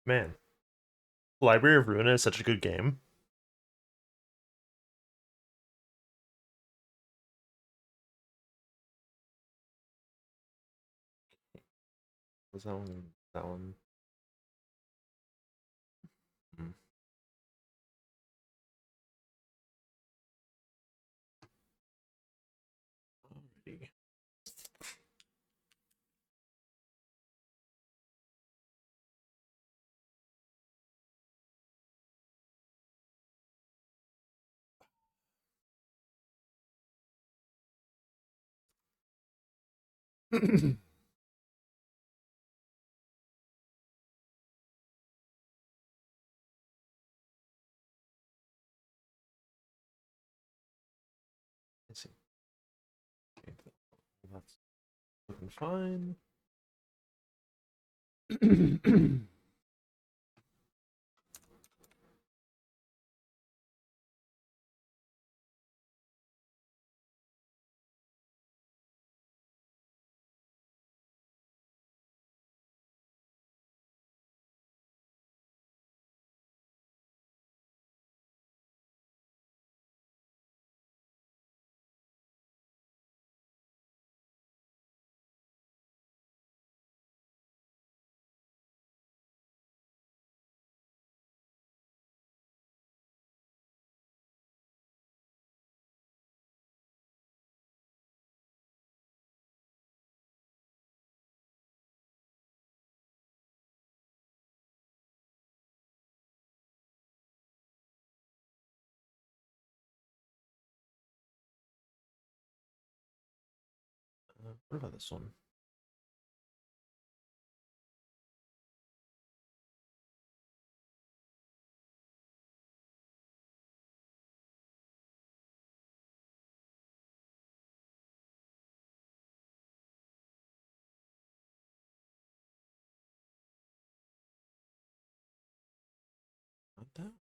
Man, Library of Ruina is such a good game. Was that one? That one? Hmm. Alrighty. Let's see. Okay, that's looking fine. What about this one? Not that.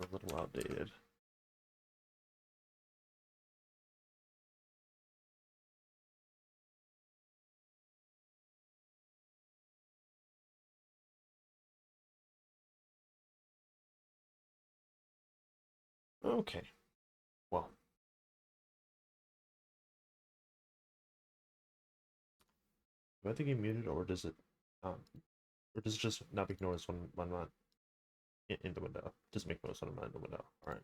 A little outdated. Okay. Well, do I have the game muted, or does it just not make noise when I'm not in the window? Just make noise when I'm not in the window. All right.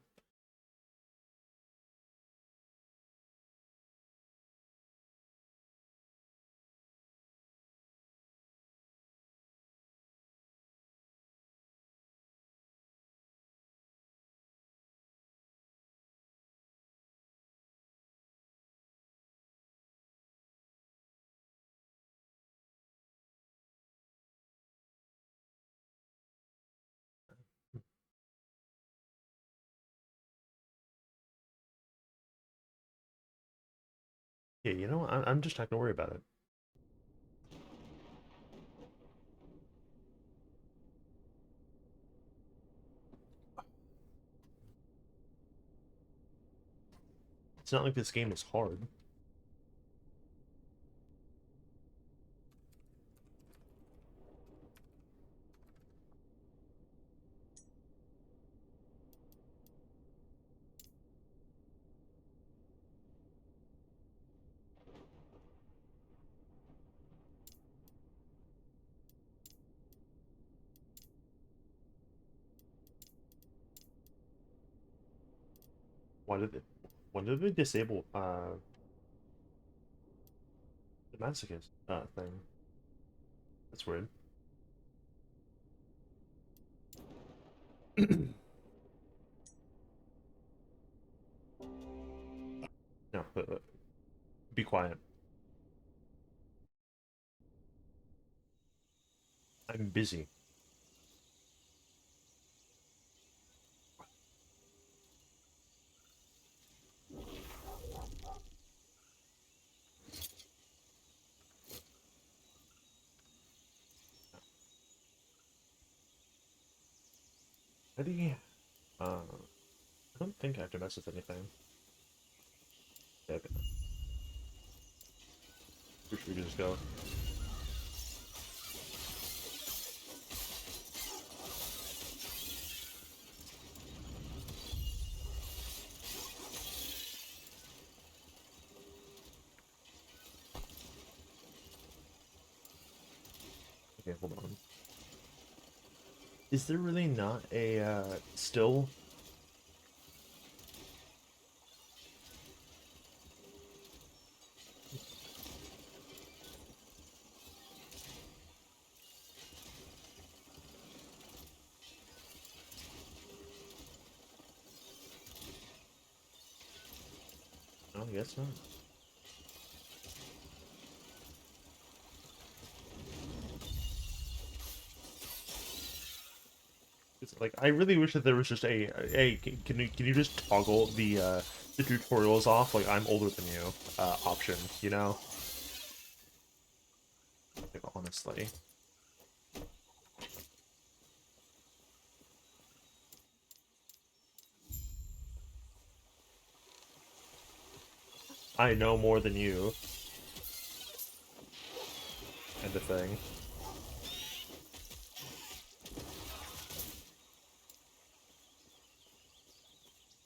Yeah, you know, I'm just not gonna worry about it. It's not like this game is hard. Why did they, when did they disable the masochist thing? That's weird. No, be quiet. I'm busy. Ready? I don't think I have to mess with anything. Yeah, okay. Or should we just go? Okay, hold on. Is there really not a, still? No, I guess not. It's like, I really wish that there was just a, hey, can you just toggle the tutorials off, like, I'm older than you, option, you know? Like, honestly. I know more than you, kind of thing.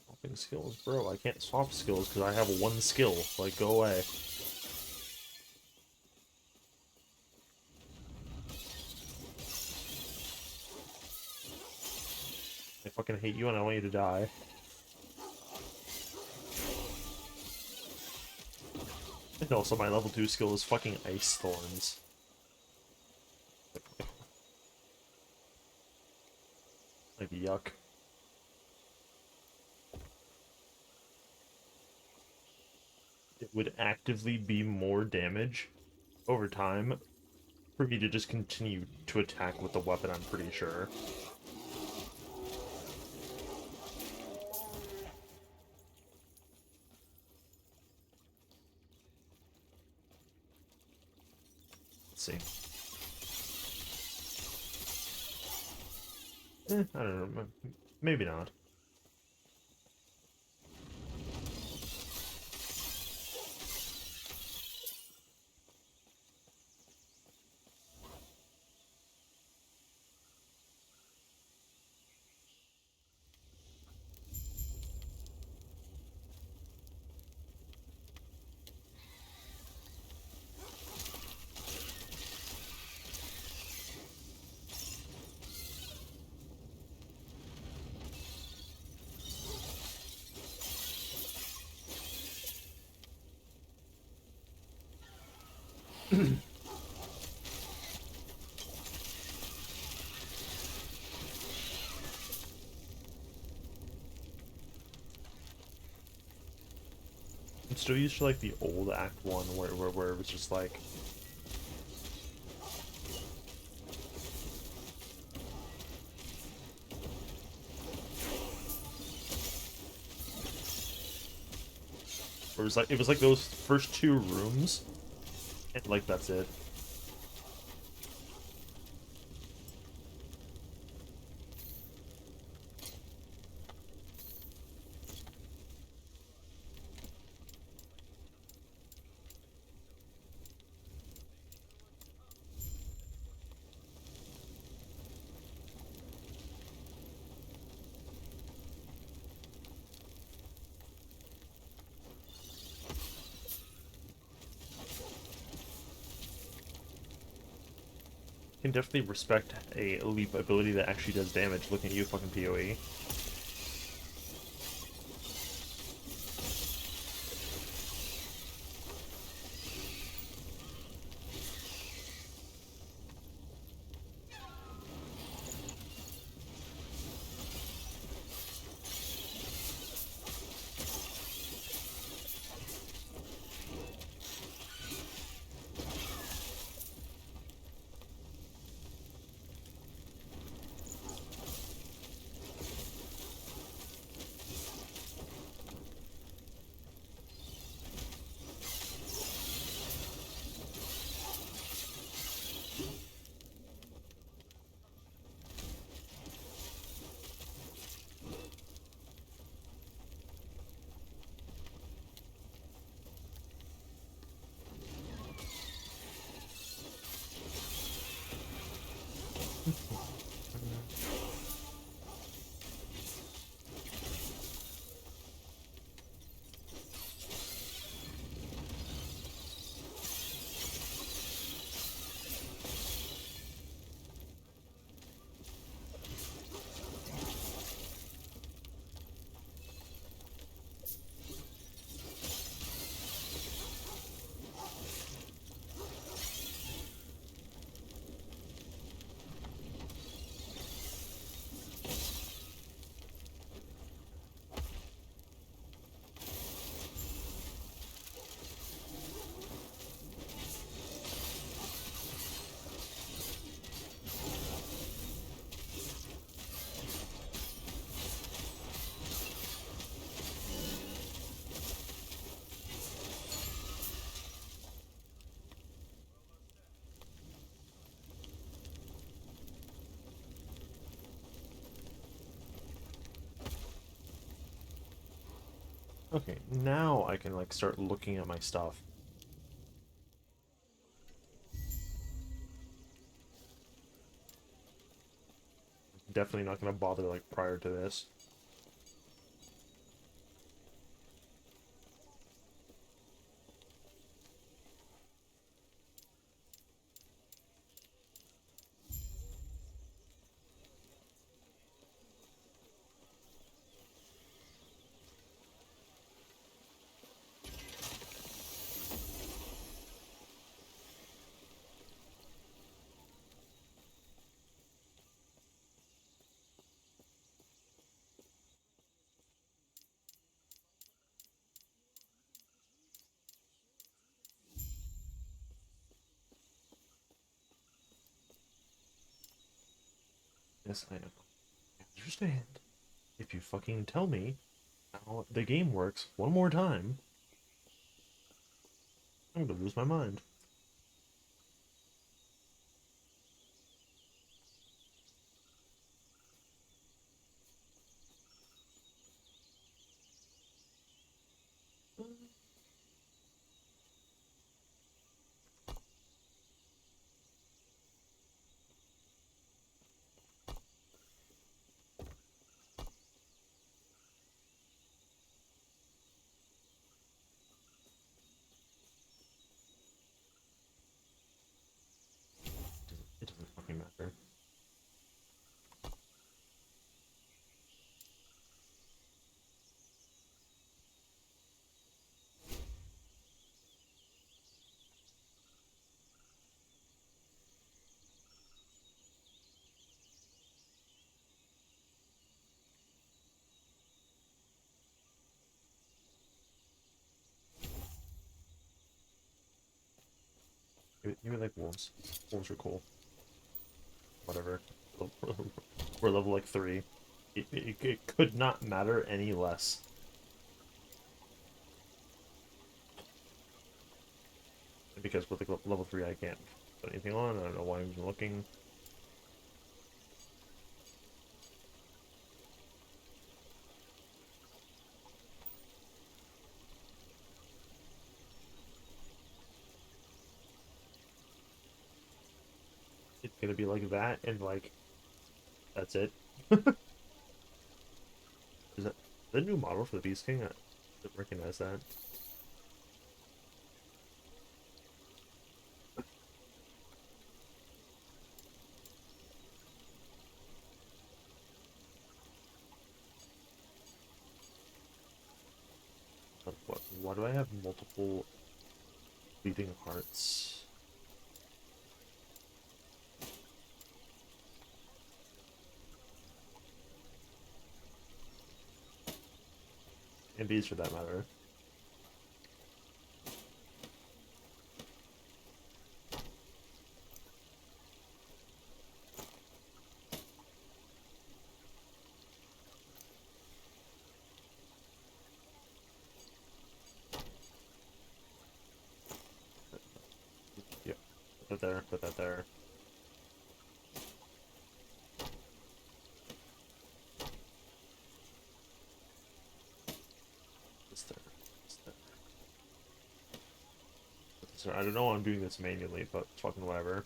Swapping skills? Bro, I can't swap skills because I have one skill. Like, go away. I fucking hate you and I want you to die. And also, my level 2 skill is fucking Ice Thorns. Like, yuck. It would actively be more damage over time for me to just continue to attack with the weapon, I'm pretty sure. Let's see. I don't know. Maybe not. I'm still used to like the old Act 1 where it was just like it was like those first two rooms and like that's it. Can definitely respect a leap ability that actually does damage looking at you fucking PoE. Okay, now I can like start looking at my stuff. Definitely not gonna bother like prior to this. Yes, I know. I understand. If you fucking tell me how the game works one more time, I'm gonna lose my mind. It doesn't fucking matter. You like wolves. Wolves are cool. Whatever. We're level like 3. It could not matter any less. Because with the level 3 I can't put anything on. I don't know why I'm even looking. It's gonna be like that and like that's it. Is that the new model for the Beast King? I didn't recognize that. What? Why do I have multiple bleeding hearts? And bees for that matter. Yep. Put that there, put that there. This there. This there. Put this there. I don't know why I'm doing this manually, but fucking whatever.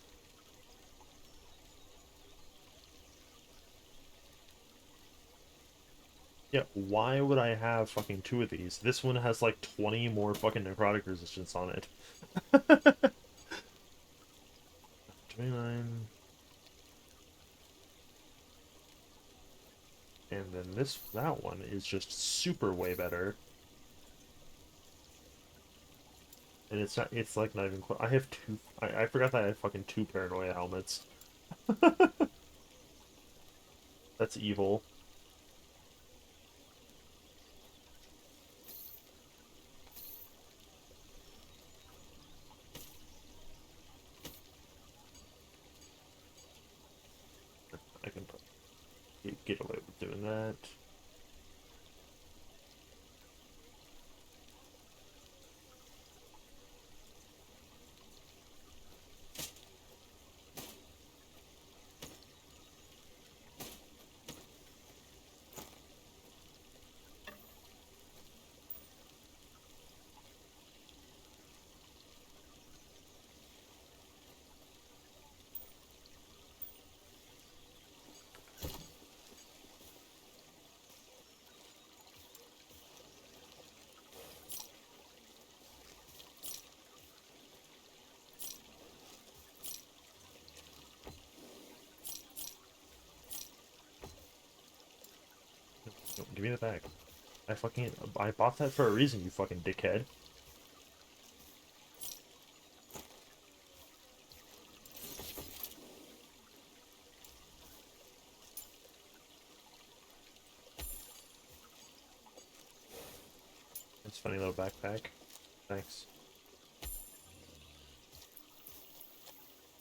Yeah, why would I have fucking 2 of these? This one has like 20 more fucking necrotic resistance on it. 29. And then that one is just super way better. And it's like not even close. I have 2, I forgot that I have fucking 2 paranoia helmets. That's evil. I can get away with doing that. Give me the bag. I bought that for a reason, you fucking dickhead. It's a funny little backpack. Thanks.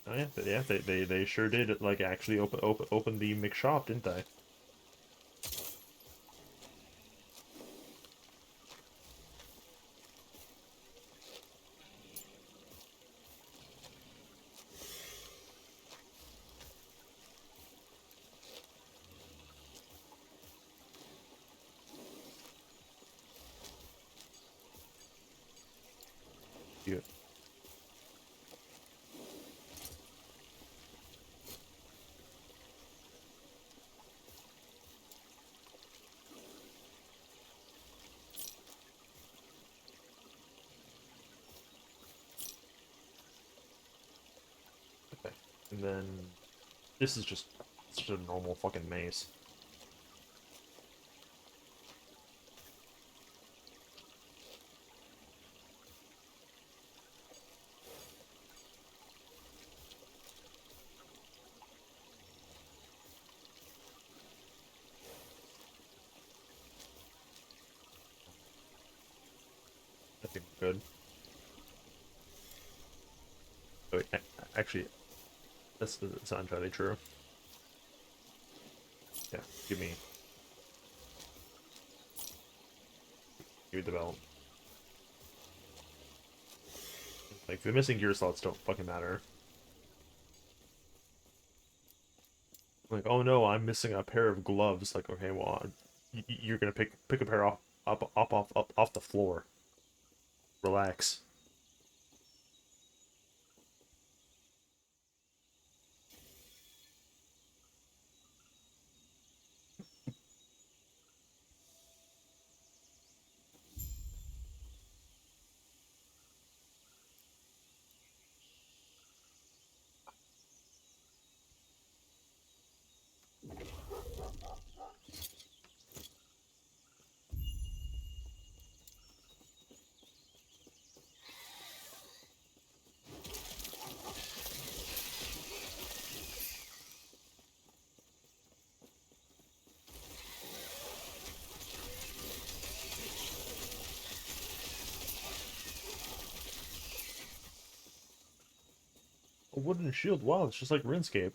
Oh yeah, they sure did like actually open the McShop, didn't they? Yeah. Okay. And then this is just it's just a normal fucking maze. I think we're good. Oh, wait, actually, that's not entirely true. Yeah, give me the belt. Like the missing gear slots don't fucking matter. Like, oh no, I'm missing a pair of gloves. Like, okay, well, you're gonna pick a pair off the floor. Relax. A wooden shield. Wow, it's just like RuneScape.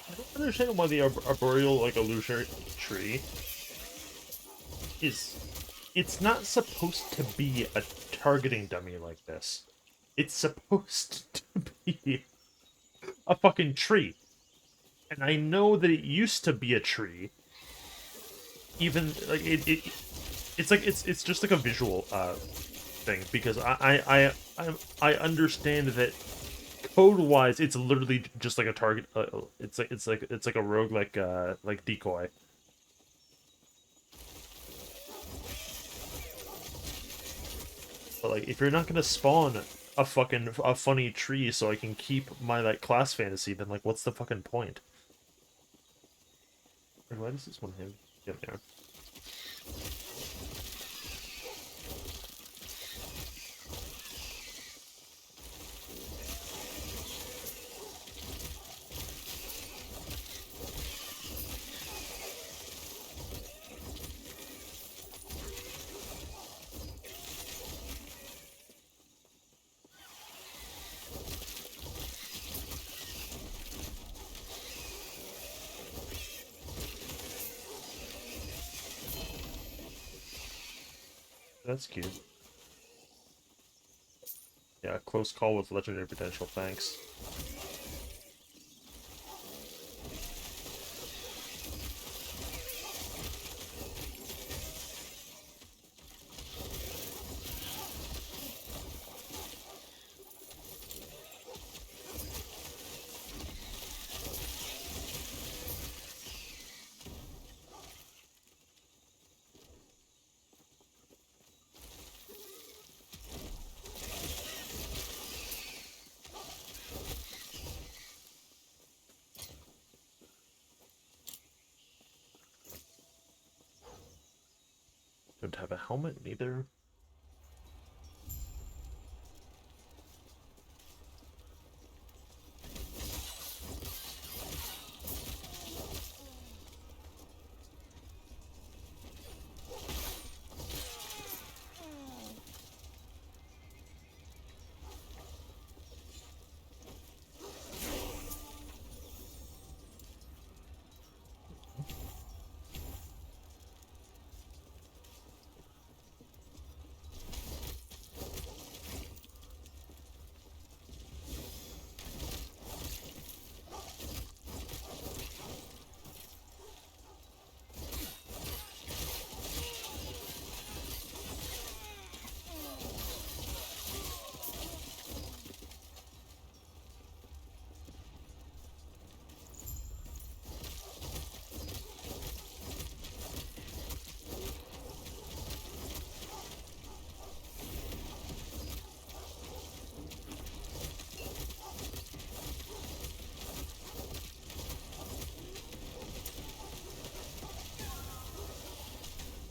I don't understand why the arboreal like illusory tree is. It's not supposed to be a targeting dummy like this. It's supposed to be a fucking tree. And I know that it used to be a tree. Even like it's like it's just like a visual thing because I understand that code wise it's literally just like a target. It's like a rogue like decoy. But like if you're not gonna spawn a funny tree so I can keep my like class fantasy, then like what's the fucking point? Wait, why does this one have get there? That's cute. Yeah, close call with legendary potential, thanks. Don't have a helmet, neither.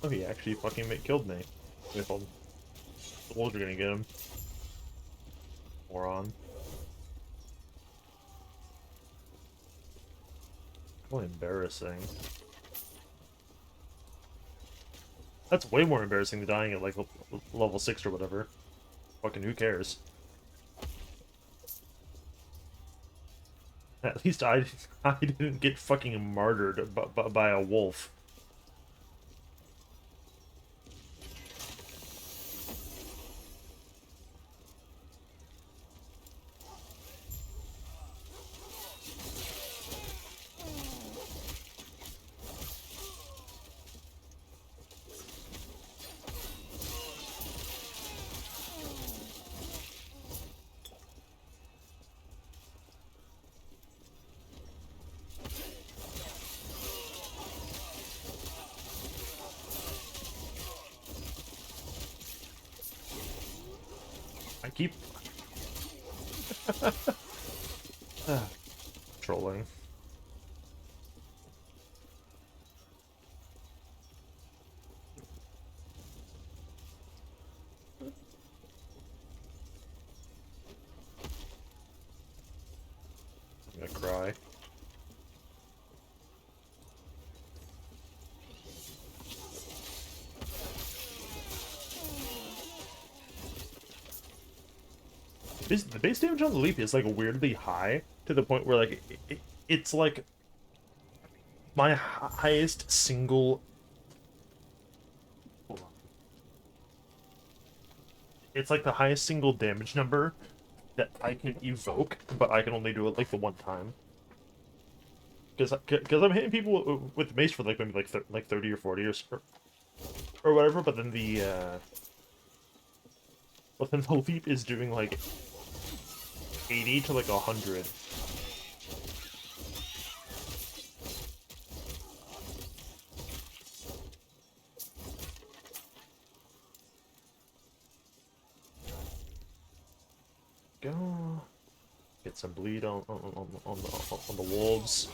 Oh, he actually fucking killed me. If the wolves are gonna get him. Moron. How embarrassing. That's way more embarrassing than dying at like level 6 or whatever. Fucking who cares? At least I didn't get fucking martyred by a wolf. I keep trolling. I'm gonna cry. The base damage on the leap is like weirdly high to the point where like it's like my highest single. Hold on. It's like the highest single damage number that I can evoke, but I can only do it like the one time. Because I'm hitting people with the mace for like maybe like 30 or 40 or whatever, but then the leap is doing like 80 to like 100. go. Get some bleed on the wolves.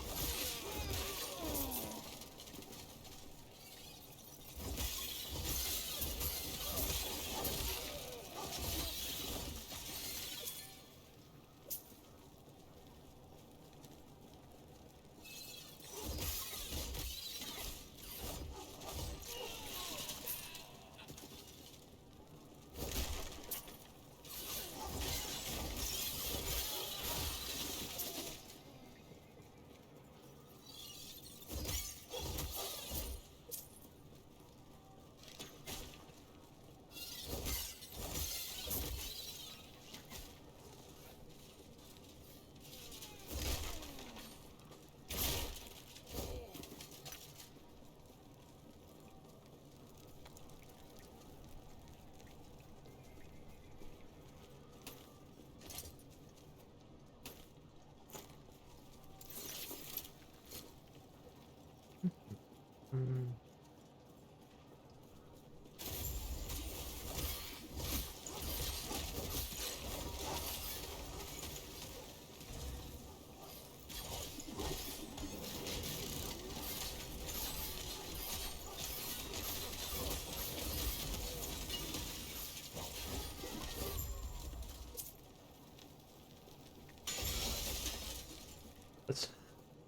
Mm.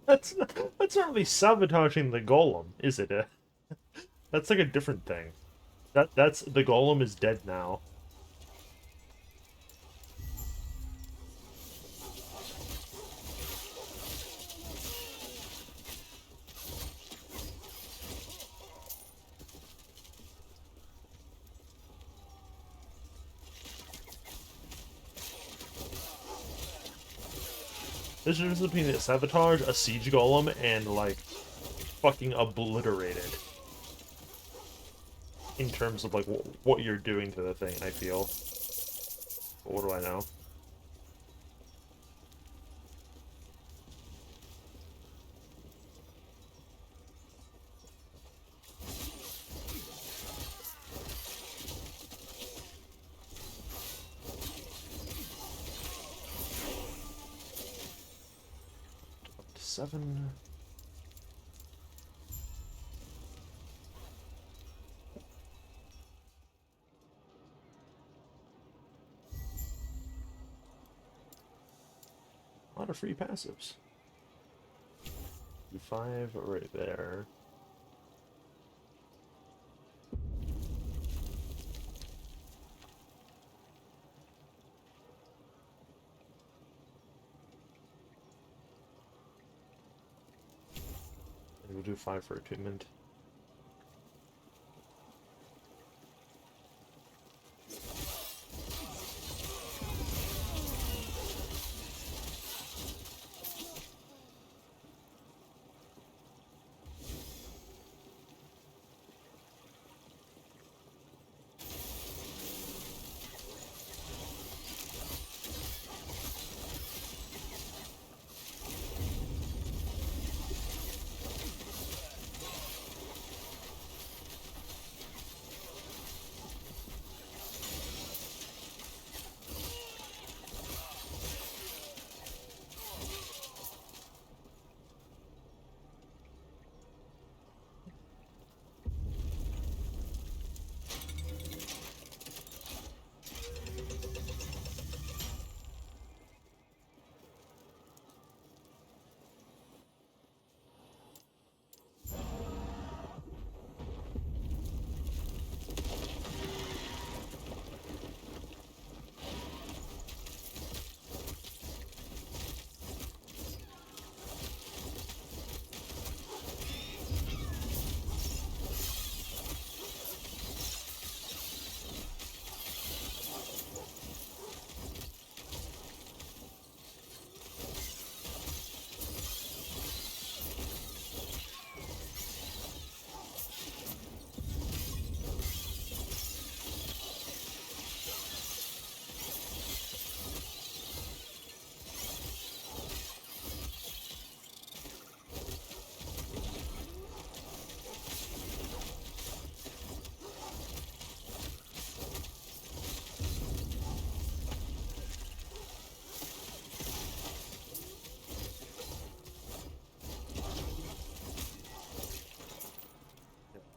That's that's not really sabotaging the golem, is it? That's like a different thing. That's the golem is dead now. There's a difference between a sabotage, a siege golem, and like fucking obliterated. In terms of like what you're doing to the thing, I feel. But what do I know? Up to 7. A lot of free passives. 5 right there. And we'll do 5 for attunement.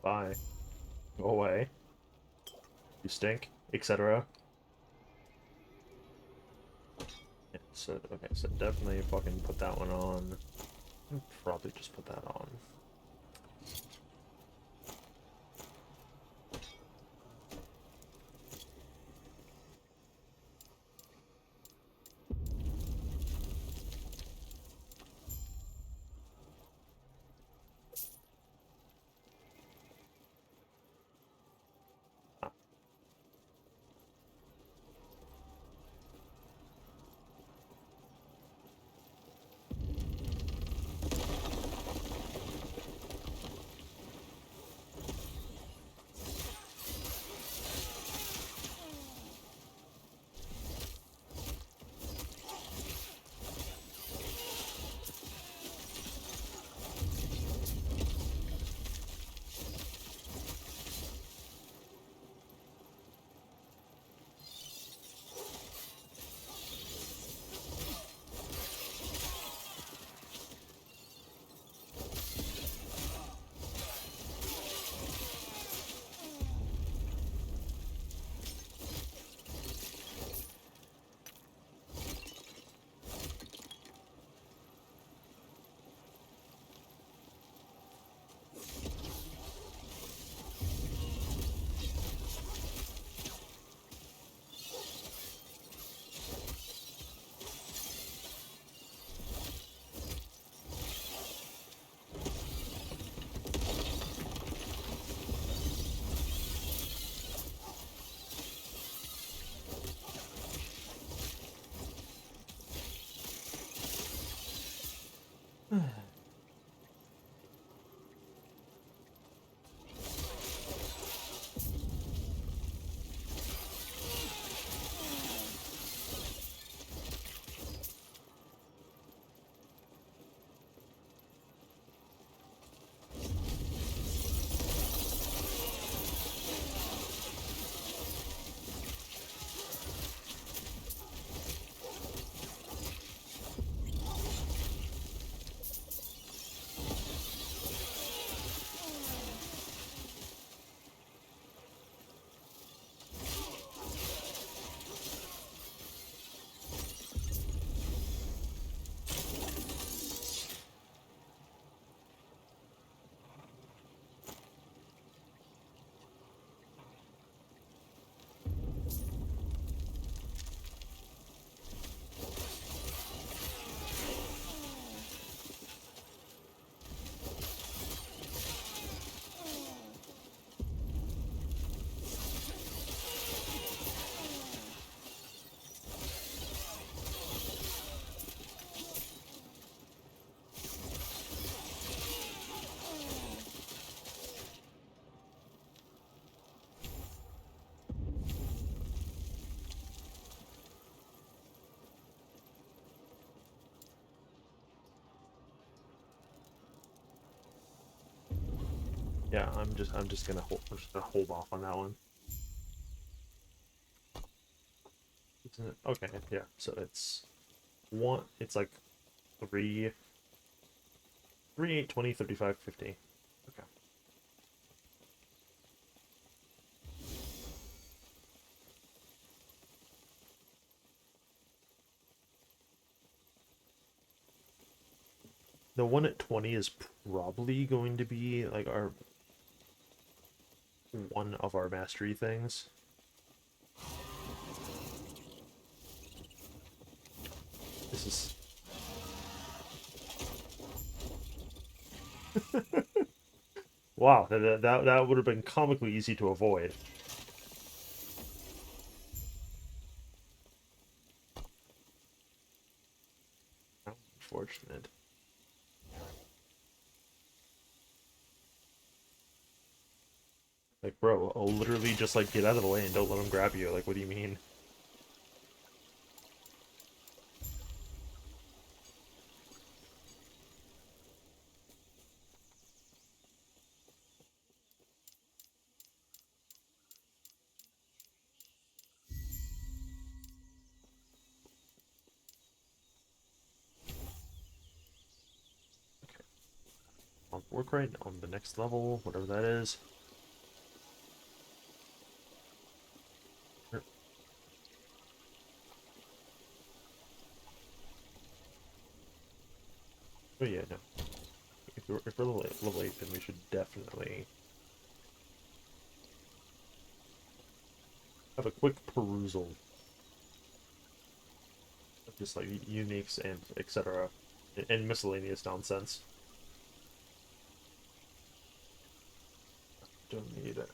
Bye. Go away. You stink, etc. Yeah, so, okay, so definitely fucking put that one on. Probably just put that on. Yeah, I'm just gonna hold off on that one. Isn't it? Okay, yeah. So it's one. It's like 3, 3, 8, 20, 35, 50. Okay. The one at 20 is probably going to be like our one of our mastery things. This is wow. That would have been comically easy to avoid. How unfortunate. Like, bro, I'll literally just like get out of the way and don't let him grab you. Like, what do you mean? I'll work right on the next level, whatever that is. But yeah, no. If we're level 8, then we should definitely have a quick perusal of just like uniques and etc. And miscellaneous nonsense. Don't need it.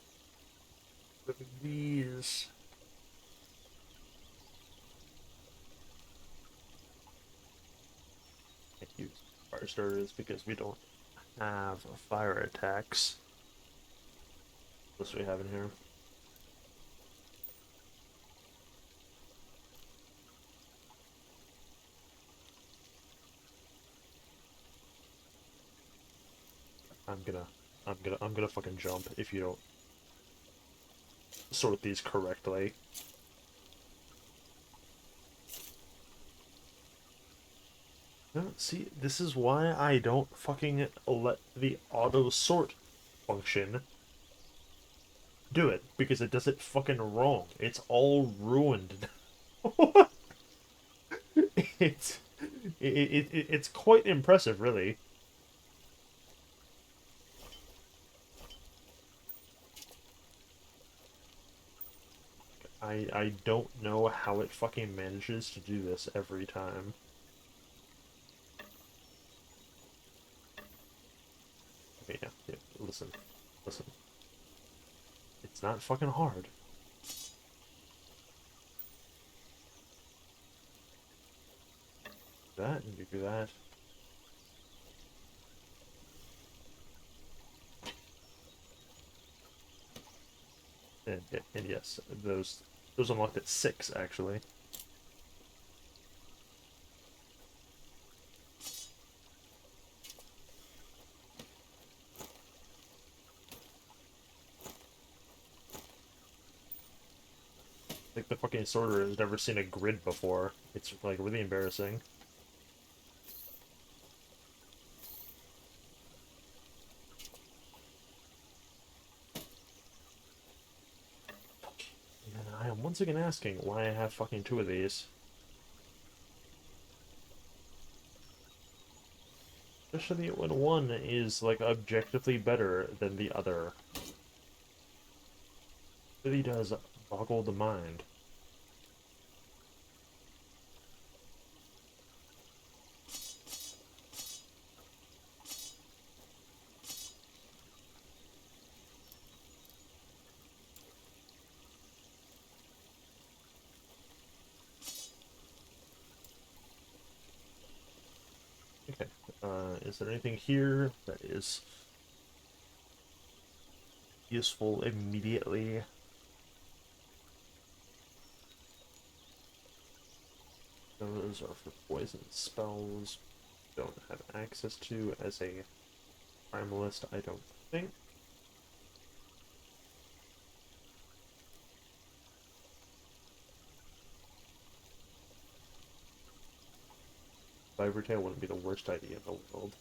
These. Can't use fire starters because we don't have fire attacks. What we have in here? I'm gonna fucking jump if you don't sort these correctly. No, see, this is why I don't fucking let the auto sort function do it, because it does it fucking wrong. It's all ruined. it's it's quite impressive, really. I don't know how it fucking manages to do this every time. Okay, yeah, listen, listen. It's not fucking hard. That, and you do that. And yes, those unlocked at 6, actually. Like, the fucking sorter has never seen a grid before. It's, like, really embarrassing. And I am once again asking why I have fucking 2 of these. Especially when one is, like, objectively better than the other. It really does boggle the mind. Okay, is there anything here that is useful immediately? Those are for poison spells. Don't have access to as a primalist, I don't think. Viper Tail wouldn't be the worst idea in the world.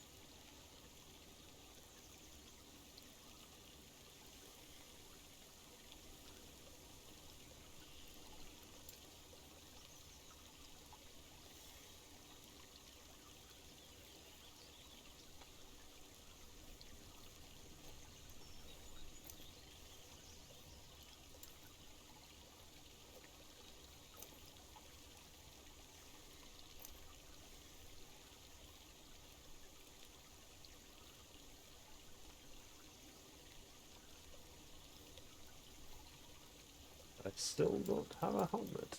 I still don't have a helmet.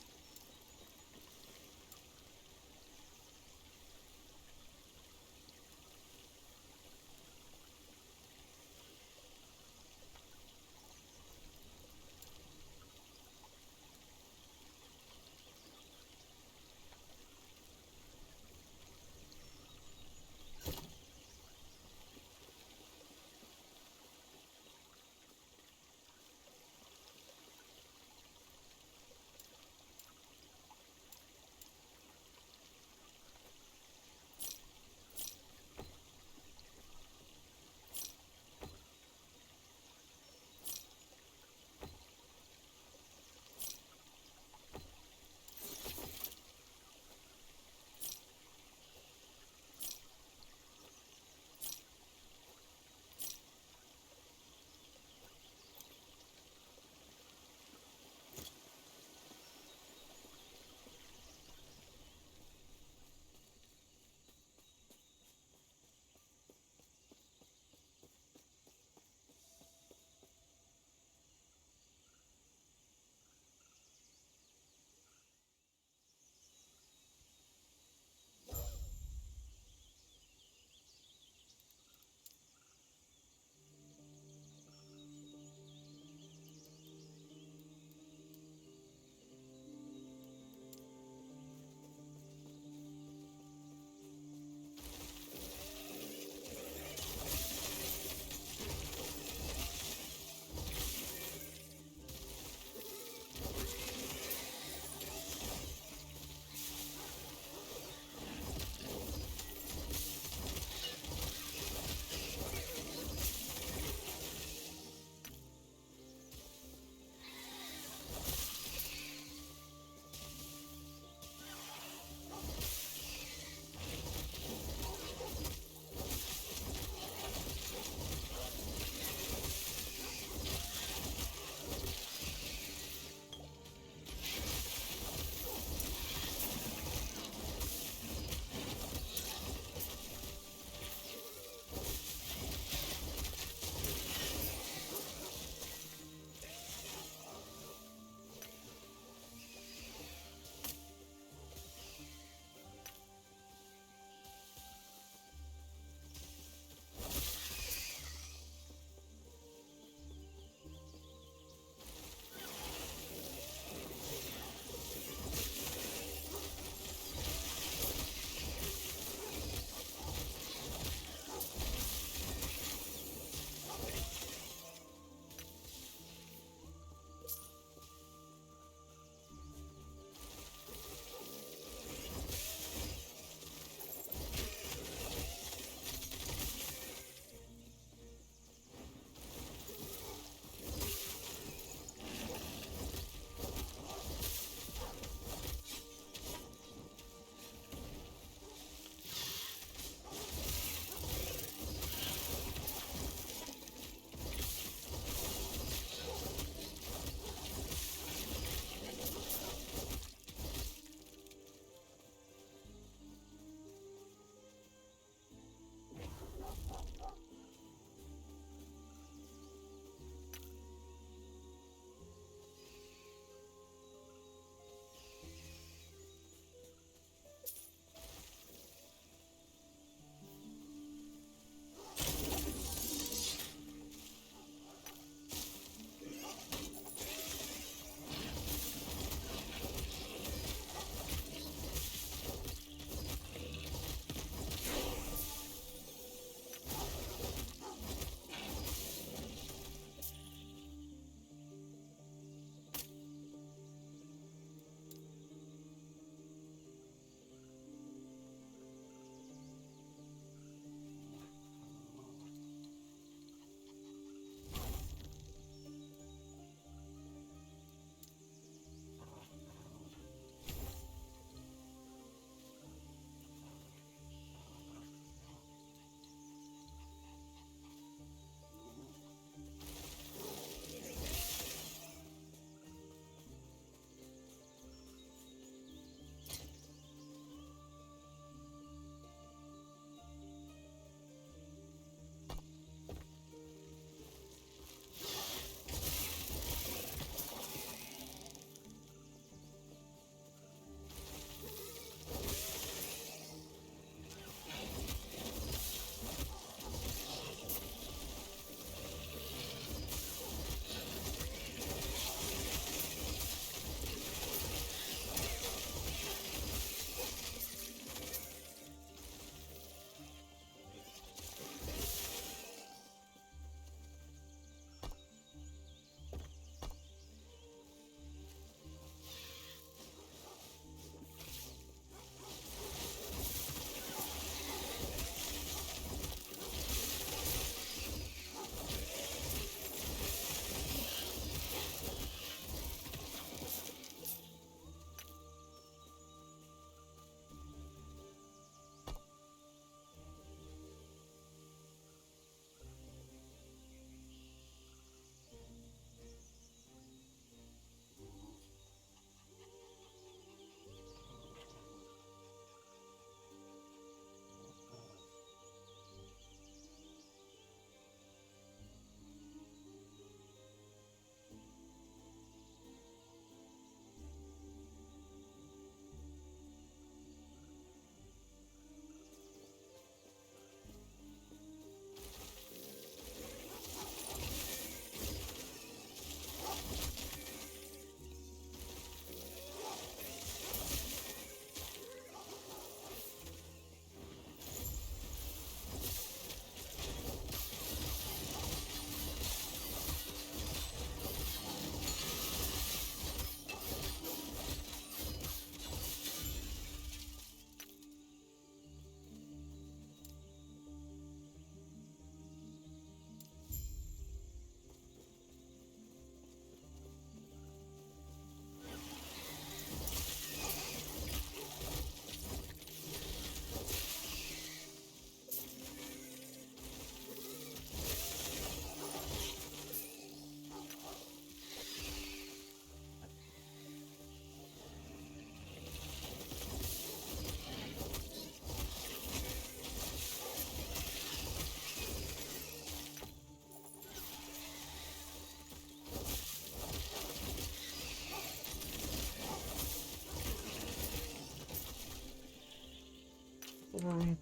9.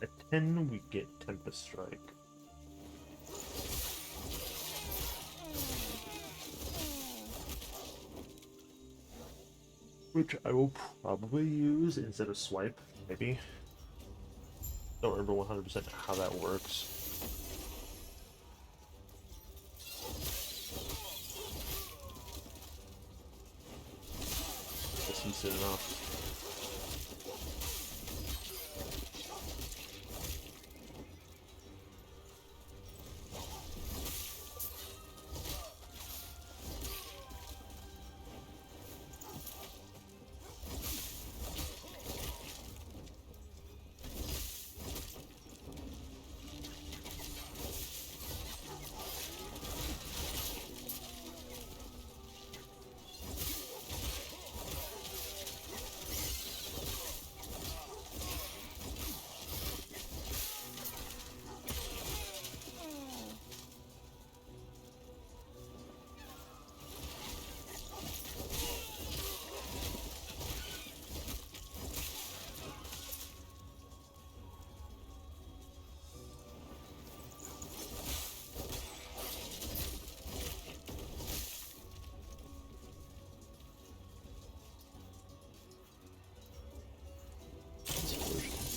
At 10, we get Tempest Strike. Which I will probably use instead of Swipe, maybe. Don't remember 100% how that works. Guess he's good enough.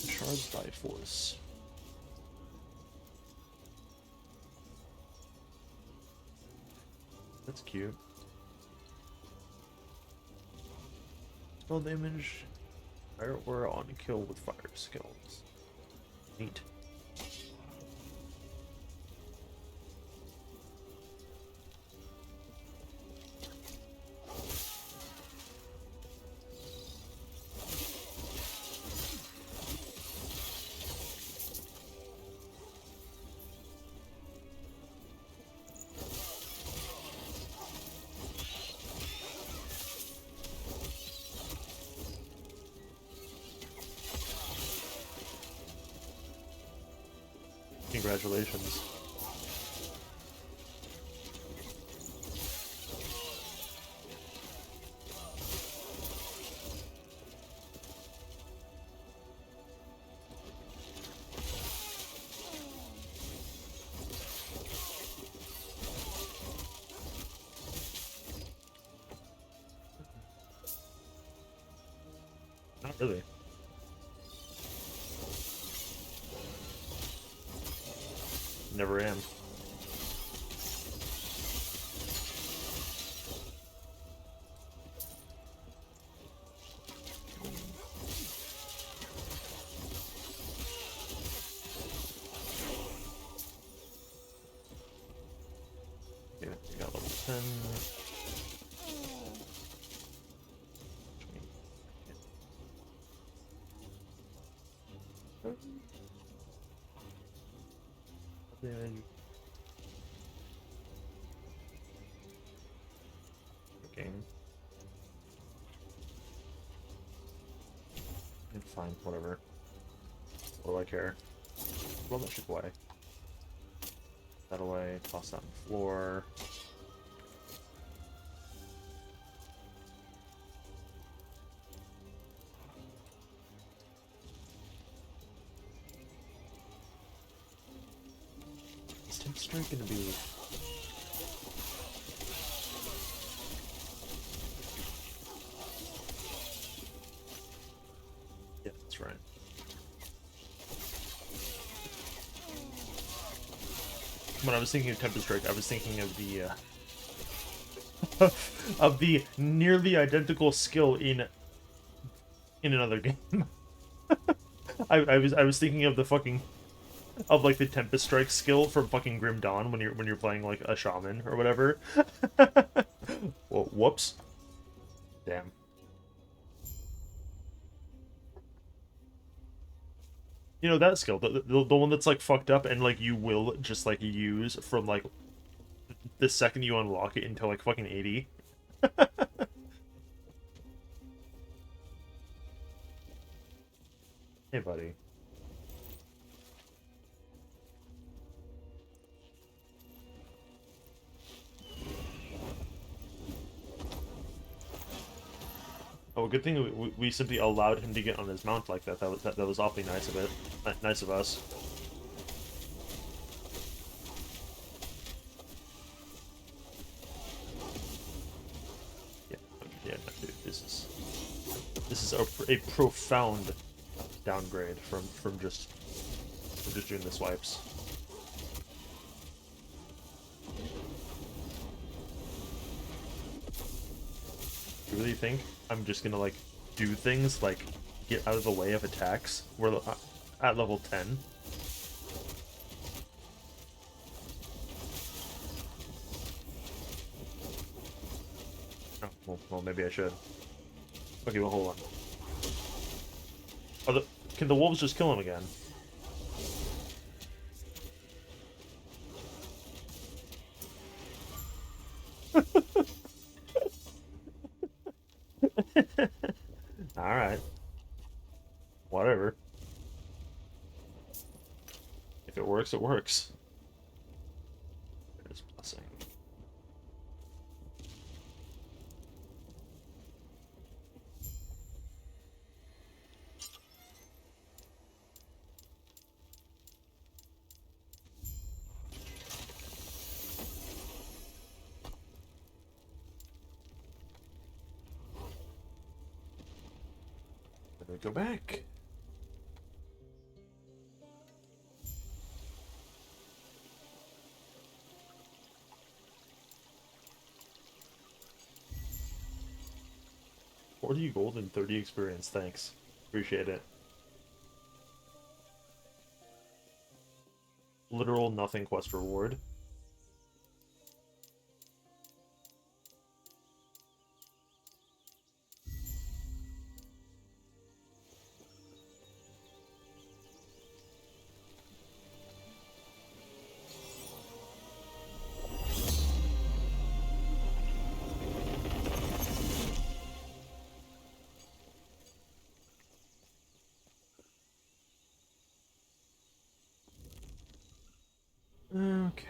Shards by force. That's cute. Spell damage. Fire aura on kill with fire skills. Neat. Congratulations. Not really. Never am. Yeah, we got level 10. Game. Fine, whatever. What do I care? Roll that shit away. That away, toss that on the floor. Is Tempest Strike gonna be... Yeah, that's right. When I was thinking of Tempest Strike, I was thinking of the of the nearly identical skill in another game. I was thinking of the fucking like the Tempest Strike skill from fucking Grim Dawn when you're playing like a shaman or whatever. Well, whoops. Damn. You know that skill, the one that's like fucked up and like you will just like use from like the second you unlock it until like fucking 80. Hey, buddy. Oh Oh, good thing we simply allowed him to get on his mount like that. That was awfully nice of it. Nice of us. Yeah, yeah, no, dude, this is a profound downgrade from just doing the swipes. You really think I'm just gonna like do things like get out of the way of attacks? We're at level 10. Oh, well, maybe I should. Okay, well, hold on. Can the wolves just kill him again? Alright. Whatever. If it works, it works. There's blessing. Let me go back. $40 gold and 30 experience, thanks. Appreciate it. Literal nothing quest reward. Okay.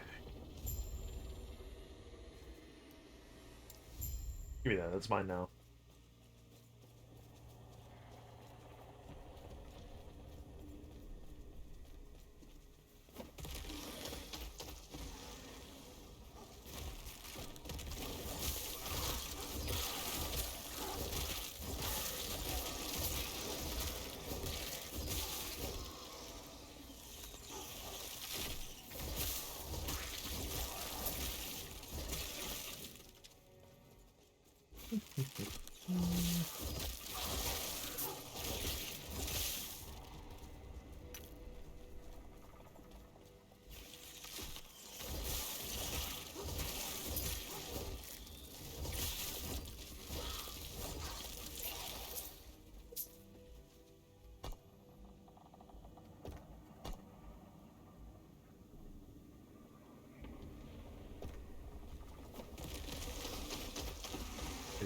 Give me that, that's mine now.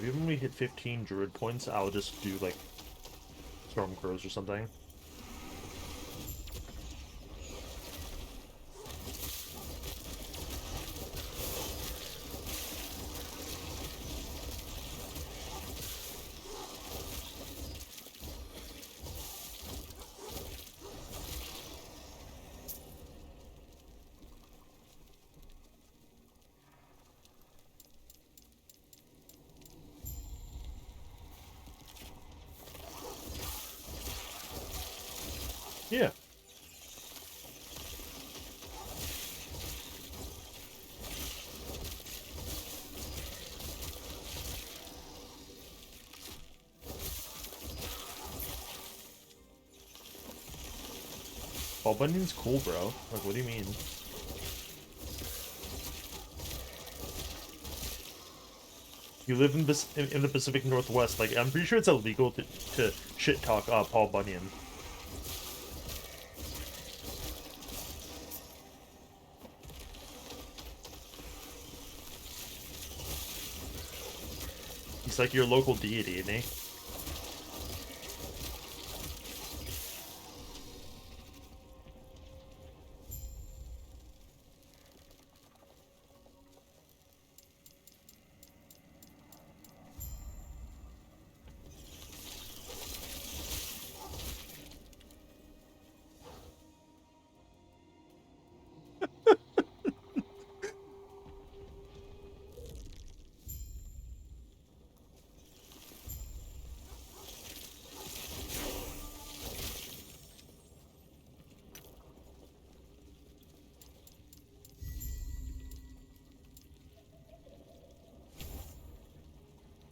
Maybe when we hit 15 druid points, I'll just do like storm crows or something. Yeah. Paul Bunyan's cool, bro. Like, what do you mean? You live in the Pacific Northwest. Like, I'm pretty sure it's illegal to shit talk Paul Bunyan. He's like your local deity, isn't he?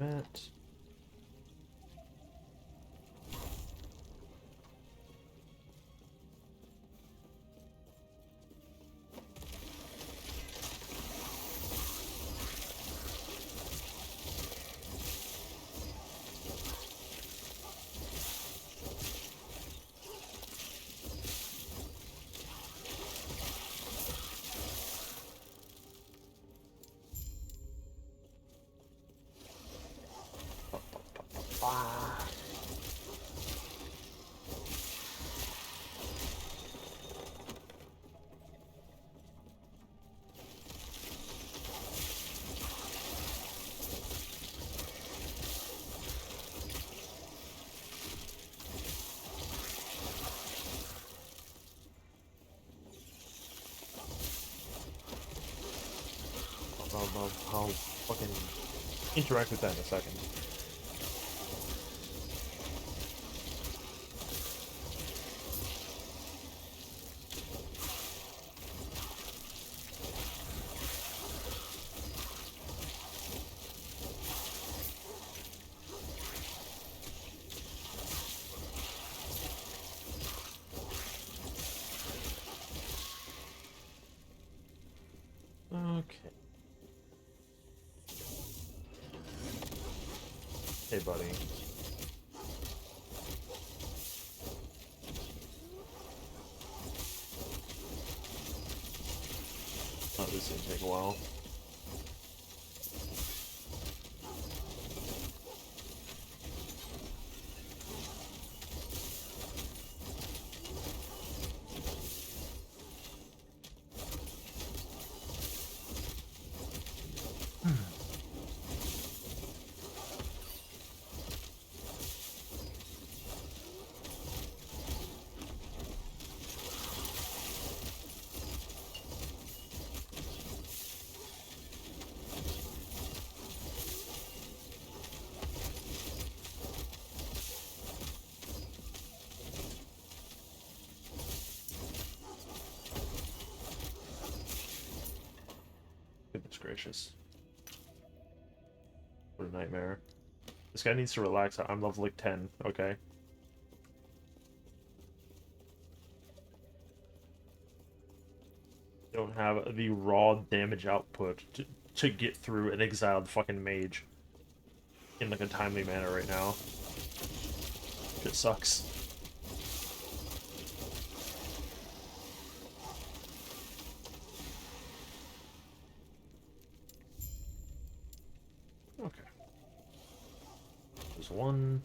that. Ah. I'll fucking interact with that in a second. Okay. Hey, buddy. Oh, this is gonna take a while. Goodness gracious. What a nightmare. This guy needs to relax. I'm level like 10, okay? Don't have the raw damage output to get through an exiled fucking mage in like a timely manner right now. Shit sucks. Okay. There's one.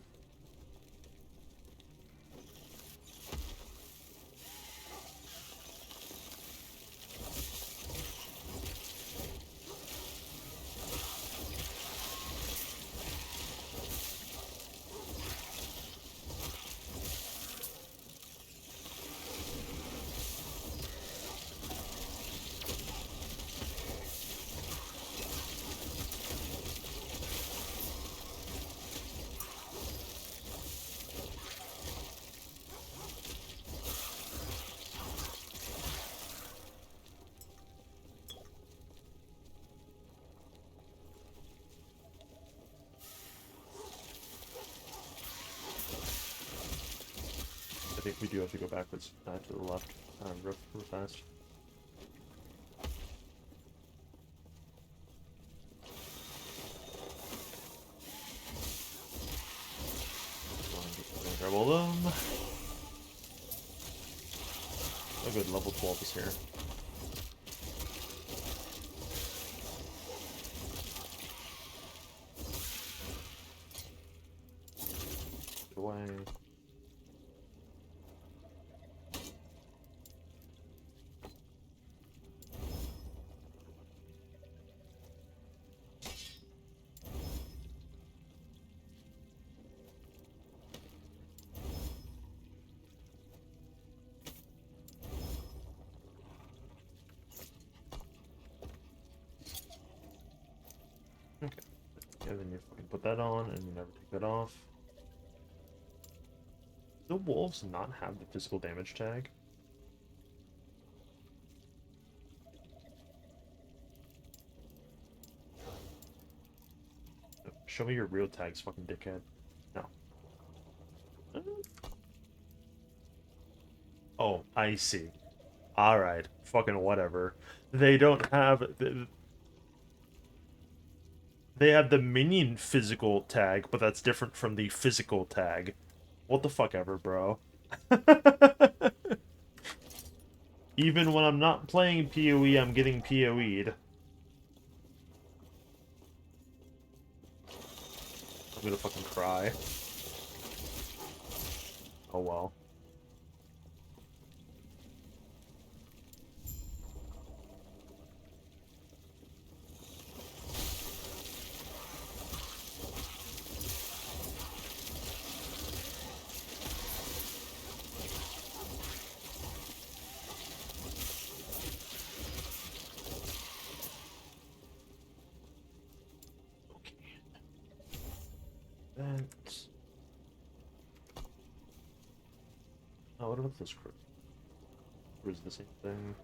I think we do have to go backwards to the left real fast. Grab all of them. Oh good, level 12 is here. Get away. Okay. And then you fucking put that on and you never take that off. Do wolves not have the physical damage tag? Oh Show me your real tags, fucking dickhead. No. Oh, I see. Alright. Fucking whatever. They don't have... They have the minion physical tag, but that's different from the physical tag. What the fuck ever, bro. Even when I'm not playing PoE, I'm getting PoE'd. I'm gonna fucking cry. Oh well. That... Oh, what about this crew? Or is it the same thing?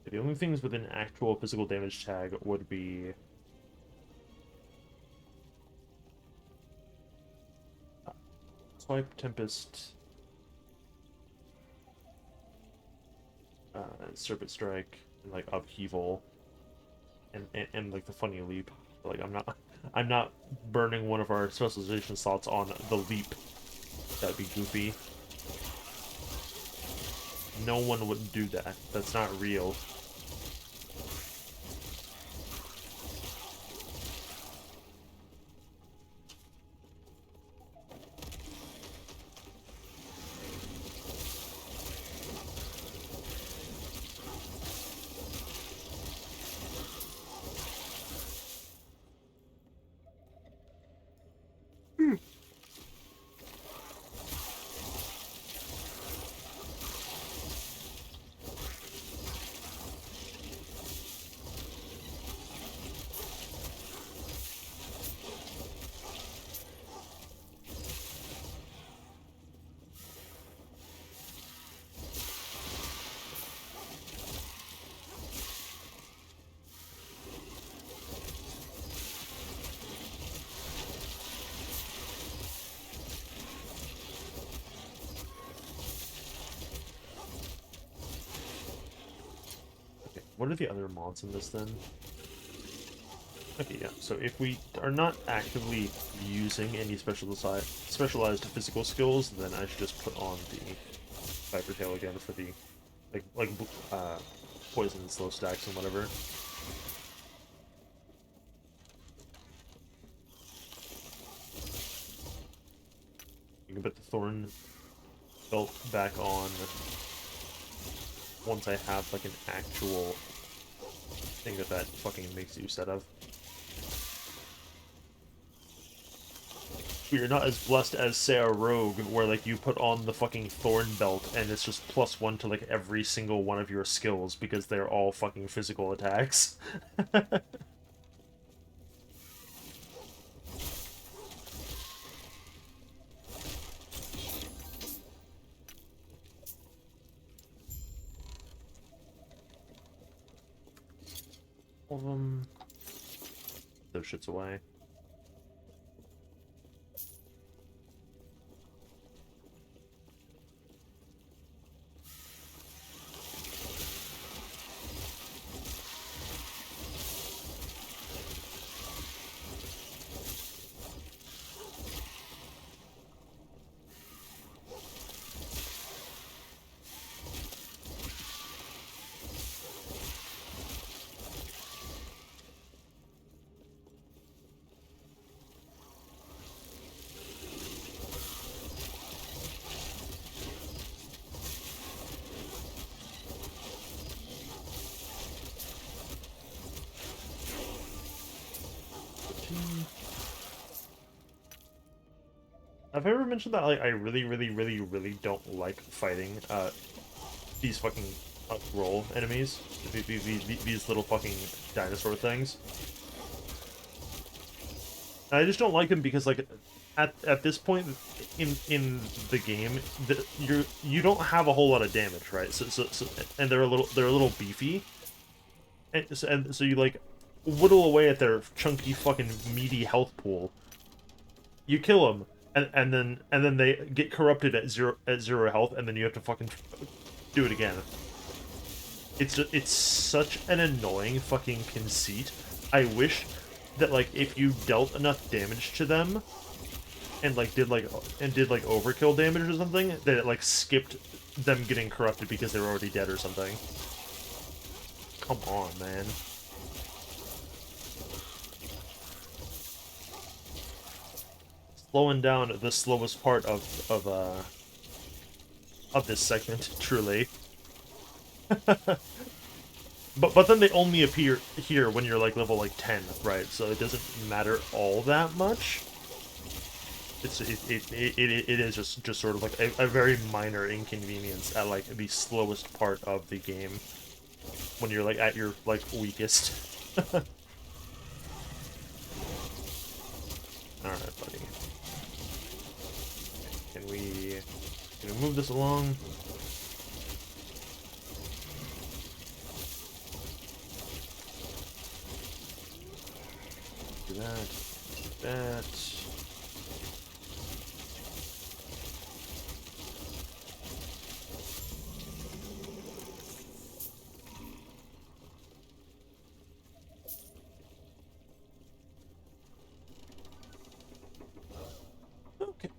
The only things with an actual physical damage tag would be... Swipe, Tempest... Serpent Strike, and, like, Upheaval, and like, the Funny Leap. Like, I'm not burning one of our specialization slots on the Leap. That'd be goofy. No one would do that. That's not real. What are the other mods in this then? Okay, yeah, so if we are not actively using any specialized physical skills, then I should just put on the Viper Tail again for the, poison and slow stacks and whatever. You can put the Thorn belt back on once I have, like, an actual thing that fucking makes use out of. You're not as blessed as, say, a rogue, where, like, you put on the fucking Thorn belt and it's just +1 to, like, every single one of your skills because they're all fucking physical attacks. All of them. Those shits away. Have I ever mentioned that, like, I really don't like fighting these fucking roll enemies? These little fucking dinosaur things. I just don't like them because, like, at this point in the game, you don't have a whole lot of damage, right? So and they're a little beefy, and so you, like, whittle away at their chunky fucking meaty health pool. You kill them, and then they get corrupted at zero health, and then you have to fucking do it again. It's such an annoying fucking conceit. I wish that like if you dealt enough damage to them and did like overkill damage or something, that it like skipped them getting corrupted because they were already dead or something. Come on, man. Slowing down the slowest part of this segment, truly. But then they only appear here when you're like level like 10, right? So it doesn't matter all that much. It is just sort of like a very minor inconvenience at like the slowest part of the game when you're like at your like weakest. All right, buddy. Can we move this along? Do that. Do that. Okay.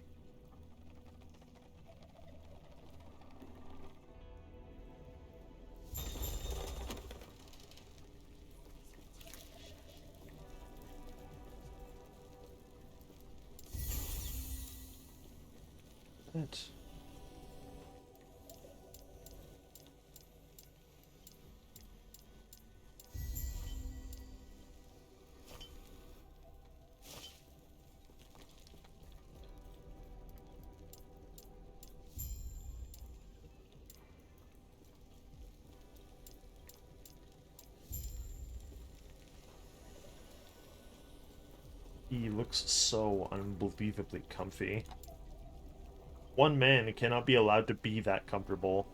That. He looks so unbelievably comfy. One man cannot be allowed to be that comfortable.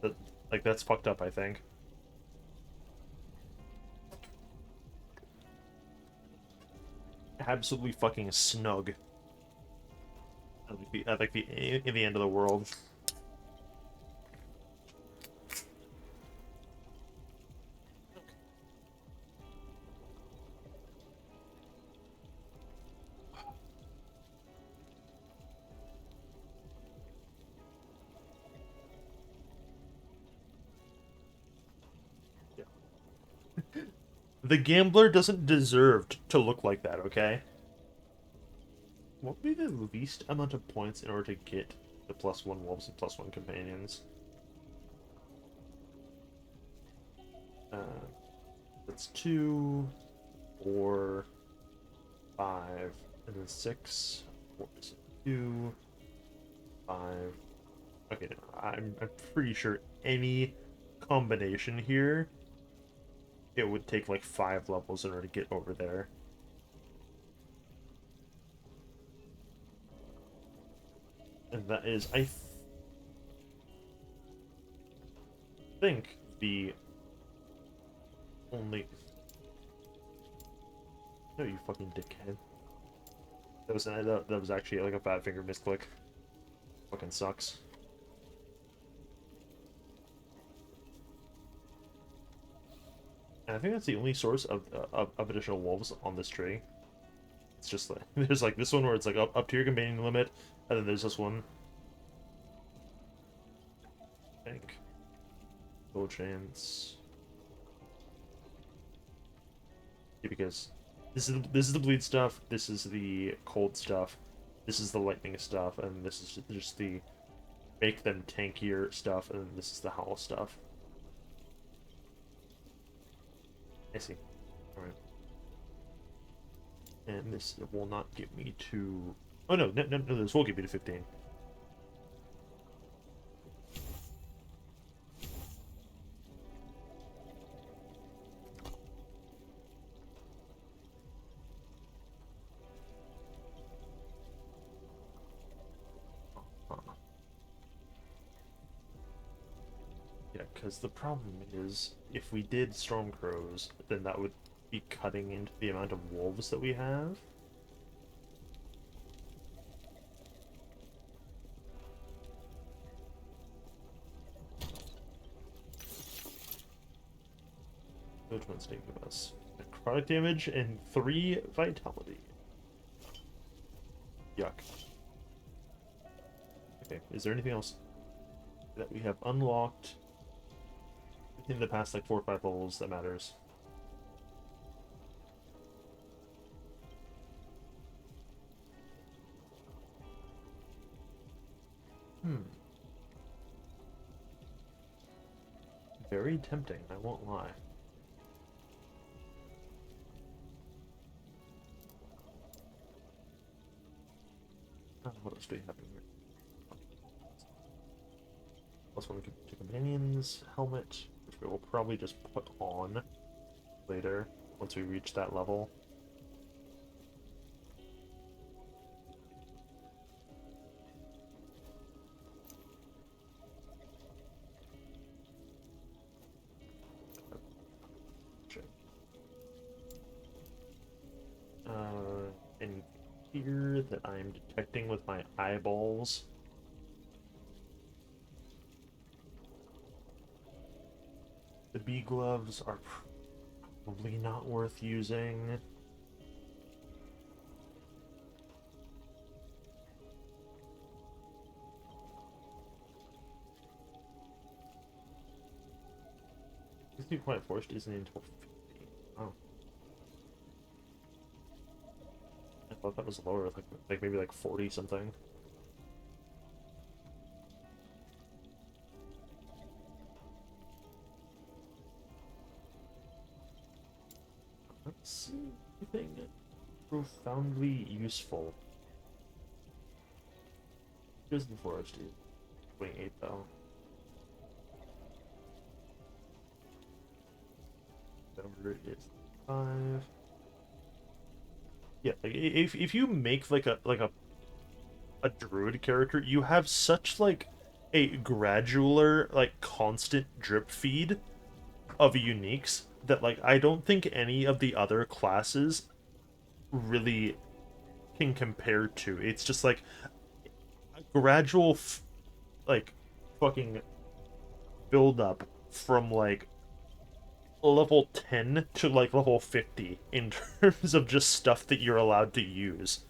That, like, that's fucked up, I think. Absolutely fucking snug. At like the in the end of the world. The gambler doesn't deserve to look like that, okay? What would be the least amount of points in order to get the +1 wolves and +1 companions? Uh, that's 2, 4, 5, and then 6. 4, 2, 5. Okay, no, I'm pretty sure any combination here, it would take like 5 levels in order to get over there. And that is, I think, the only... No, you fucking dickhead. That was actually like a bad finger misclick. Fucking sucks. And I think that's the only source of additional wolves on this tree. It's just like there's like this one where it's like up to your companion limit, and then there's this one. I think. Full chance. Yeah, because this is the bleed stuff. This is the cold stuff. This is the lightning stuff, and this is just the make them tankier stuff, and then this is the howl stuff. I see. All right. And this will not get me to... Oh, no, this will get me to 15. Yeah, because the problem is, if we did Stormcrows, then that would be cutting into the amount of wolves that we have. Which one's taking us? Necrotic damage and 3 vitality. Yuck. Okay, is there anything else that we have unlocked in the past like 4 or 5 levels that matters? Hmm. Very tempting, I won't lie. What else do we have in here? Plus one to companions, helmet, which we will probably just put on later once we reach that level. Any fear that I'm detecting with my eyeballs? The bee gloves are probably not worth using. This new quiet forest isn't until 50. Oh. I thought that was lower, like maybe like 40 something. Let's see anything profoundly useful. Here's the forest, dude. 28 though. Over is 5. Yeah, like if you make like a druid character, you have such like a gradular, like constant drip feed of uniques that like I don't think any of the other classes really can compare to. It's just like a gradual like fucking build up from like level 10 to like level 50 in terms of just stuff that you're allowed to use.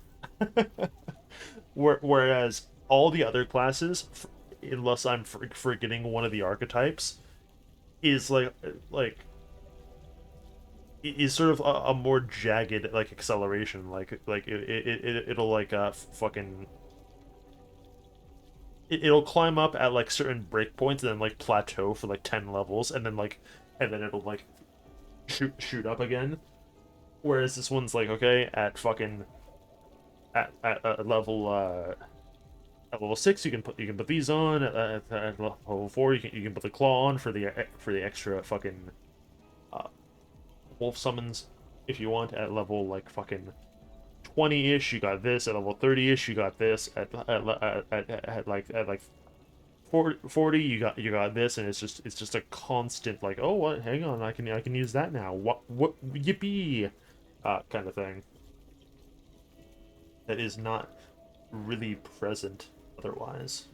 Whereas all the other classes, unless I'm forgetting one of the archetypes, is like is sort of a more jagged like acceleration. Like it'll like fucking it'll climb up at like certain breakpoints and then like plateau for like 10 levels and then it'll like shoot up again. Whereas this one's like okay at level at level 6 you can put these on. At level 4 you can put the claw on for the extra fucking uh, wolf summons if you want. At level like fucking 20-ish you got this. At level 30-ish you got this. At like 40 you got this, and it's just a constant like, oh what, hang on, I can use that now. What yippee kind of thing that is not really present otherwise.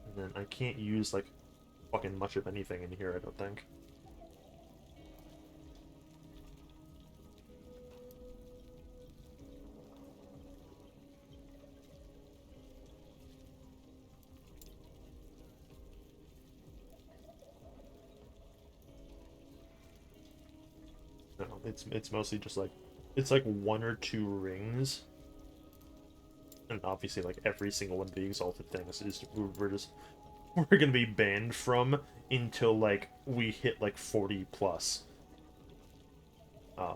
And then I can't use like fucking much of anything in here, I don't think. No, it's mostly just like it's like 1 or 2 rings, and obviously like every single one of the exalted things is we're just we're gonna be banned from until like we hit like 40 plus,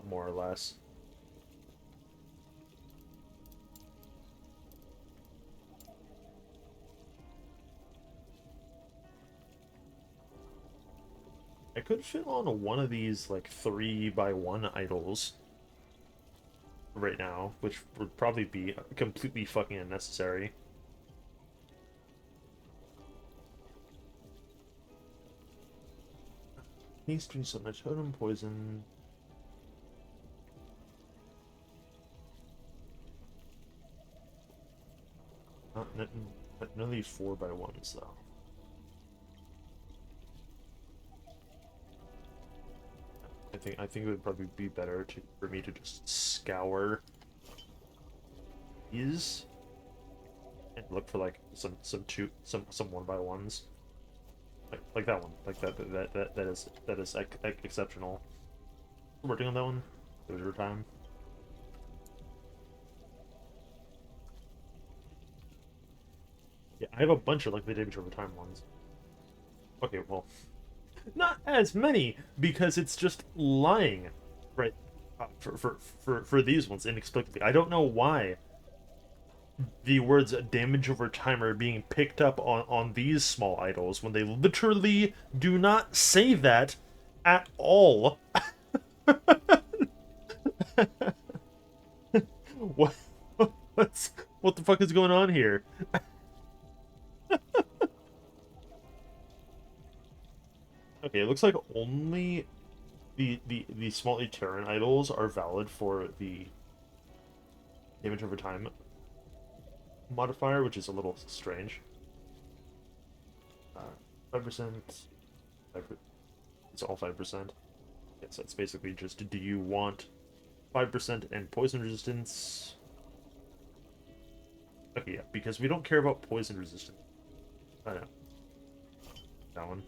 more or less. I could fit on one of these like 3x1 idols right now, which would probably be completely fucking unnecessary. Hasting so much totem poison. None of these 4x1s though. I think it would probably be better for me to just scour these and look for like some 1x1s. Like that one. Like that is exceptional. We're working on that one. It was your time. Yeah, I have a bunch of like the damage over time ones. Okay, well, not as many because it's just lying, right? For these ones inexplicably. I don't know why the words damage over time are being picked up on these small idols when they literally do not say that at all. What what the fuck is going on here? Okay, it looks like only the small Eterran idols are valid for the damage over time modifier, which is a little strange. 5%. It's all 5%. Yes, that's basically just, do you want 5% and poison resistance? Okay, yeah, because we don't care about poison resistance. I know. That one.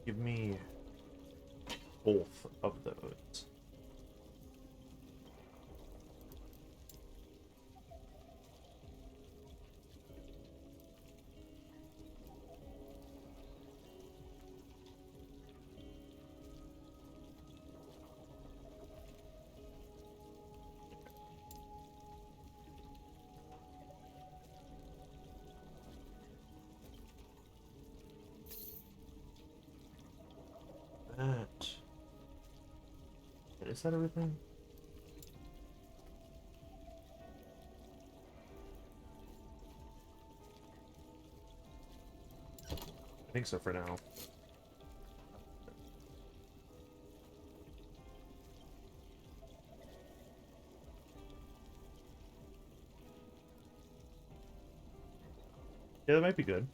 Give me both of those. That. Is that everything? I think so for now. Yeah, that might be good.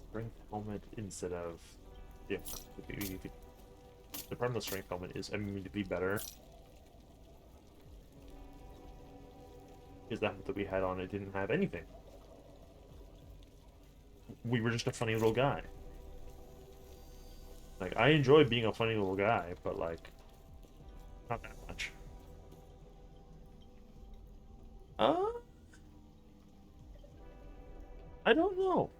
Strength helmet instead of... Yeah, the problem with strength helmet is immediately better. Because the helmet that we had on it didn't have anything. We were just a funny little guy. Like, I enjoy being a funny little guy, but like, not that much. Uh, I don't know.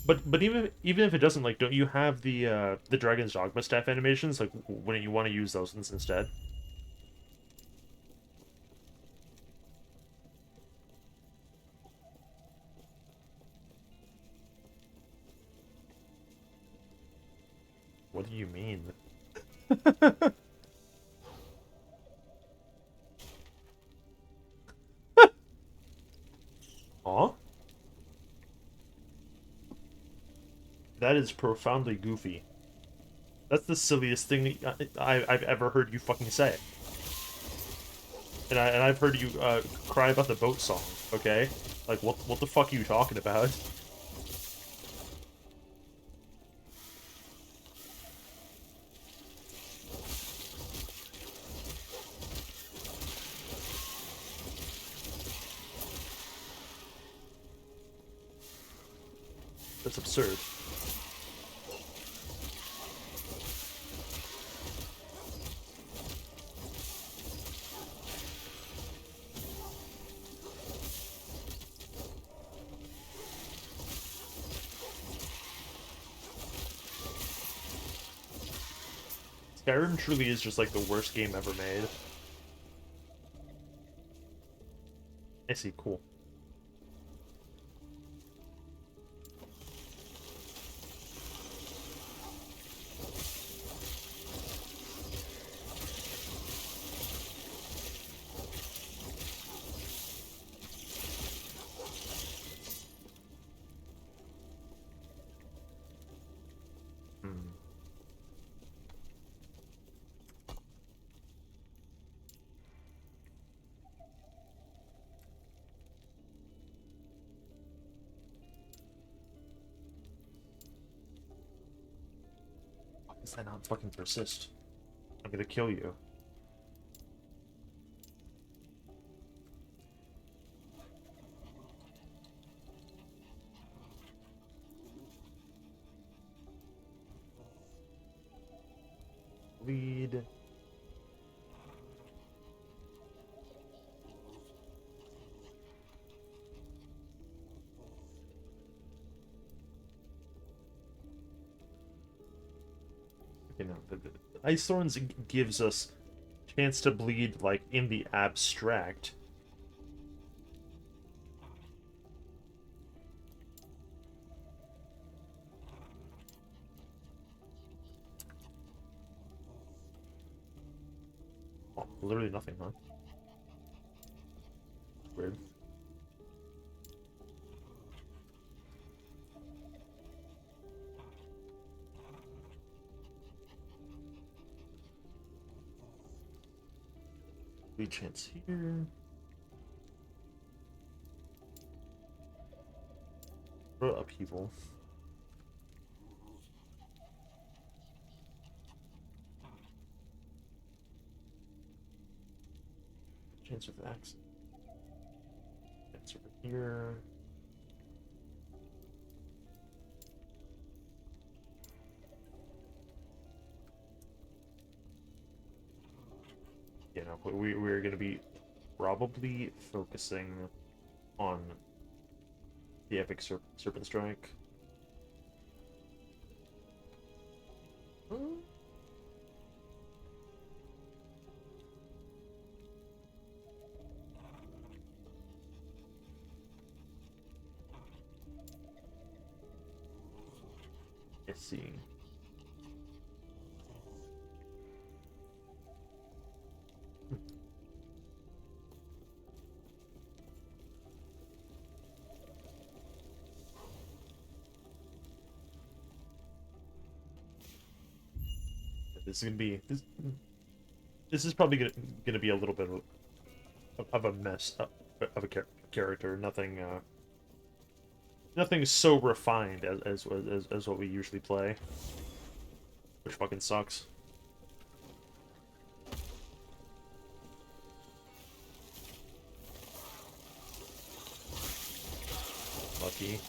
But even if it doesn't, like, don't you have the Dragon's Dogma staff animations? Like, wouldn't you want to use those instead? What do you mean? Aw? That is profoundly goofy. That's the silliest thing I've ever heard you fucking say. And I've heard you cry about the boat song. Okay, like what the fuck are you talking about? That's absurd. Skyrim truly is just like the worst game ever made. I see, cool. Hmm. Why does that not fucking persist? I'm gonna kill you. Lead. You know, the Ice Thorns gives us chance to bleed, like, in the abstract. Oh, literally nothing, huh? Weird. Bleed chance here. Throw upheaval. Chance of X. Chance over here. You know, we're gonna be probably focusing on the Epic Serpent Strike. Hmm? Let's see. This is gonna be this is probably gonna be a little bit of a mess of a character. Nothing nothing so refined as what we usually play, which fucking sucks. Lucky.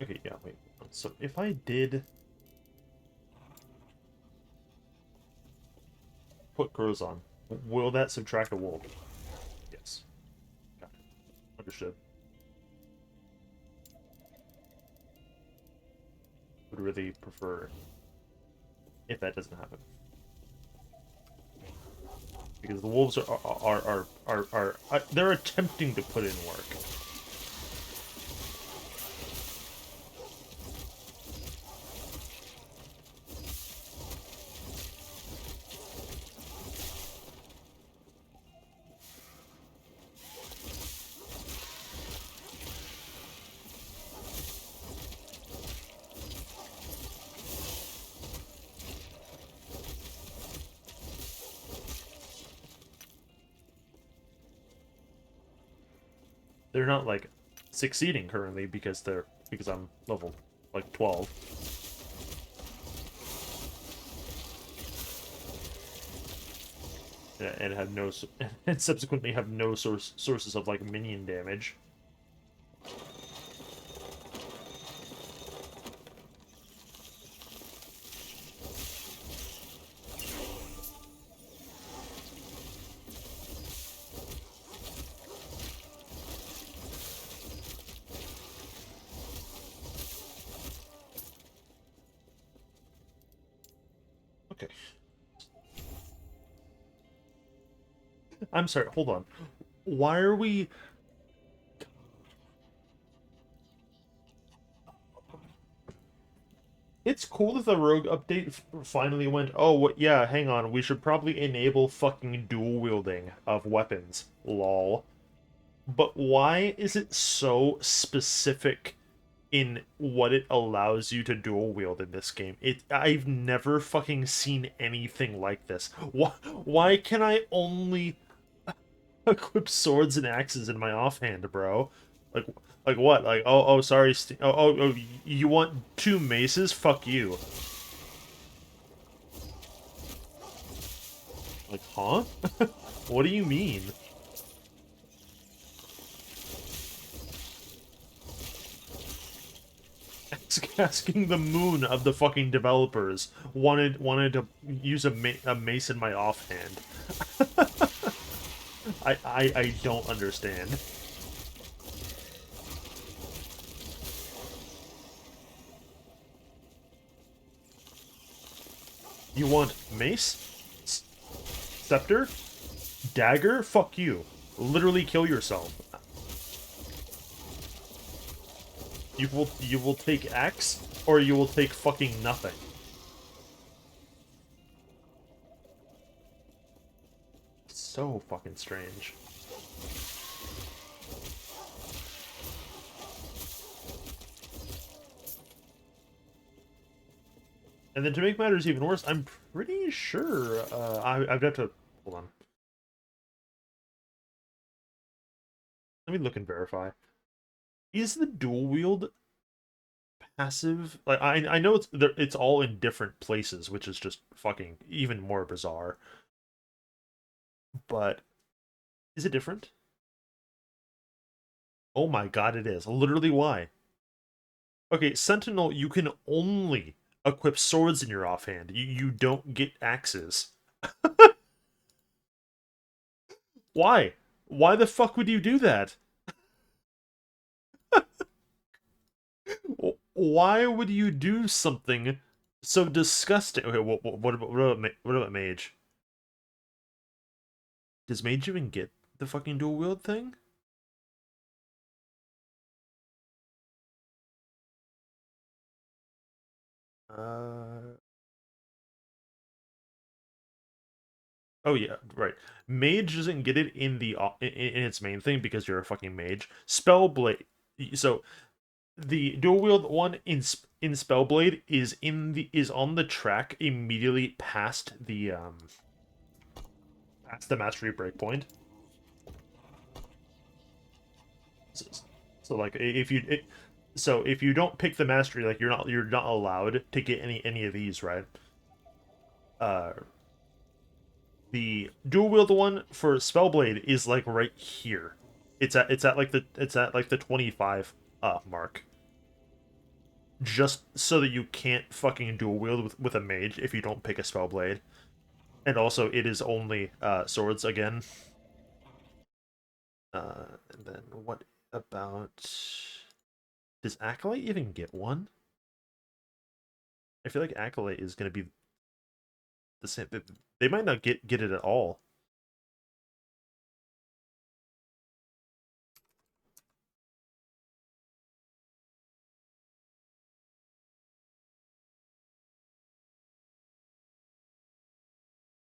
Okay, yeah, wait. So if I did put Grows on, will that subtract a wolf? Yes. Got it. Understood. Would really prefer if that doesn't happen. Because the wolves are they're attempting to put in work. They're not like succeeding currently because I'm level like 12. And have no and subsequently have no sources of like minion damage. Okay. I'm sorry, hold on. Why are we... It's cool that the Rogue update finally went, oh, what, yeah, hang on, we should probably enable fucking dual wielding of weapons. Lol. But why is it so specific in what it allows you to dual wield in this game? I've never fucking seen anything like this. Why can I only equip swords and axes in my offhand, bro? Like, like what? Like, oh, sorry. Oh, you want two maces? Fuck you. Like, huh? What do you mean? Asking the moon of the fucking developers wanted to use a mace in my offhand. I don't understand. You want mace? Scepter? Dagger? Fuck you. Literally kill yourself. You will take X, or you will take fucking nothing. So fucking strange. And then to make matters even worse, I'm pretty sure I'd have to hold on. Let me look and verify. Is the dual wield passive? Like I know it's all in different places, which is just fucking even more bizarre. But is it different? Oh my god, it is. Literally why? Okay, Sentinel, you can only equip swords in your offhand. You don't get axes. Why? Why the fuck would you do that? Why would you do something so disgusting? Okay, what about Mage? Does Mage even get the fucking dual wield thing? Uh. Oh yeah, right. Mage doesn't get it in in its main thing because you're a fucking mage. Spellblade. So the dual wield one in Spellblade is on the track immediately past the mastery breakpoint. So, so like so if you don't pick the mastery, like you're not allowed to get any of these, right? Uh, the dual wield one for Spellblade is like right here. It's at like the 25 mark. Just so that you can't fucking dual wield with a mage if you don't pick a Spellblade. And also it is only swords again. And then what about, does Acolyte even get one? I feel like Acolyte is gonna be the same. They might not get it at all.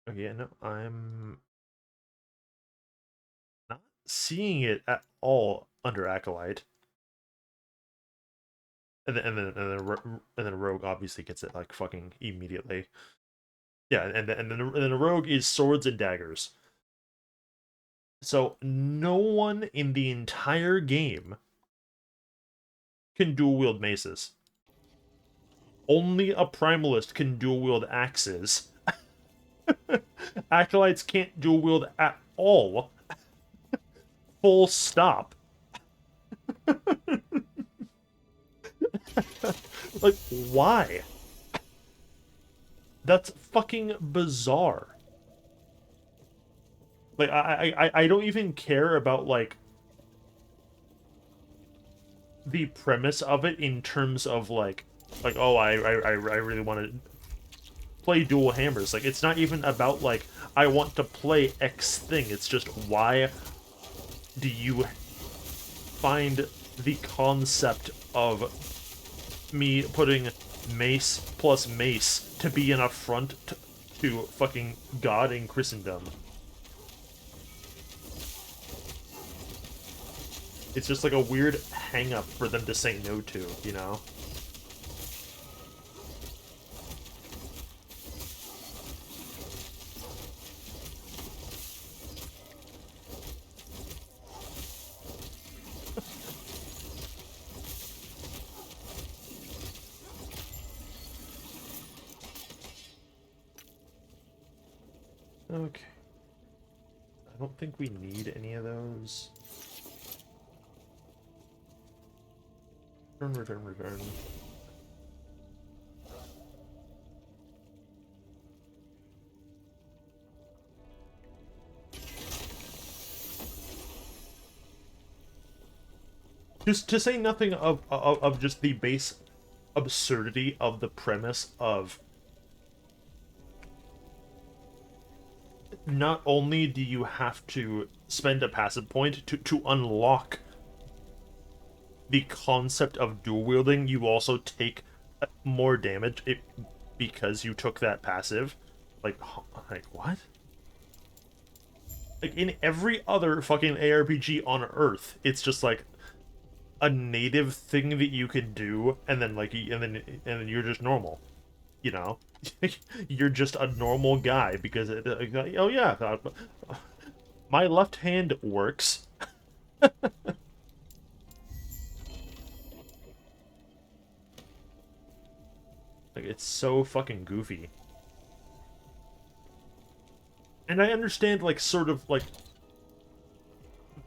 Okay, no, I'm not seeing it at all under Acolyte. And then Rogue obviously gets it like fucking immediately. Yeah, and then a Rogue is swords and daggers. So no one in the entire game can dual wield maces. Only a primalist can dual wield axes. Acolytes can't dual wield at all. Full stop. Like, why? That's fucking bizarre. Like, I don't even care about, like, the premise of it in terms of, like, oh, I really want to... play dual hammers. Like, it's not even about, like, I want to play X thing. It's just, why do you find the concept of me putting mace plus mace to be an affront to fucking God in Christendom? It's just like a weird hang-up for them to say no to, you know? Okay. I don't think we need any of those. Return. Just to say nothing of just the base absurdity of the premise of not only do you have to spend a passive point to unlock the concept of dual wielding, you also take more damage because you took that passive. Like what? Like in every other fucking ARPG on Earth, it's just like a native thing that you can do, and then you're just normal, you know. You're just a normal guy because oh yeah, my left hand works. Like, it's so fucking goofy. And I understand, like, sort of, like,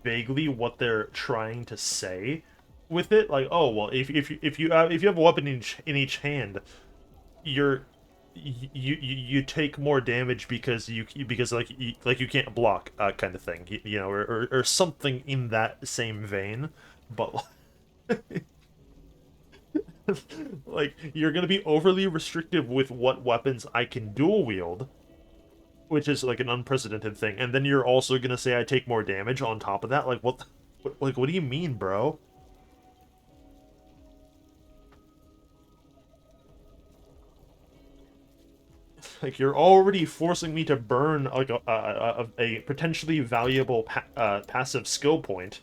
vaguely what they're trying to say with it. Like, oh, well, if you have a weapon in each hand, you're you take more damage because you can't block, kind of thing, you know, or something in that same vein. But like, you're gonna be overly restrictive with what weapons I can dual wield, which is like an unprecedented thing, and then you're also gonna say I take more damage on top of that. Like, what do you mean, bro? Like, you're already forcing me to burn like a potentially valuable passive skill point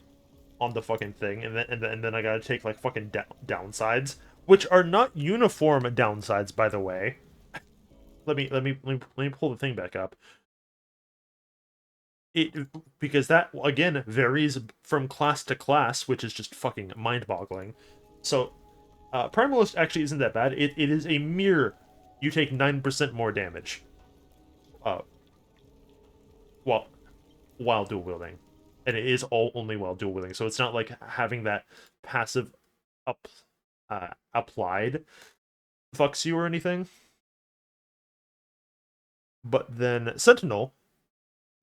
on the fucking thing, and then I gotta take like fucking downsides, which are not uniform downsides, by the way. Let me pull the thing back up. It, because that again varies from class to class, which is just fucking mind-boggling. So, Primalist actually isn't that bad. It is a mere, you take 9% more damage, uh, while dual wielding, and it is all only while dual wielding. So it's not like having that passive applied fucks you or anything. But then Sentinel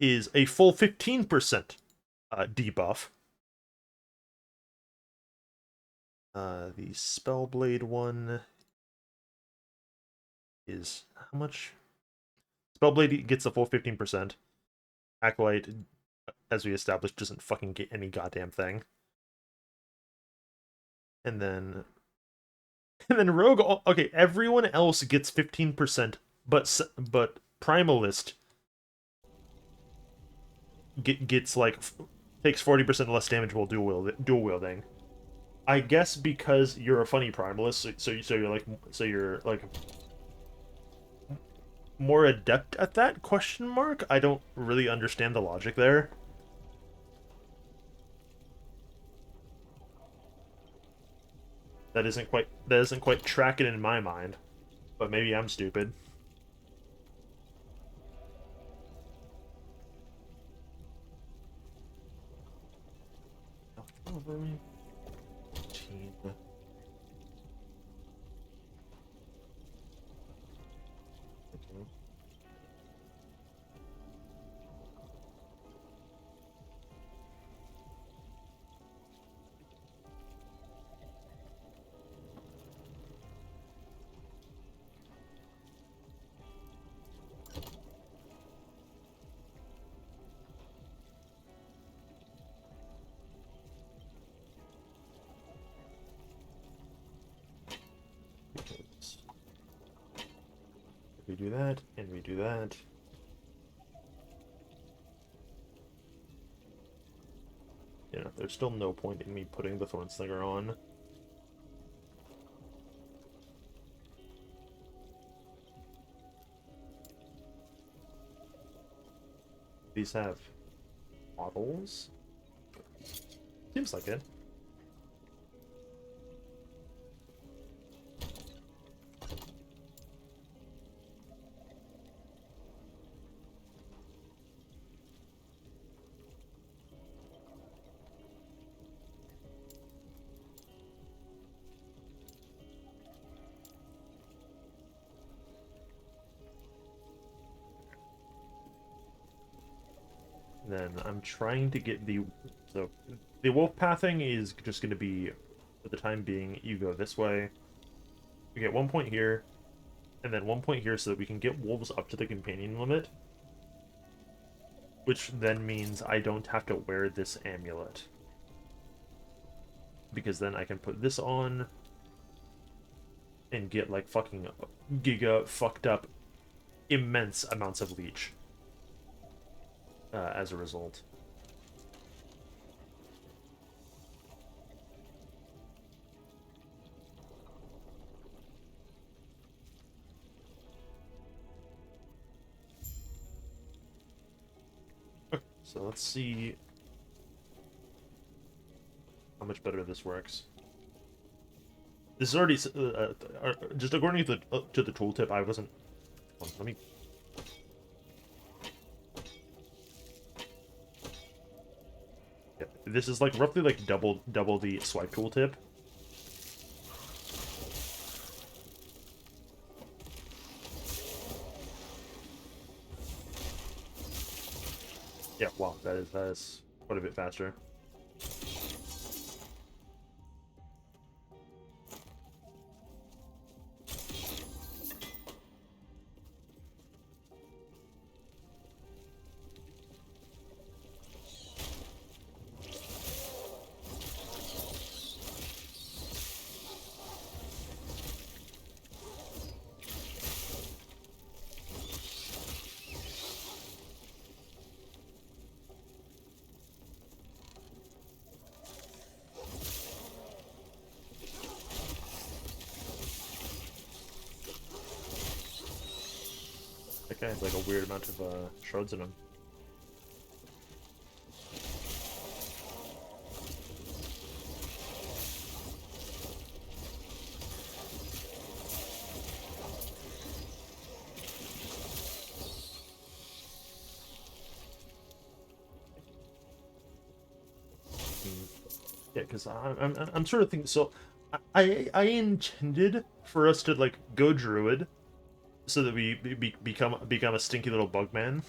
is a full 15% debuff. The Spellblade one is how much? Spellblade gets a full 15%. Acolyte, as we established, doesn't fucking get any goddamn thing. And then Rogue. Okay, everyone else gets 15%, but Primalist gets like takes 40% less damage while dual wielding. I guess because you're a funny Primalist, so you're like more adept at that, question mark? I don't really understand the logic there. That isn't quite tracking in my mind. But maybe I'm stupid. redo that, and redo that. You know, there's still no point in me putting the Thorn Slinger on. These have models? Seems like it. Then I'm trying to get the... So, the wolf pathing is just going to be, for the time being, you go this way. We get 1 point here, and then 1 point here so that we can get wolves up to the companion limit. Which then means I don't have to wear this amulet. Because then I can put this on and get, like, fucking giga fucked up immense amounts of leech. As a result. Okay, so let's see how much better this works. This is already just according to the tooltip. I wasn't. Let me. Yeah, this is like roughly like double the swipe tooltip. Yeah, wow, that is quite a bit faster. That guy has like a weird amount of shards in him. Yeah, because I'm sort of thinking. So, I intended for us to like go druid, so that we become a stinky little bug man.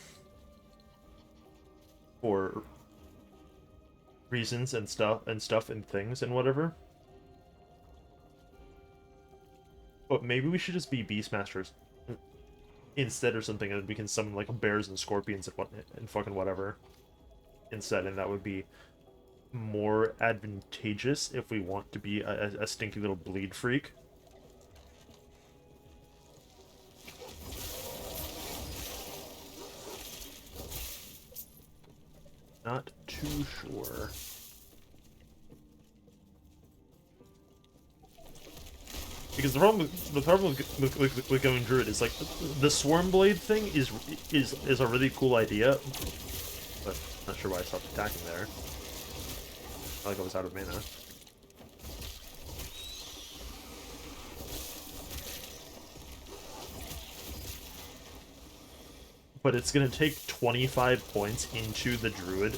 For reasons and stuff and things and whatever. But maybe we should just be Beastmasters instead or something, and we can summon like bears and scorpions and fucking whatever instead, and that would be more advantageous if we want to be a stinky little bleed freak. Not too sure. Because the problem with going druid is like the swarm blade thing is a really cool idea, but not sure why I stopped attacking there. I like I was out of mana. But it's gonna take 25 points into the druid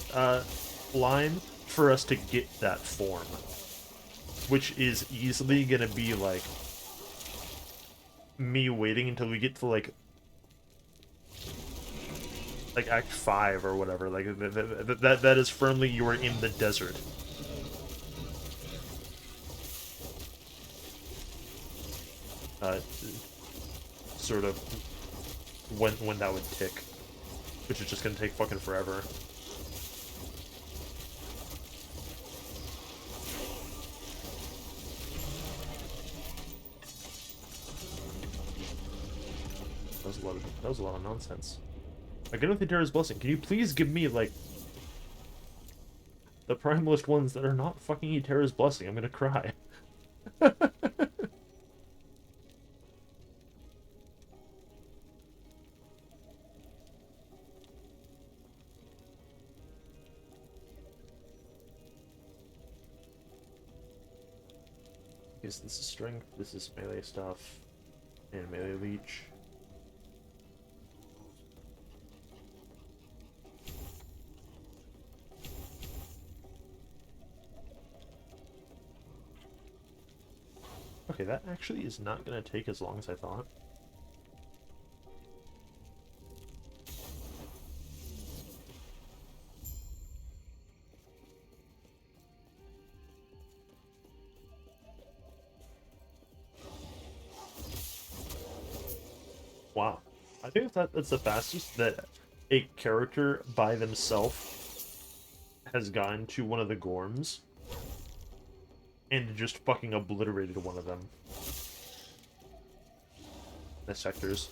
line for us to get that form, which is easily gonna be like me waiting until we get to like Act 5 or whatever. Like that is firmly you are in the desert. Sort of when that would tick, which is just gonna take fucking forever. Those That was a lot of nonsense. Again with the Terra's Blessing, can you please give me, like, the Primalist ones that are not fucking Eterra's Blessing? I'm gonna cry. Because this is strength, this is melee stuff, and melee leech. Okay, that actually is not going to take as long as I thought. Wow. I think that's the fastest that a character by themselves has gone to one of the Gorms and just fucking obliterated one of them. The sectors.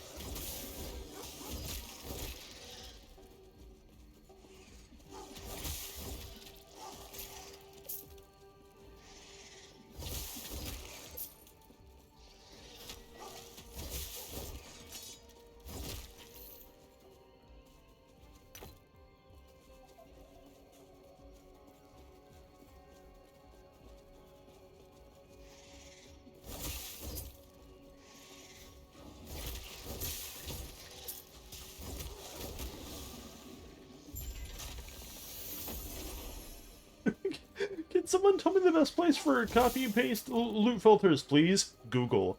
Can someone tell me the best place for copy and paste loot filters, please? Google.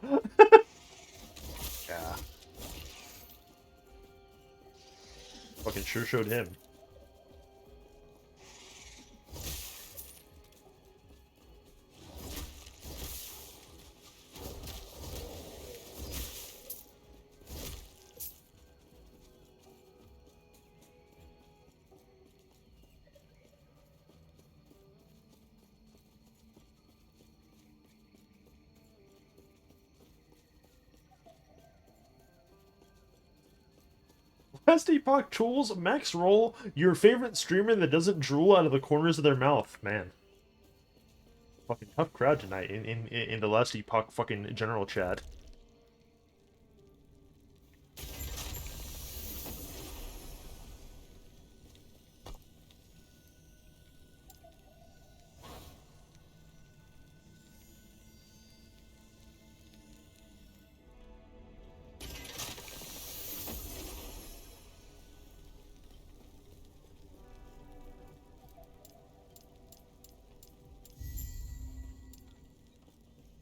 Yeah. Fucking sure showed him. Last Epoch Tools, Max Roll, your favorite streamer that doesn't drool out of the corners of their mouth. Man. Fucking tough crowd tonight in the Last Epoch fucking general chat.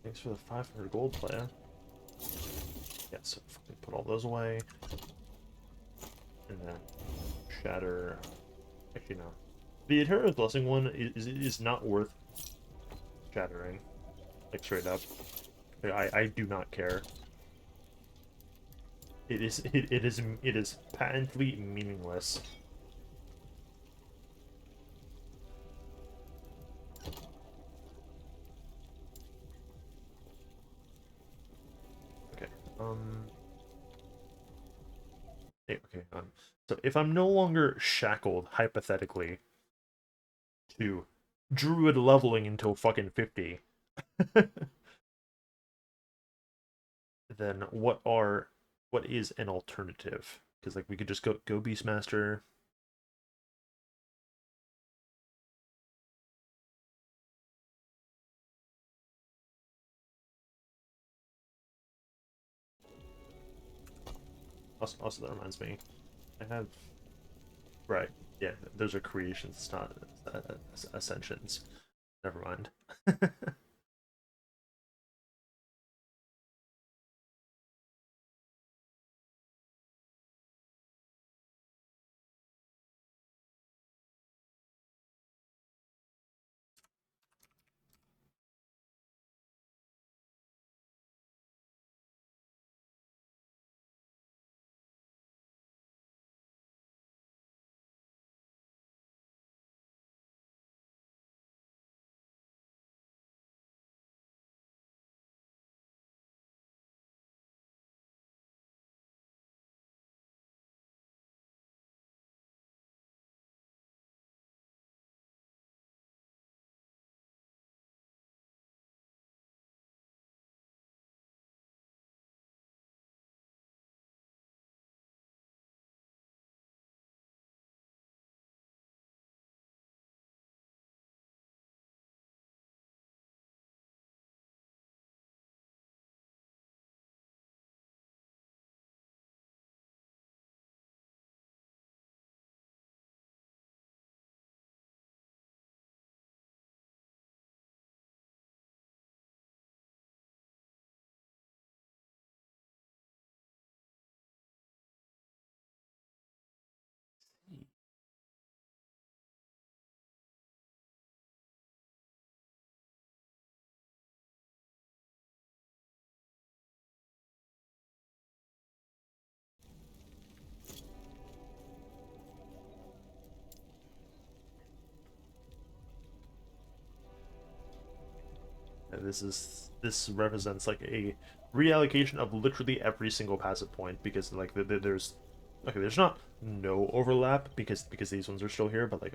Thanks for the 500 gold, player. Yeah, so fucking put all those away. And then shatter. Actually, no. The Eterra's Blessing one is not worth shattering. Like, straight up. I do not care. It is patently meaningless. Okay. Okay. So if I'm no longer shackled, hypothetically, to druid leveling until fucking 50, then what is an alternative? Because like we could just go Beastmaster. Also, that reminds me, I have right. Yeah, those are creations. It's not ascensions. Never mind. this represents like a reallocation of literally every single passive point, because like there's okay, there's not no overlap because these ones are still here, but like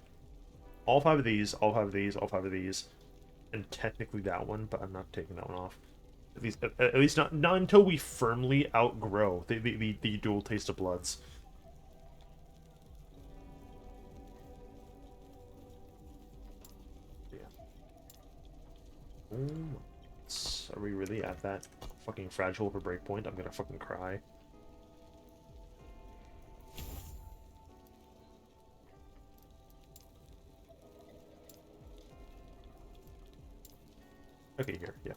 all 5 of these, all 5 of these, all 5 of these, and technically that one, but I'm not taking that one off. At least not until we firmly outgrow the dual taste of bloods. Yeah. Are we really at that fucking fragile of a breakpoint? I'm gonna fucking cry. Okay, here, yeah.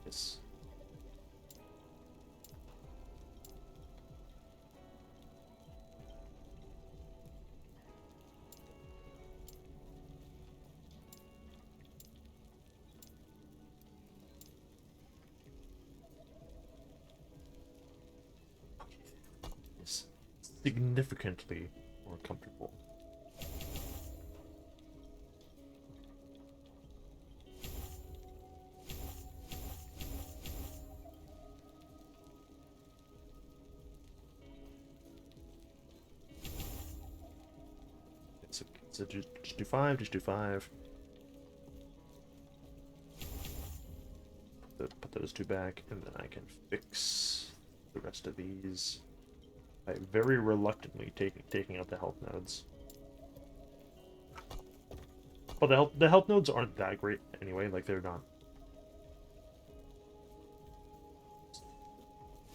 Yes. Yes. Significantly more comfortable. So just do 5, just do 5. Put those 2 back, and then I can fix the rest of these by very reluctantly taking out the health nodes. Well, the health nodes aren't that great anyway. Like, they're not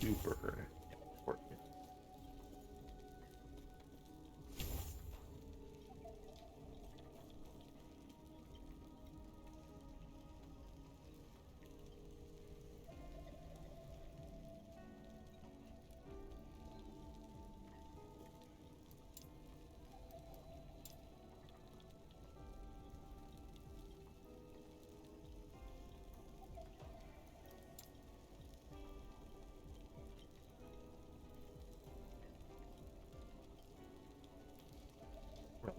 super important.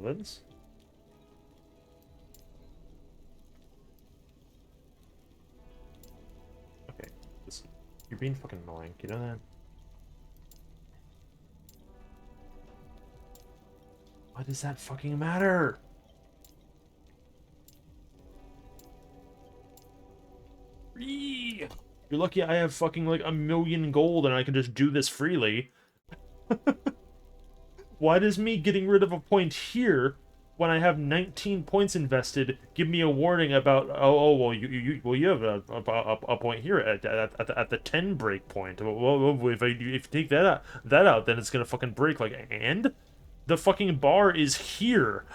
Relevance? Okay, listen. You're being fucking annoying. You know that? Why does that fucking matter? You're lucky I have fucking like 1,000,000 gold and I can just do this freely. Why does me getting rid of a point here when I have 19 points invested give me a warning about well you have a point here at the 10 break point. Well, if you take that out then it's gonna fucking break, like, and the fucking bar is here.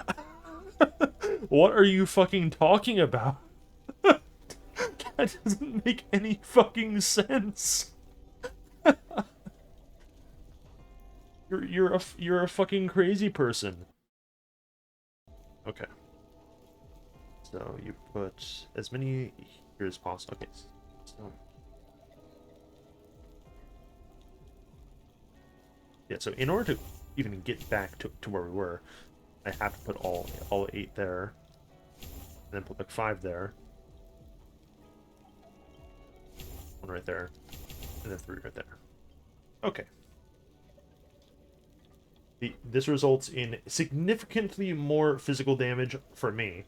What are you fucking talking about? That doesn't make any fucking sense. You're a fucking crazy person. Okay. So you put as many here as possible. Okay. So yeah, so in order to even get back to where we were, I have to put all 8 there. And then put like 5 there. 1 right there. And then 3 right there. Okay. This results in significantly more physical damage for me.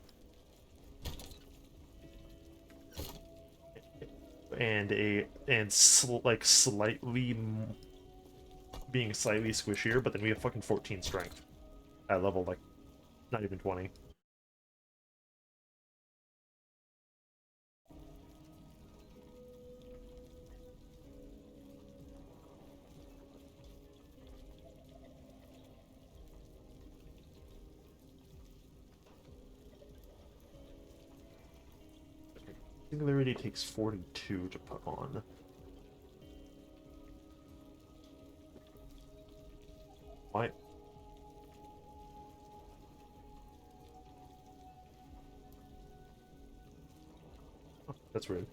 And like slightly being slightly squishier, but then we have fucking 14 strength at level like not even 20. Singularity takes 42 to put on. Why? Oh, that's weird.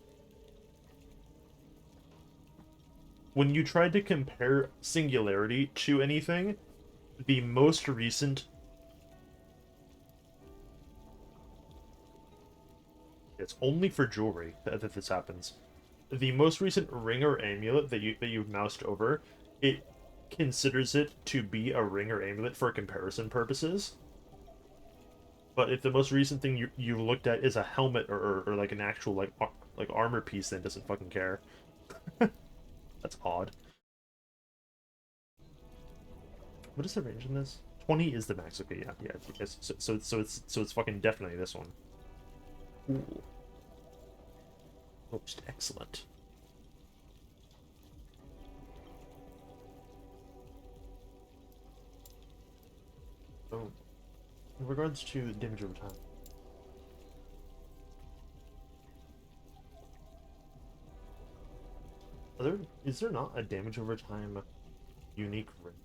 When you tried to compare Singularity to anything, the most recent... It's only for jewelry that this happens. The most recent ring or amulet that you've moused over, it considers it to be a ring or amulet for comparison purposes. But if the most recent thing you looked at is a helmet or like an actual like armor piece, then it doesn't fucking care. That's odd. What is the range in this? 20 is the max. Okay, yeah, yeah. Yes. So it's fucking definitely this one. Ooh. Most excellent. So, in regards to damage over time, is there not a damage over time unique range?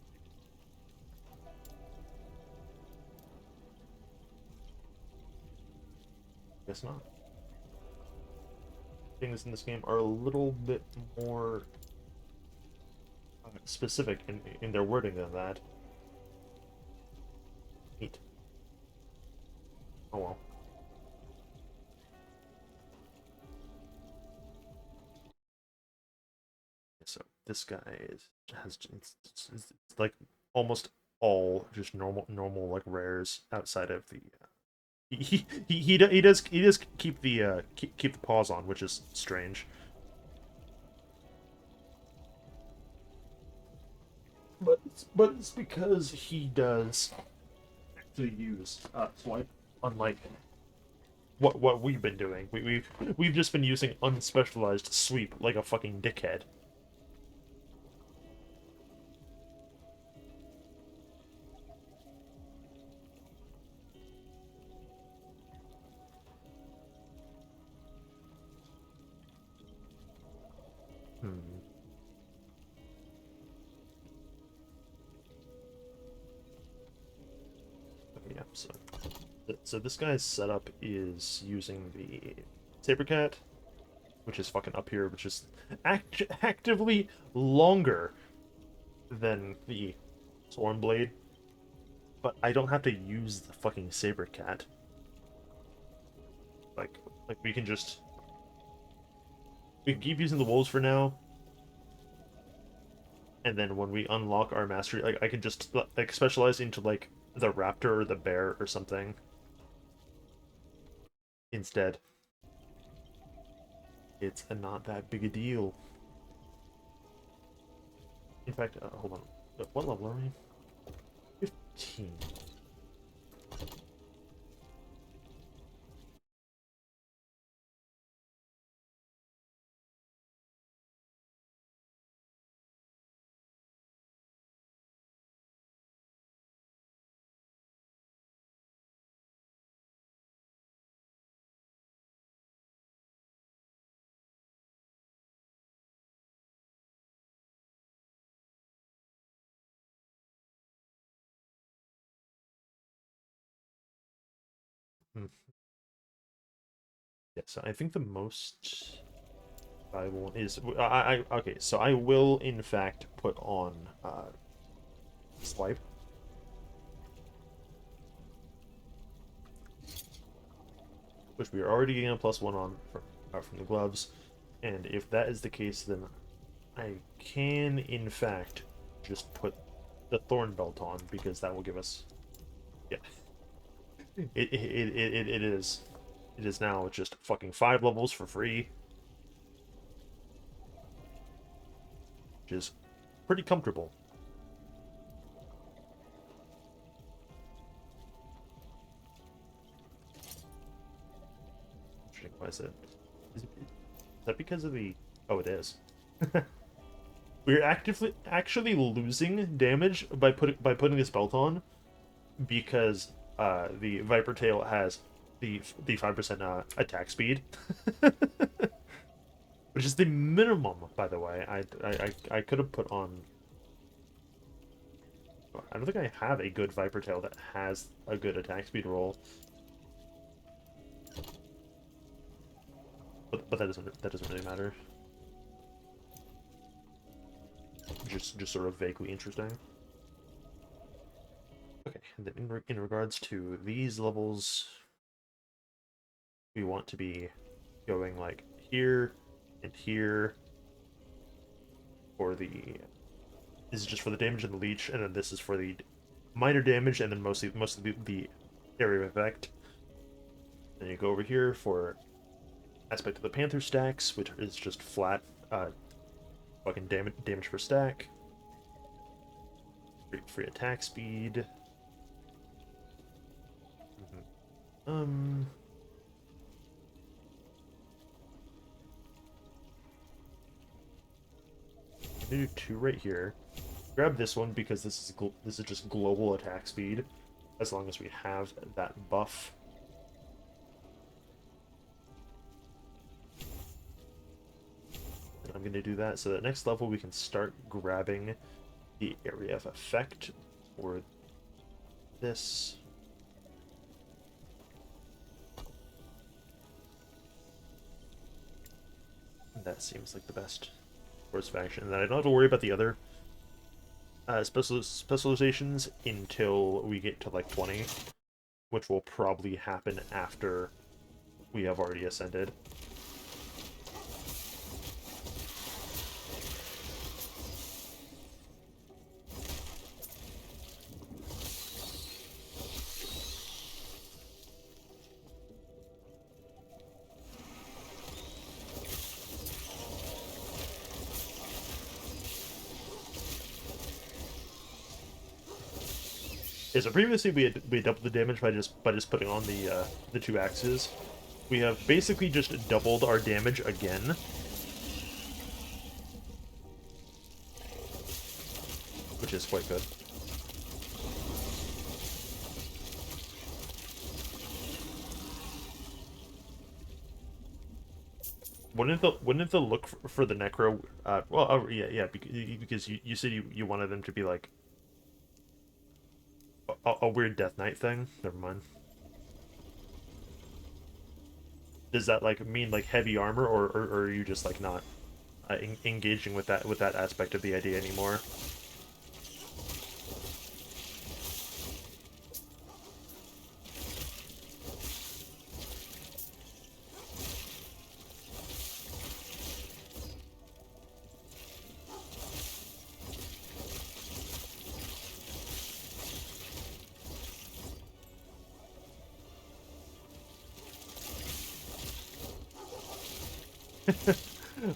Guess not. Things in this game are a little bit more specific in their wording than that. Neat. Oh well. So this guy it's like almost all just normal like rares outside of the he does keep the keep the paws on, which is strange. But it's because he does actually use swipe, unlike what we've been doing. We've just been using unspecialized sweep like a fucking dickhead. Hmm. Okay, yeah. So this guy's setup is using the Sabercat, which is fucking up here, which is actively longer than the Stormblade, but I don't have to use the fucking Sabercat. Like, like we can keep using the wolves for now, and then when we unlock our mastery, like I can just like specialize into like the raptor or the bear or something instead. It's not that big a deal. In fact, hold on. What level are we? 15. Hmm. Yeah, so I think the most valuable one is okay. So I will in fact put on swipe, which we are already getting a +1 on from the gloves, and if that is the case, then I can in fact just put the thorn belt on because that will give us yeah. It is. It is now just fucking 5 levels for free, which is pretty comfortable. Why is that because of the? Oh, it is. We're actively actually losing damage by putting this belt on because the Viper Tail has the 5% attack speed, which is the minimum, by the way. I could have put on. I don't think I have a good Viper Tail that has a good attack speed roll, but that doesn't really matter. Just sort of vaguely interesting. Okay, and then in regards to these levels, we want to be going like here and here for the. This is just for the damage and the leech, and then this is for the minor damage, and then mostly the area effect. Then you go over here for aspect of the Panther stacks, which is just flat fucking damage per stack. Free attack speed. I'm gonna do 2 right here. Grab this one because this is just global attack speed, as long as we have that buff. And I'm gonna do that so that next level we can start grabbing the area of effect for this. That seems like the best course of action. And then I don't have to worry about the other specializations until we get to like 20, which will probably happen after we have already ascended. Yeah, so previously we doubled the damage by just putting on the 2 axes. We have basically just doubled our damage again. Which is quite good. Wouldn't the look for the Necro yeah, because you said you wanted them to be like a weird Death Knight thing? Never mind. Does that like mean like heavy armor, or are you just like not engaging with that aspect of the idea anymore?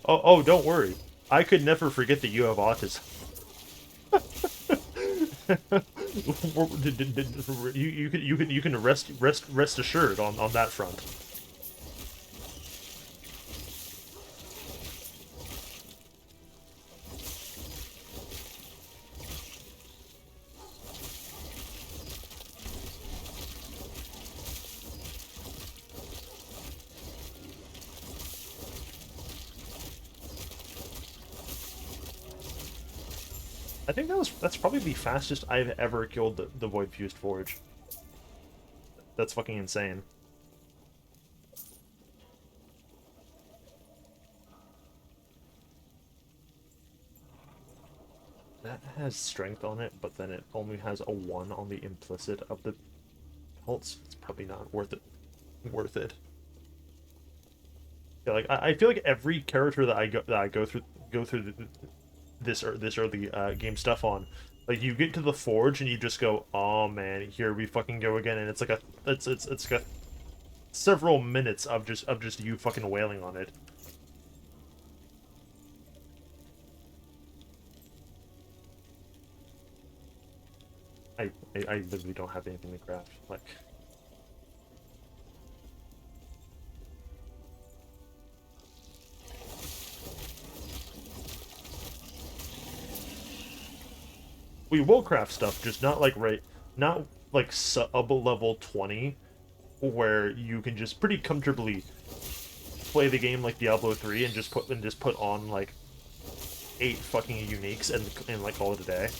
Oh, don't worry. I could never forget that you have autism. You can rest assured on that front. I think that's probably the fastest I've ever killed the Void Fused Forge. That's fucking insane. That has strength on it, but then it only has a 1 on the implicit of the pelts. It's probably not worth it. Yeah, like I feel like every character that I go through this early game stuff on, like you get to the forge and you just go, oh man, here we fucking go again, and it's like it's like several minutes of just you fucking wailing on it. I literally don't have anything to craft. Like, we will craft stuff, just not like not like sub level 20, where you can just pretty comfortably play the game like Diablo 3 and just put on like 8 fucking uniques and like call it a day.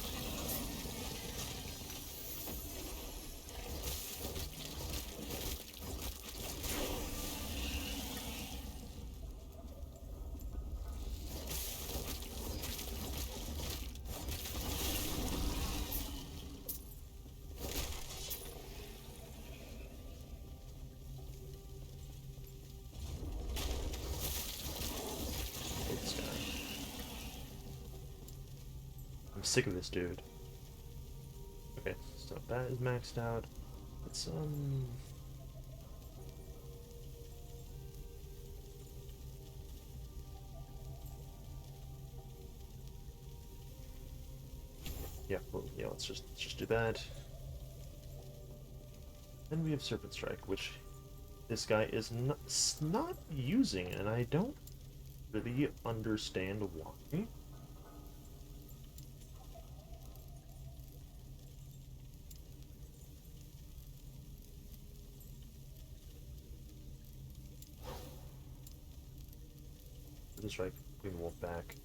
I'm sick of this dude. Okay, so that is maxed out. Let's yeah, well, yeah, let's just do that. Then we have Serpent Strike, which this guy is not using, and I don't really understand why. Serpent Strike, Queen Wolf back.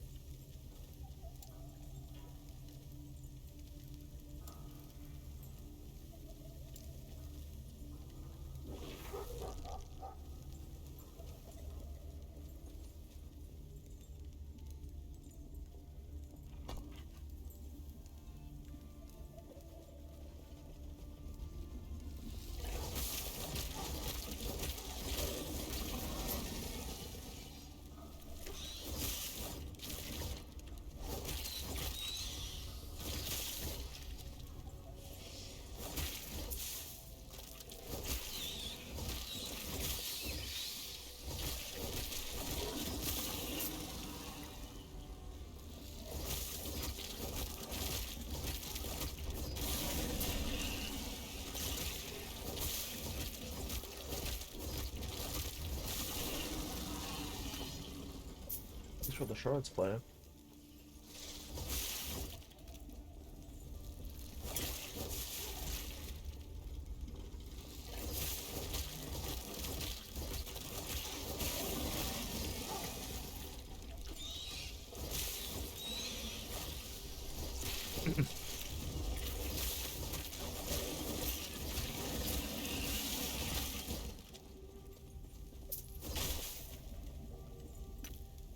Thanks for the shards, player.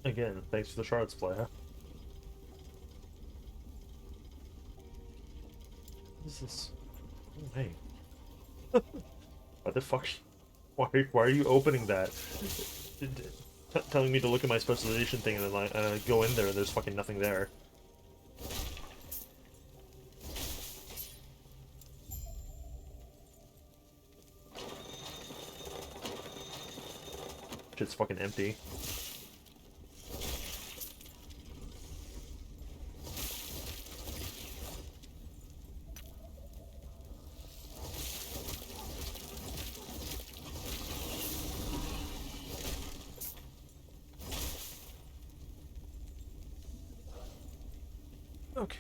Again, thanks for the shards, player. What is this? Oh, hey. What the fuck? Why are you opening that? Telling me to look at my specialization thing and then like go in there and there's fucking nothing there. Shit's fucking empty. Okay.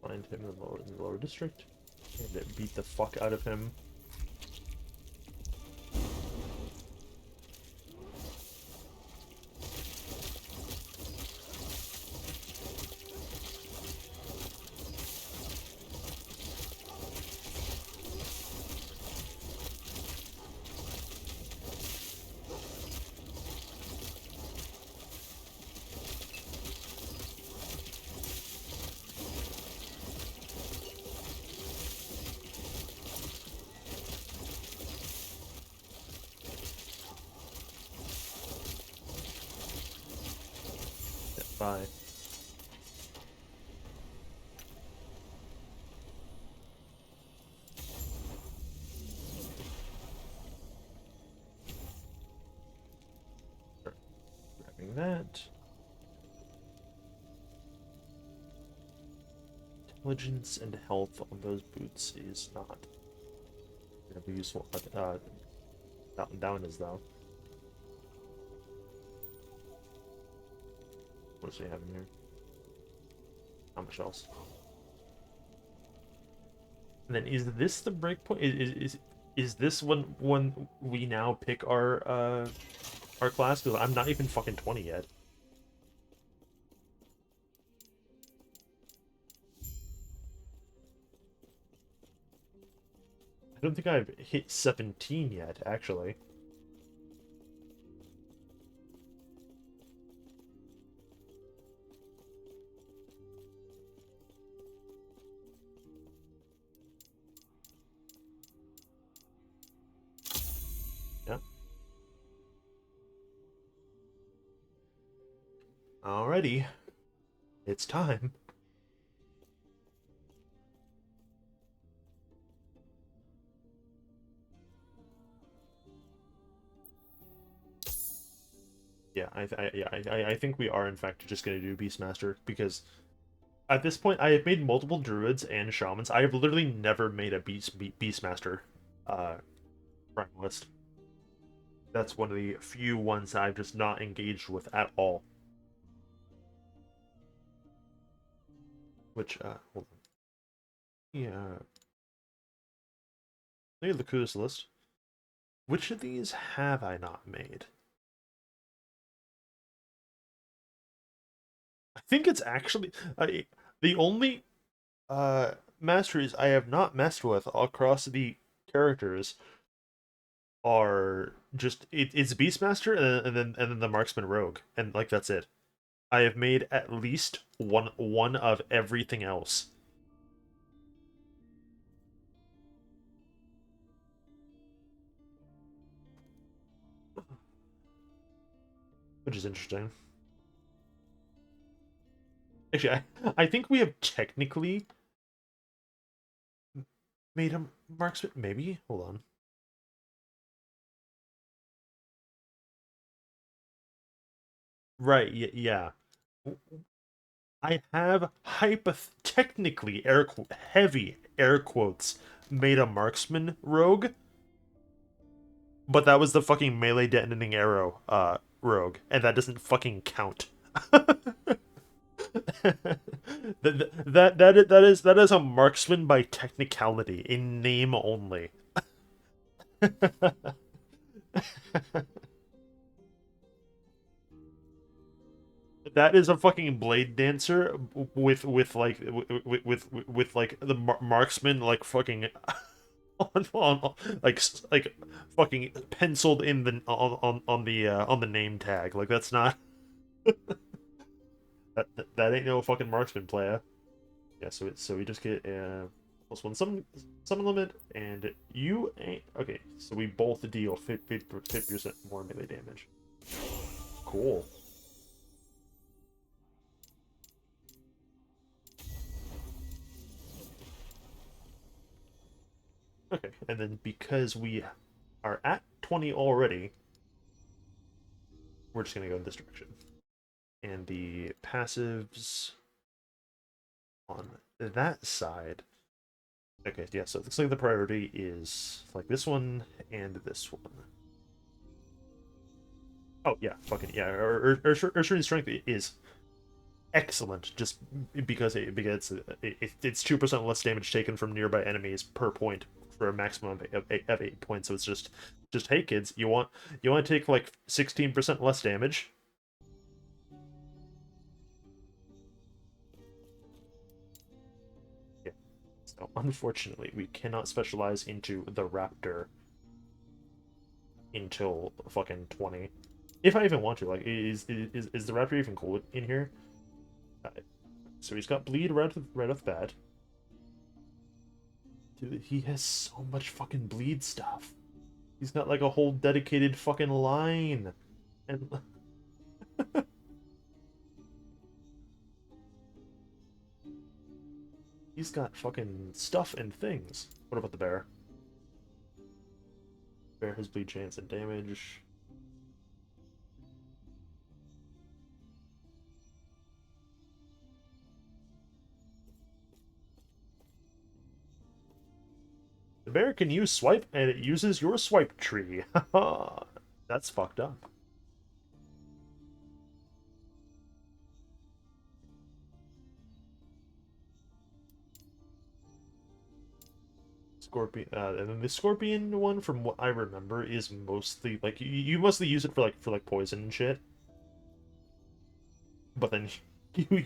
Find him in the lower district. And beat the fuck out of him. Bye. Grabbing that. Intelligence and health on those boots is not gonna be useful. That one is though. What does he have in here? How much else? And then is this the breakpoint? Is this when we now pick our class? Because I'm not even fucking 20 yet. I don't think I've hit 17 yet, actually. Alrighty, it's time. Yeah, I think we are in fact just gonna do Beastmaster because at this point I have made multiple druids and shamans. I have literally never made a Beastmaster uh prime list. That's one of the few ones I've just not engaged with at all. Which hold on. Yeah, look at the coolest list. Which of these have I not made? I think it's actually the only masteries I have not messed with across the characters are just it's Beastmaster and then the Marksman Rogue, and like that's it. I have made at least one of everything else, which is interesting. Actually, I think we have technically made him Marksman. Maybe hold on. Right? Yeah. I have technically heavy air quotes made a Marksman Rogue, but that was the fucking melee detonating arrow rogue, and that doesn't fucking count. That is a marksman by technicality, in name only. That is a fucking blade dancer with like the marksman like fucking on like fucking penciled in the on the name tag. Like that's not that ain't no fucking marksman player. Yeah, so we just get plus one summon limit, and you ain't okay. So we both deal 50% more melee damage. Cool. Okay, and then because we are at 20 already, we're just gonna go in this direction. And the passives on that side. Okay, yeah. So it looks like the priority is like this one and this one. Oh yeah, fucking yeah. Urshine's strength is excellent just because it's 2% less damage taken from nearby enemies per point for a maximum of 8 points. So it's just hey kids, you want to take like 16% less damage. Yeah. So unfortunately, we cannot specialize into the raptor until fucking 20. If I even want to, like, is the raptor even cool in here? Uh, so he's got bleed right off the bat. Dude, he has so much fucking bleed stuff. He's got like a whole dedicated fucking line. And he's got fucking stuff and things. What about the bear? Bear has bleed chance and damage. The bear can use swipe, and it uses your swipe tree. That's fucked up. Scorpion, and then the scorpion one, from what I remember, is mostly like you mostly use it for like poison and shit. But then you,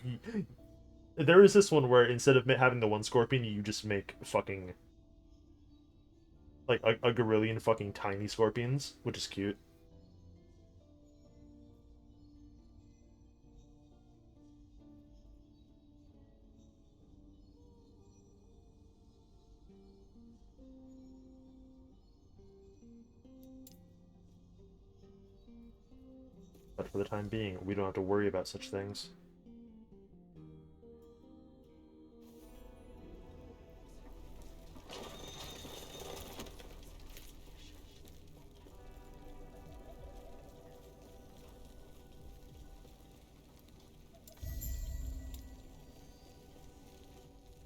there is this one where instead of having the one scorpion, you just make fucking like a gorillion fucking tiny scorpions, which is cute. But for the time being, we don't have to worry about such things.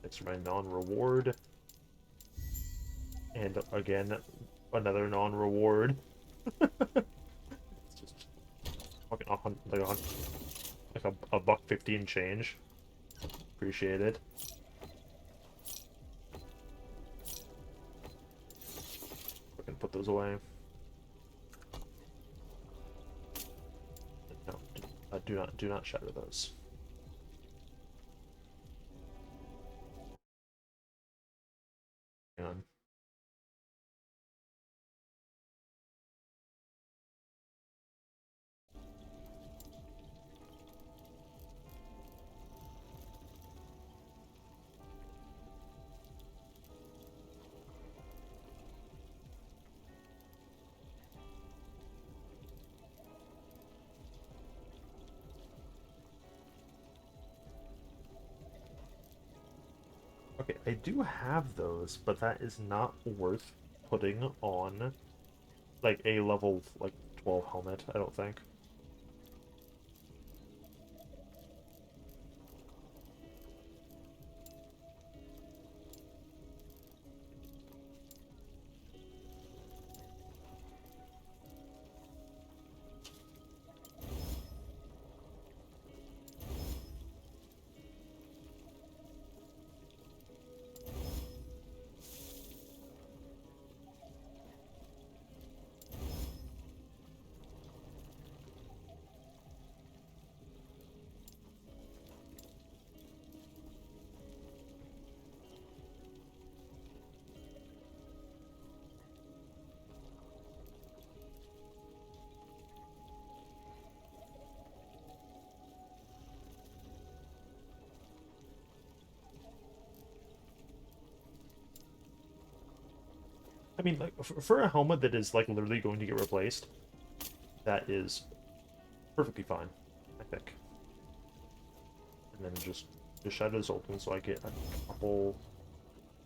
Thanks for my non-reward. And again, another non-reward. It's just fucking like a buck 50 change. Appreciate it. We can put those away. No, do not shatter those. Hang on. Okay, I do have those, but that is not worth putting on like a level like 12 helmet, I don't think. I mean, like for a helmet that is like literally going to get replaced, that is perfectly fine, I think. And then just Shadow's open so I get a couple.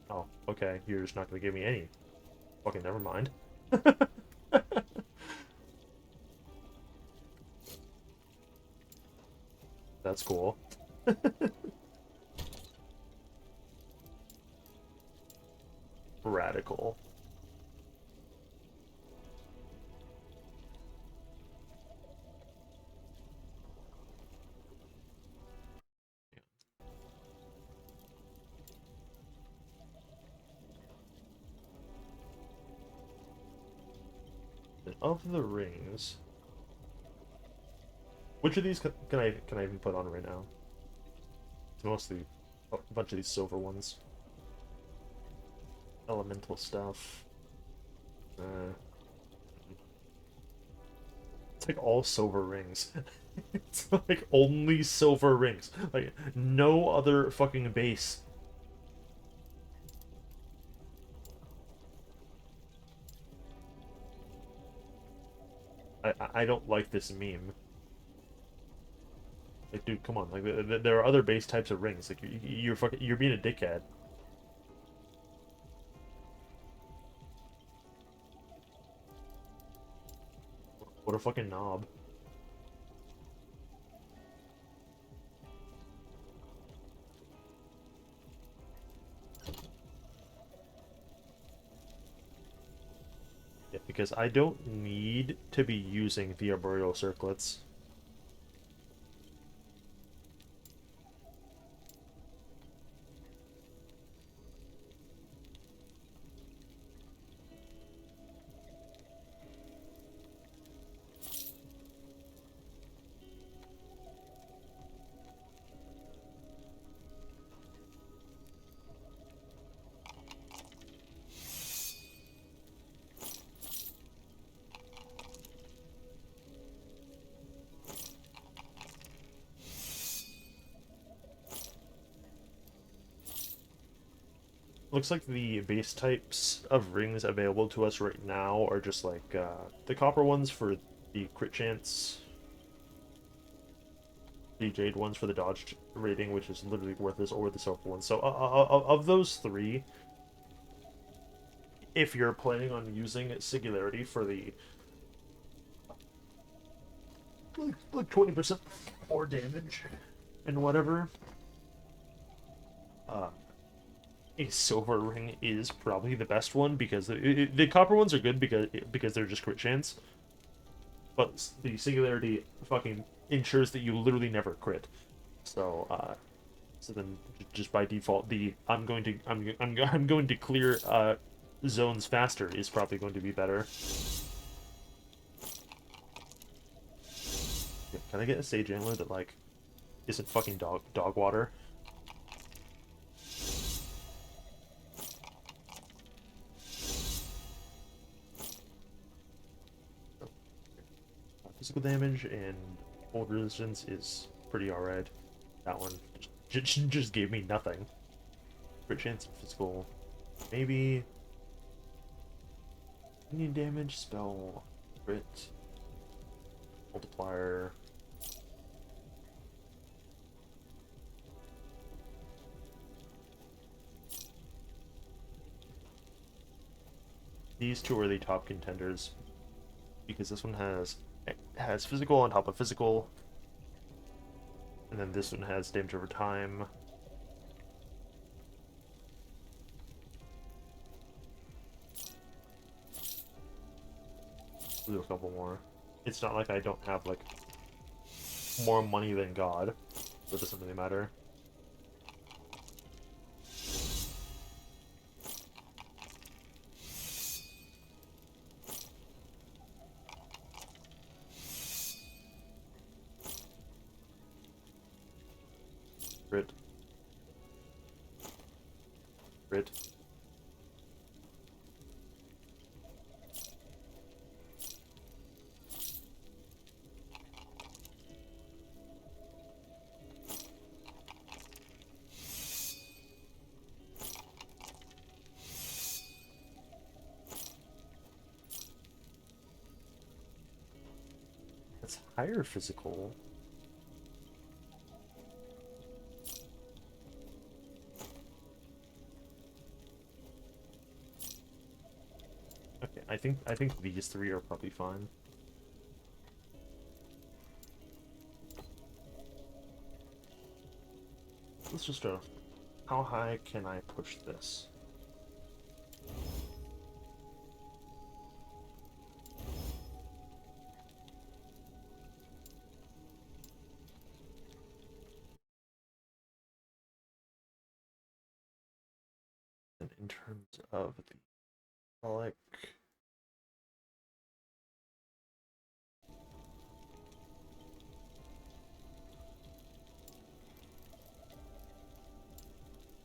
Oh, okay. You're just not gonna give me any. Fucking never mind. That's cool. Radical. And of the rings, which of these can I even put on right now? It's mostly a bunch of these silver ones. Elemental stuff. It's like all silver rings. It's like only silver rings. Like no other fucking base. I don't like this meme. Like, dude, come on. Like, there are other base types of rings. Like, you're being a dickhead. What a fucking knob. Yeah, because I don't need to be using the arboreal circlets. Looks like the base types of rings available to us right now are just like the copper ones for the crit chance, the Jade ones for the dodge rating, which is literally worthless, or the Silver ones. So of those three, if you're planning on using Singularity for the like 20% more damage and whatever, uh, a silver ring is probably the best one because the copper ones are good because they're just crit chance, but the Singularity fucking ensures that you literally never crit. So so then just by default, the I'm going to clear zones faster is probably going to be better. Yeah, can I get a Sage Antler that like isn't fucking dog water? Physical damage and hold resistance is pretty alright. That one just gave me nothing. Crit chance, physical, maybe. Minion damage, spell, crit, multiplier. These two are the top contenders because this one has physical on top of physical, and then this one has damage over time. We'll do a couple more. It's not like I don't have like more money than God, so it doesn't really matter. Crit. Crit. That's higher physical. Okay, I think these three are probably fine. Let's just go. How high can I push this? And in terms of the relic,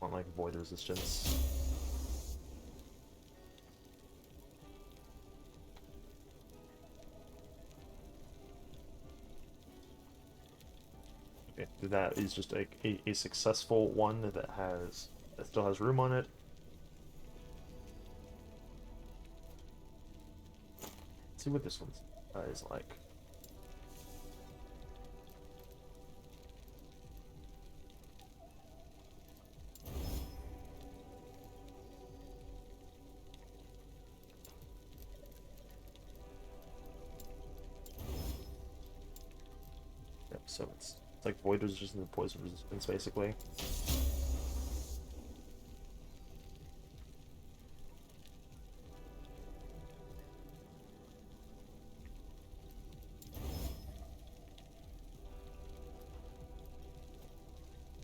on like void resistance. Okay, that is just like a successful one that still has room on it. Let's see what this one is like. Yep, so it's like void resistance and poison resistance basically.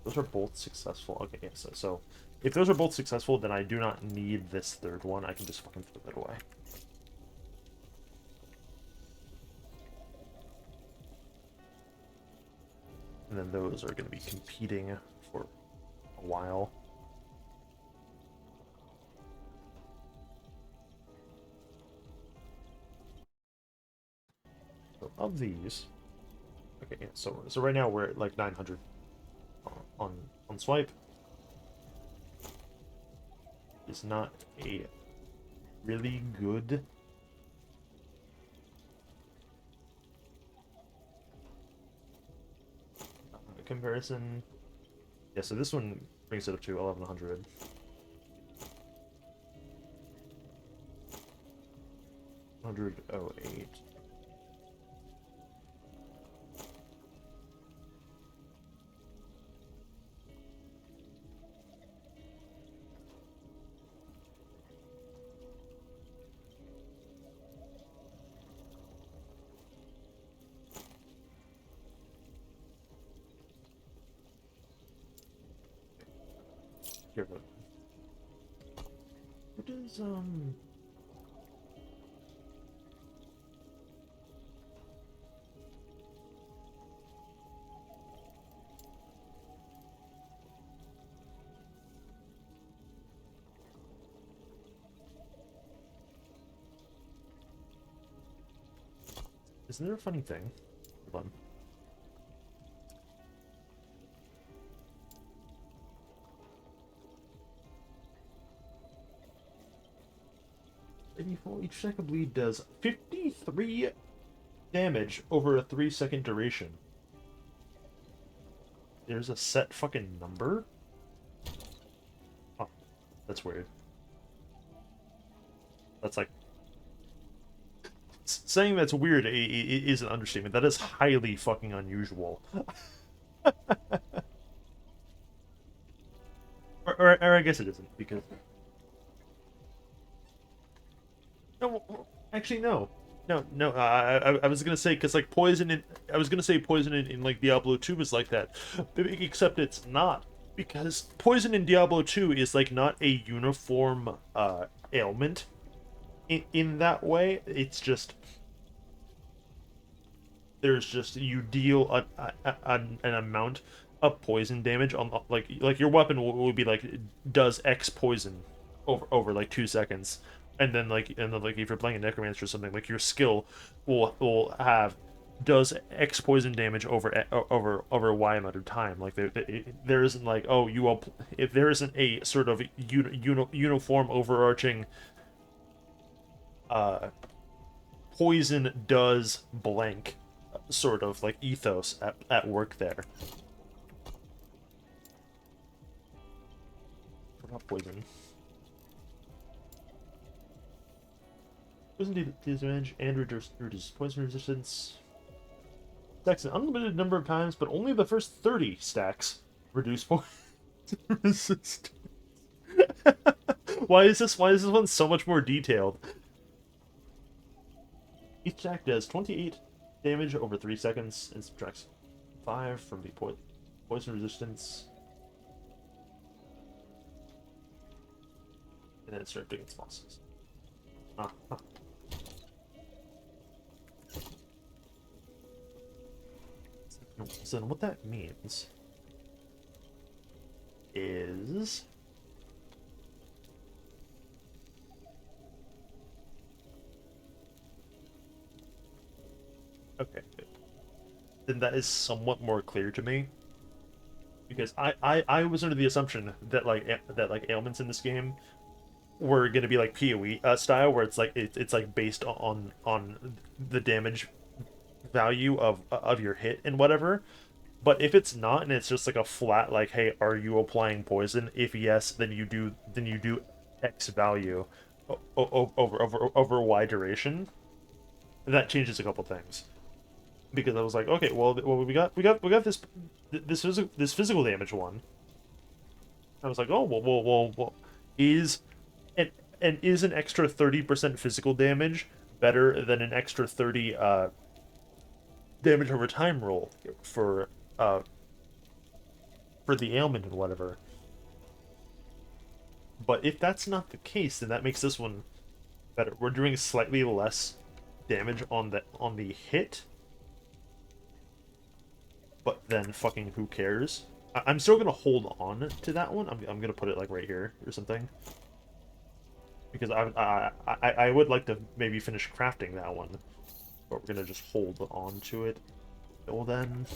Those are both successful. Okay, yeah, so if those are both successful, then I do not need this third one. I can just fucking throw that away. And then those are going to be competing for a while. So of these, okay, yeah, so right now we're at like 900 on swipe. It's not a really good comparison. Yeah, so this one brings it up to 1100. 108. Here, but what is isn't there a funny thing? Hold on. Each second bleed does 53 damage over a 3-second duration. There's a set fucking number? Oh, that's weird. That's like... Saying that's weird is an understatement. That is highly fucking unusual. or I guess it isn't, because... No, actually, no. No, I was gonna say, because, like, poison in... I was gonna say poison in like, Diablo 2 was like that. Except it's not. Because poison in Diablo 2 is, like, not a uniform, ailment in that way. It's just... There's just... You deal an amount of poison damage on... Like your weapon will be, like, does X poison over like 2 seconds. And then like if you're playing a necromancer or something, like your skill will have does X poison damage over Y amount of time. Like there isn't like, oh, you will, if there isn't a sort of uniform overarching poison does blank sort of like ethos at work there. Not poison. Poison disadvantage and reduces poison resistance. Stacks an unlimited number of times, but only the first 30 stacks reduce poison resistance. Why is this one so much more detailed? Each stack does 28 damage over 3 seconds and subtracts 5 from the poison resistance. And then it starts doing its bosses. Uh-huh. So what that means is okay. Then that is somewhat more clear to me, because I was under the assumption that like ailments in this game were gonna be like PoE style, where it's like it's like based on the damage value of your hit and whatever. But if it's not, and it's just like a flat like, hey, are you applying poison? If yes, then you do X value over Y duration. That changes a couple things, because I was like, okay, well we got this physical damage one. I was like, oh well is and is an extra 30% physical damage better than an extra 30 damage over time roll for the ailment and whatever. But if that's not the case, then that makes this one better. We're doing slightly less damage on the hit, but then fucking who cares? I'm still gonna hold on to that one. I'm gonna put it like right here or something, because I would like to maybe finish crafting that one, but we're gonna just hold on to it till then.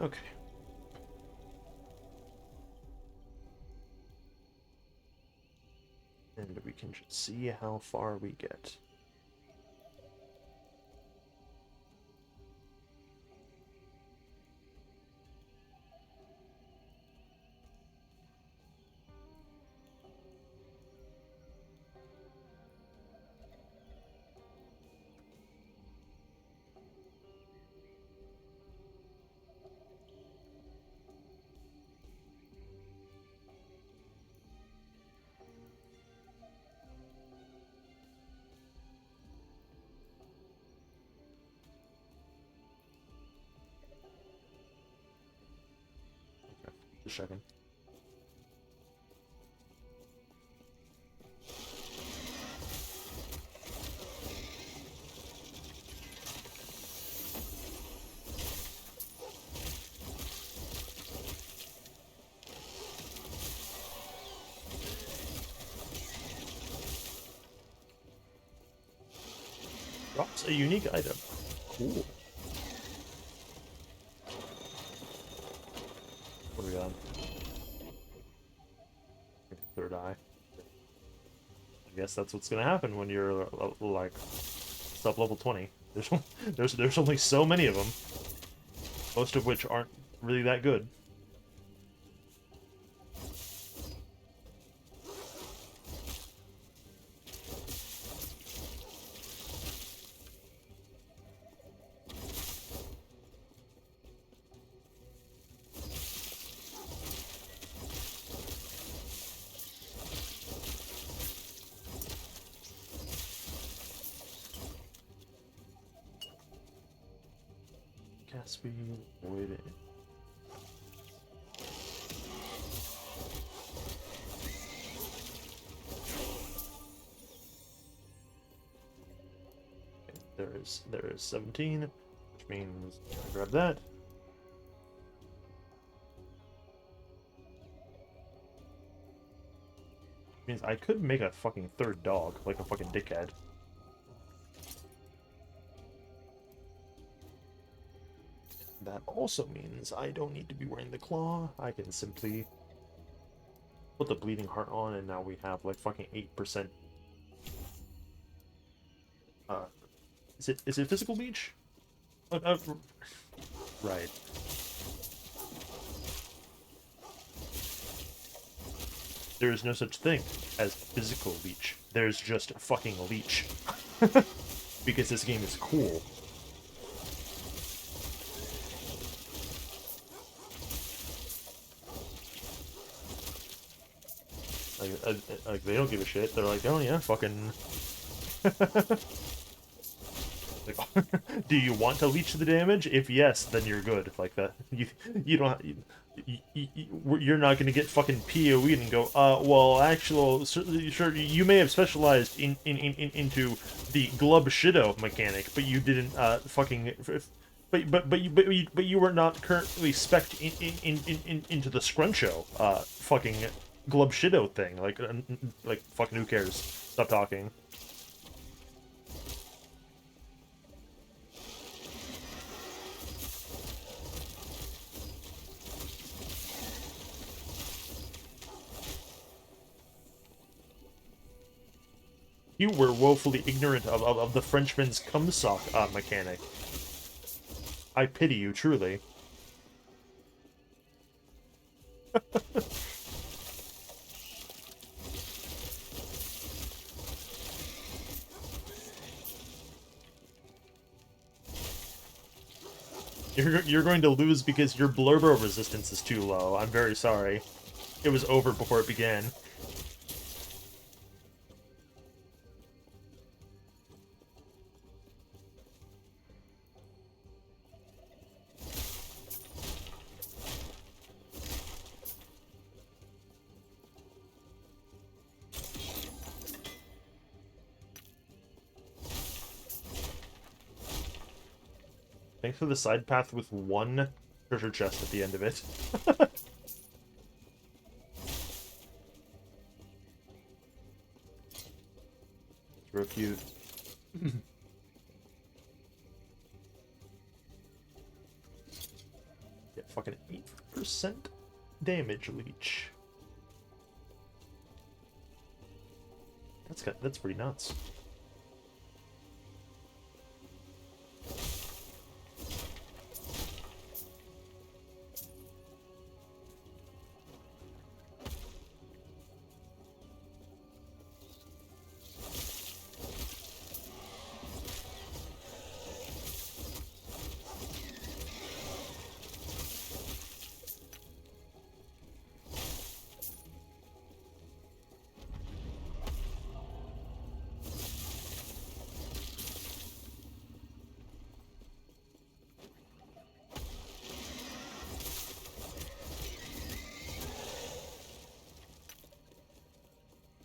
Okay. And we can just see how far we get. Okay, just checking. Drops a unique item. Cool. What do we got? Third eye. I guess that's what's gonna happen when you're like sub level 20. There's only so many of them, most of which aren't really that good. Gatsby, waiting. There is 17, which means I grab that. Means I could make a fucking third dog, like a fucking dickhead. That also means I don't need to be wearing the claw. I can simply put the bleeding heart on, and now we have like fucking 8%. Is it physical leech? Right. There is no such thing as physical leech. There's just fucking leech. Because this game is cool. Like they don't give a shit. They're like, oh yeah, fucking. Like, do you want to leech the damage? If yes, then you're good. Like that, you don't. You're not gonna get fucking PoE'd and go. Well, actually, sure, you may have specialized into the Glub Shido mechanic, but you didn't fucking. But you were not currently spec'd into the Scruncho fucking Glub Shido thing. Like fucking who cares? Stop talking. You were woefully ignorant of the Frenchman's cumsock mechanic. I pity you, truly. You're going to lose because your Blurbo resistance is too low. I'm very sorry. It was over before it began. Thanks for the side path with one treasure chest at the end of it. It's real cute. Get fucking 8% damage leech. That's pretty nuts.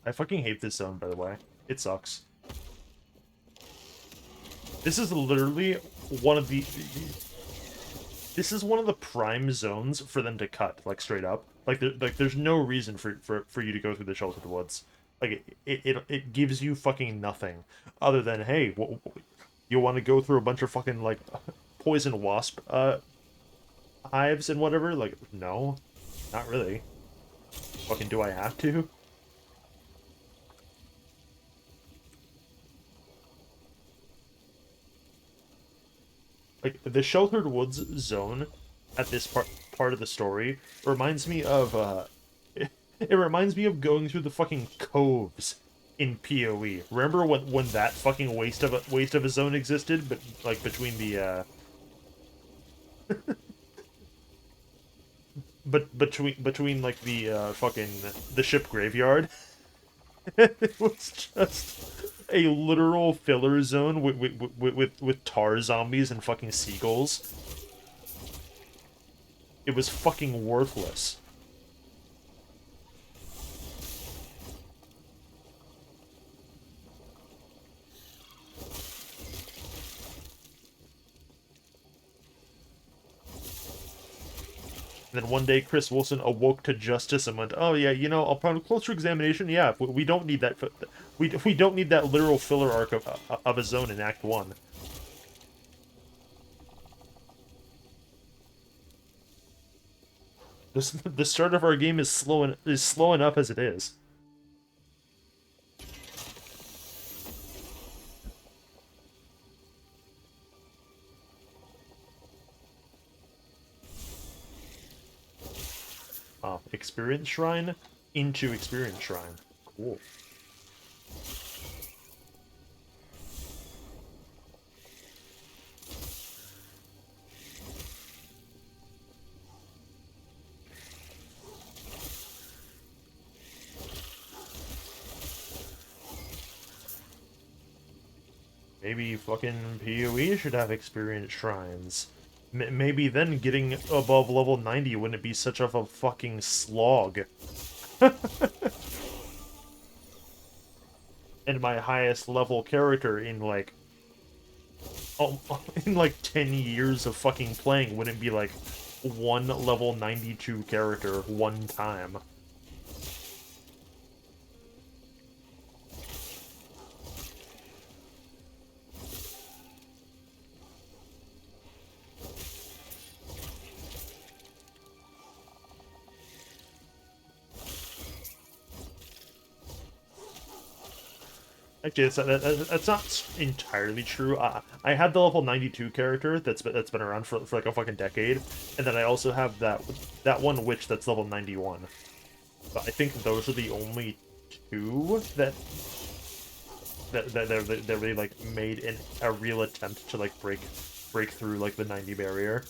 I fucking hate this zone, by the way. It sucks. This is literally one of the... This is one of the prime zones for them to cut, like, straight up. Like, there's no reason for you to go through the Sheltered Woods. Like, it gives you fucking nothing. Other than, hey, you want to go through a bunch of fucking, like, poison wasp, hives and whatever? Like, no. Not really. Fucking do I have to? Like, the Sheltered Woods zone at this part of the story reminds me of, it reminds me of going through the fucking coves in PoE. Remember when that fucking waste of a zone existed, but like between the between like the fucking the ship graveyard. It was just a literal filler zone with tar zombies and fucking seagulls. It was fucking worthless. And then one day, Chris Wilson awoke to justice and went, "Oh yeah, you know, upon closer examination, yeah, we don't need that. We don't need that literal filler arc of a zone in Act 1." The start of our game is slow enough as it is. Experience Shrine into Experience Shrine. Cool. Maybe fucking PoE should have Experience Shrines. Maybe then getting above level 90 wouldn't be such of a fucking slog. And my highest level character in like in like 10 years of fucking playing wouldn't be like one level 92 character one time. Actually, that's not entirely true. I had the level 92 character that's been around for like a fucking decade, and then I also have that one witch that's level 91. But I think those are the only two that really like made a real attempt to like break through like the 90 barrier.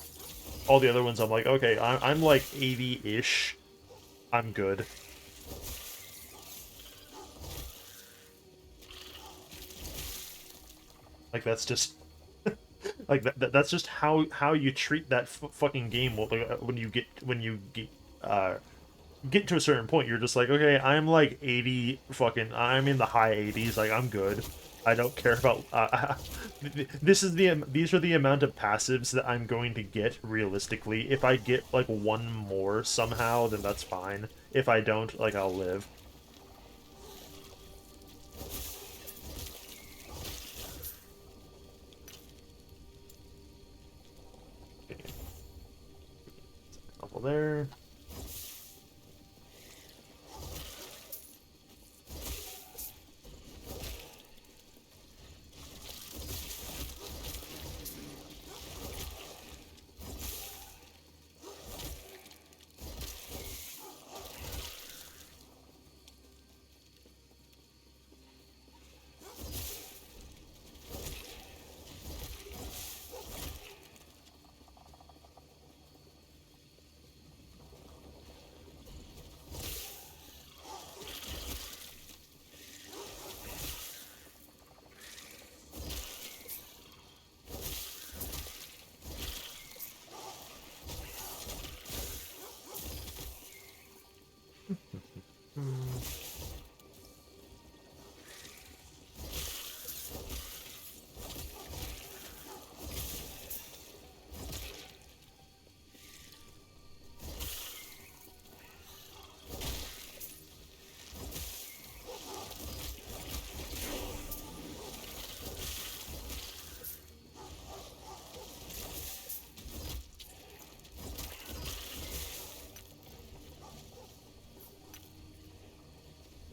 All the other ones, I'm like, okay, I'm like 80-ish. I'm good. Like that's just like that's just how you treat that fucking game when you get to a certain point. You're just like, okay, I'm like 80 fucking, I'm in the high 80s, like I'm good. I don't care about these are the amount of passives that I'm going to get realistically. If I get like one more somehow, then that's fine. If I don't, like, I'll live. there.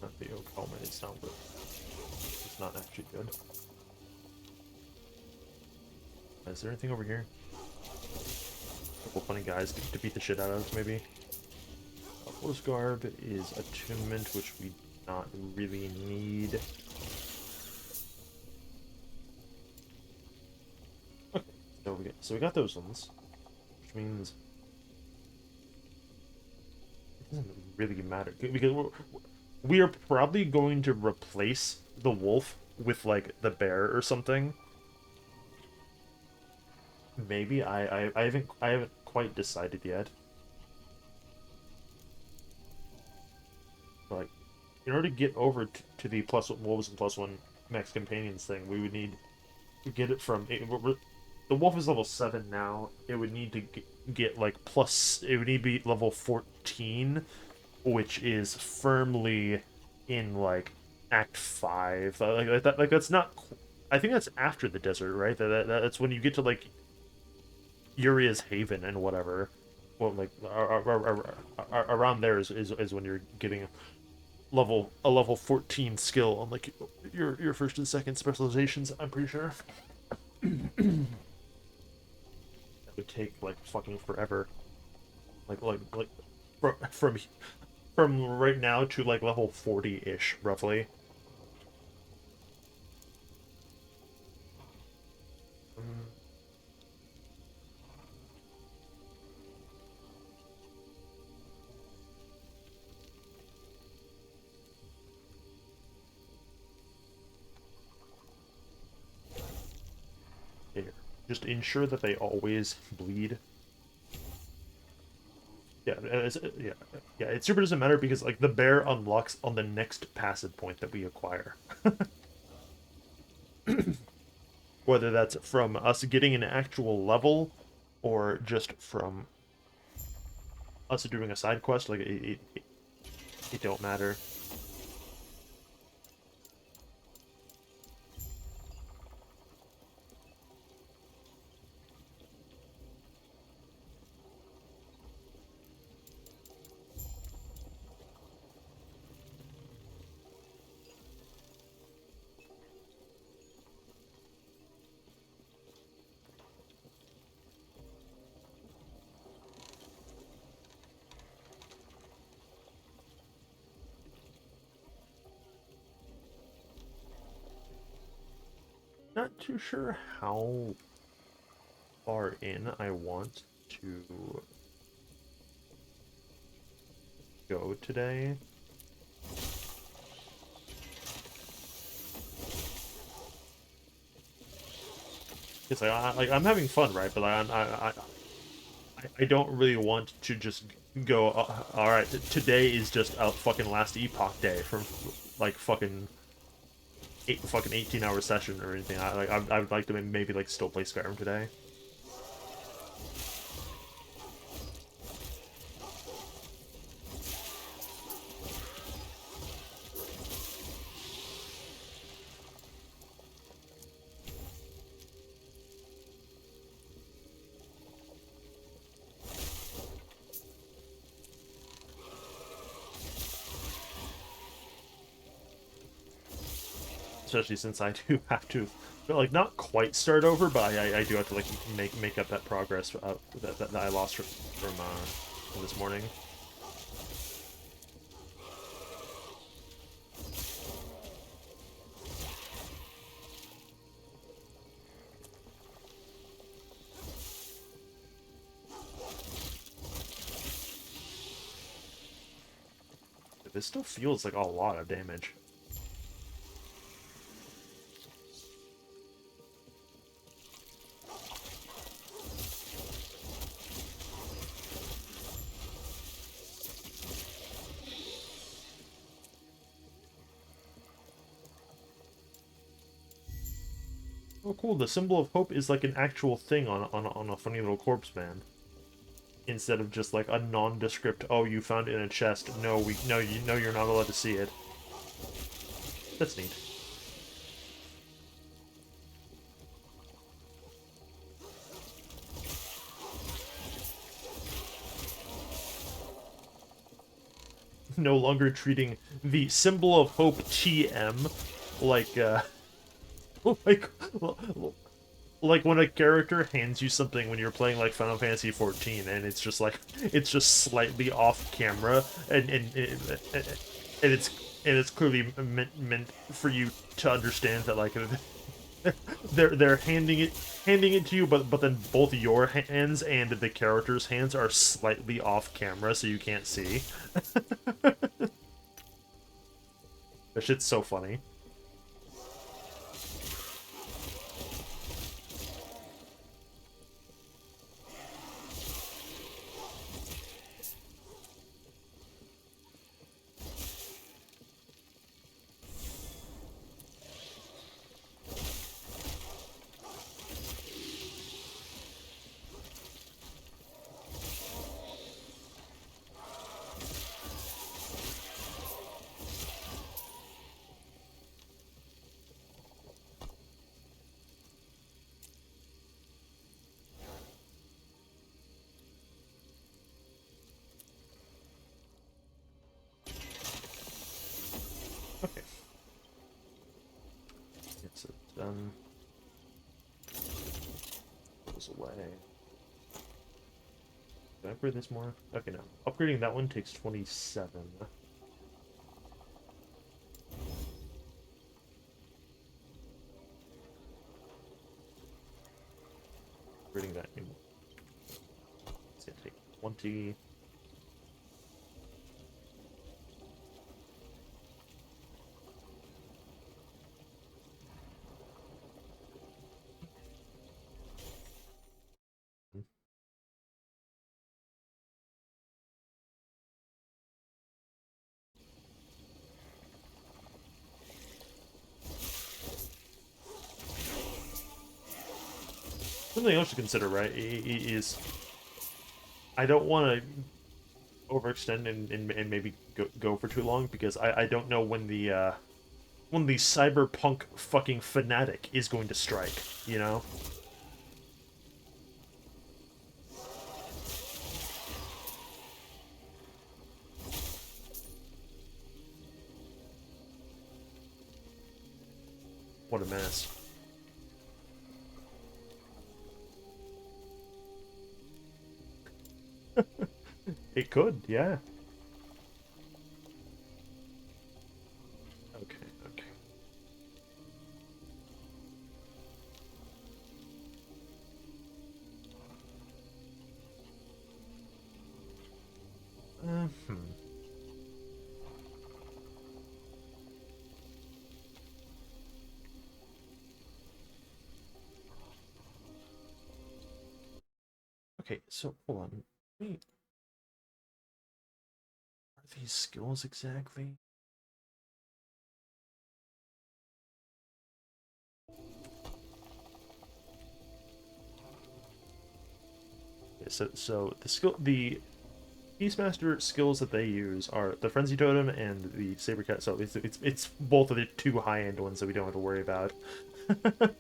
Not the oak helmet, it sounds good. It's not actually good. Is there anything over here? A couple funny guys to beat the shit out of, maybe? Horse Garb is attunement, which we not really need. Okay, so we got those ones, which means it doesn't really matter because we are probably going to replace the wolf with like the bear or something. Maybe I haven't quite decided yet. Like, in order to get over to the plus wolves and plus one max companions thing, we would need to get it from the wolf is level 7 now. It would need to get like plus. It would need to be level 14, which is firmly in like Act 5. Like that. Like that's not. I think that's after the desert, right? That's when you get to like Uria's Haven and whatever. Well, like around there is when you're getting a level 14 skill on like your first and second specializations. I'm pretty sure. That would take like fucking forever. Like from right now to like level 40-ish roughly. Here. Just ensure that they always bleed. Yeah, yeah. It super doesn't matter because like the bear unlocks on the next passive point that we acquire. Whether that's from us getting an actual level or just from us doing a side quest, like it don't matter. Not too sure how far in I want to go today. It's like I'm having fun, right? But I don't really want to just go. All right, today is just a fucking last epoch day from like fucking 18-hour session or anything. I would like to maybe like still play Skyrim today. especially since I do have to, but like not quite start over, but I do have to like make up that progress that I lost from this morning. This still feels like a lot of damage. Oh, cool! The symbol of hope is like an actual thing on a funny little corpse man, instead of just like a nondescript. Oh, you found it in a chest. No, you know you're not allowed to see it. That's neat. No longer treating the symbol of hope TM like like like when a character hands you something when you're playing like Final Fantasy 14 and it's just like it's just slightly off camera and it's clearly meant for you to understand that like they're handing it to you, but then both your hands and the character's hands are slightly off camera, so you can't see. That shit's so funny. Okay. It's done. Goes away. Did I upgrade this more? Okay, no. Upgrading that one takes 27. Upgrading that new one. It's gonna take 20. Something else to consider, right, is I don't want to overextend and maybe go for too long because I don't know when the cyberpunk fucking fanatic is going to strike, you know? What a mess. It could, yeah. Okay, okay. Hmm. Okay, so hold on. Wait, are these skills exactly? Yeah, so the Beastmaster skills that they use are the Frenzy Totem and the Saber Cat. So it's both of the two high end ones that we don't have to worry about. And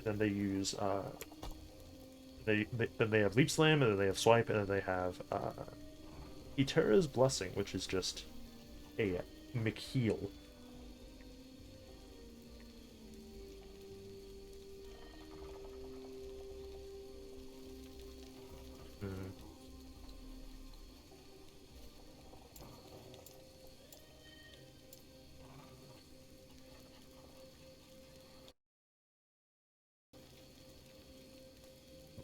then they use then they have Leap Slam, and then they have Swipe, and then they have Etera's Blessing, which is just a McHeal. Hmm.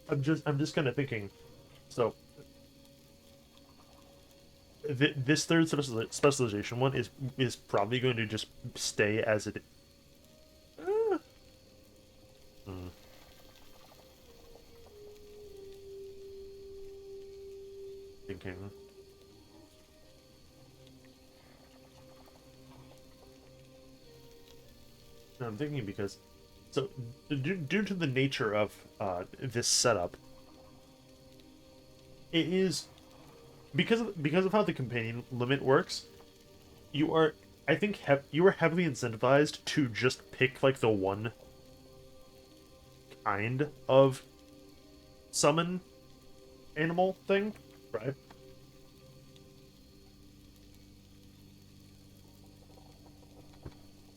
I'm just kind of thinking. So this third specialization one is probably going to just stay as it. Uh, hmm, thinking. No, I'm thinking because so due to the nature of this setup, it is because of how the companion limit works. You are, I think, you are heavily incentivized to just pick like the one kind of summon animal thing, right?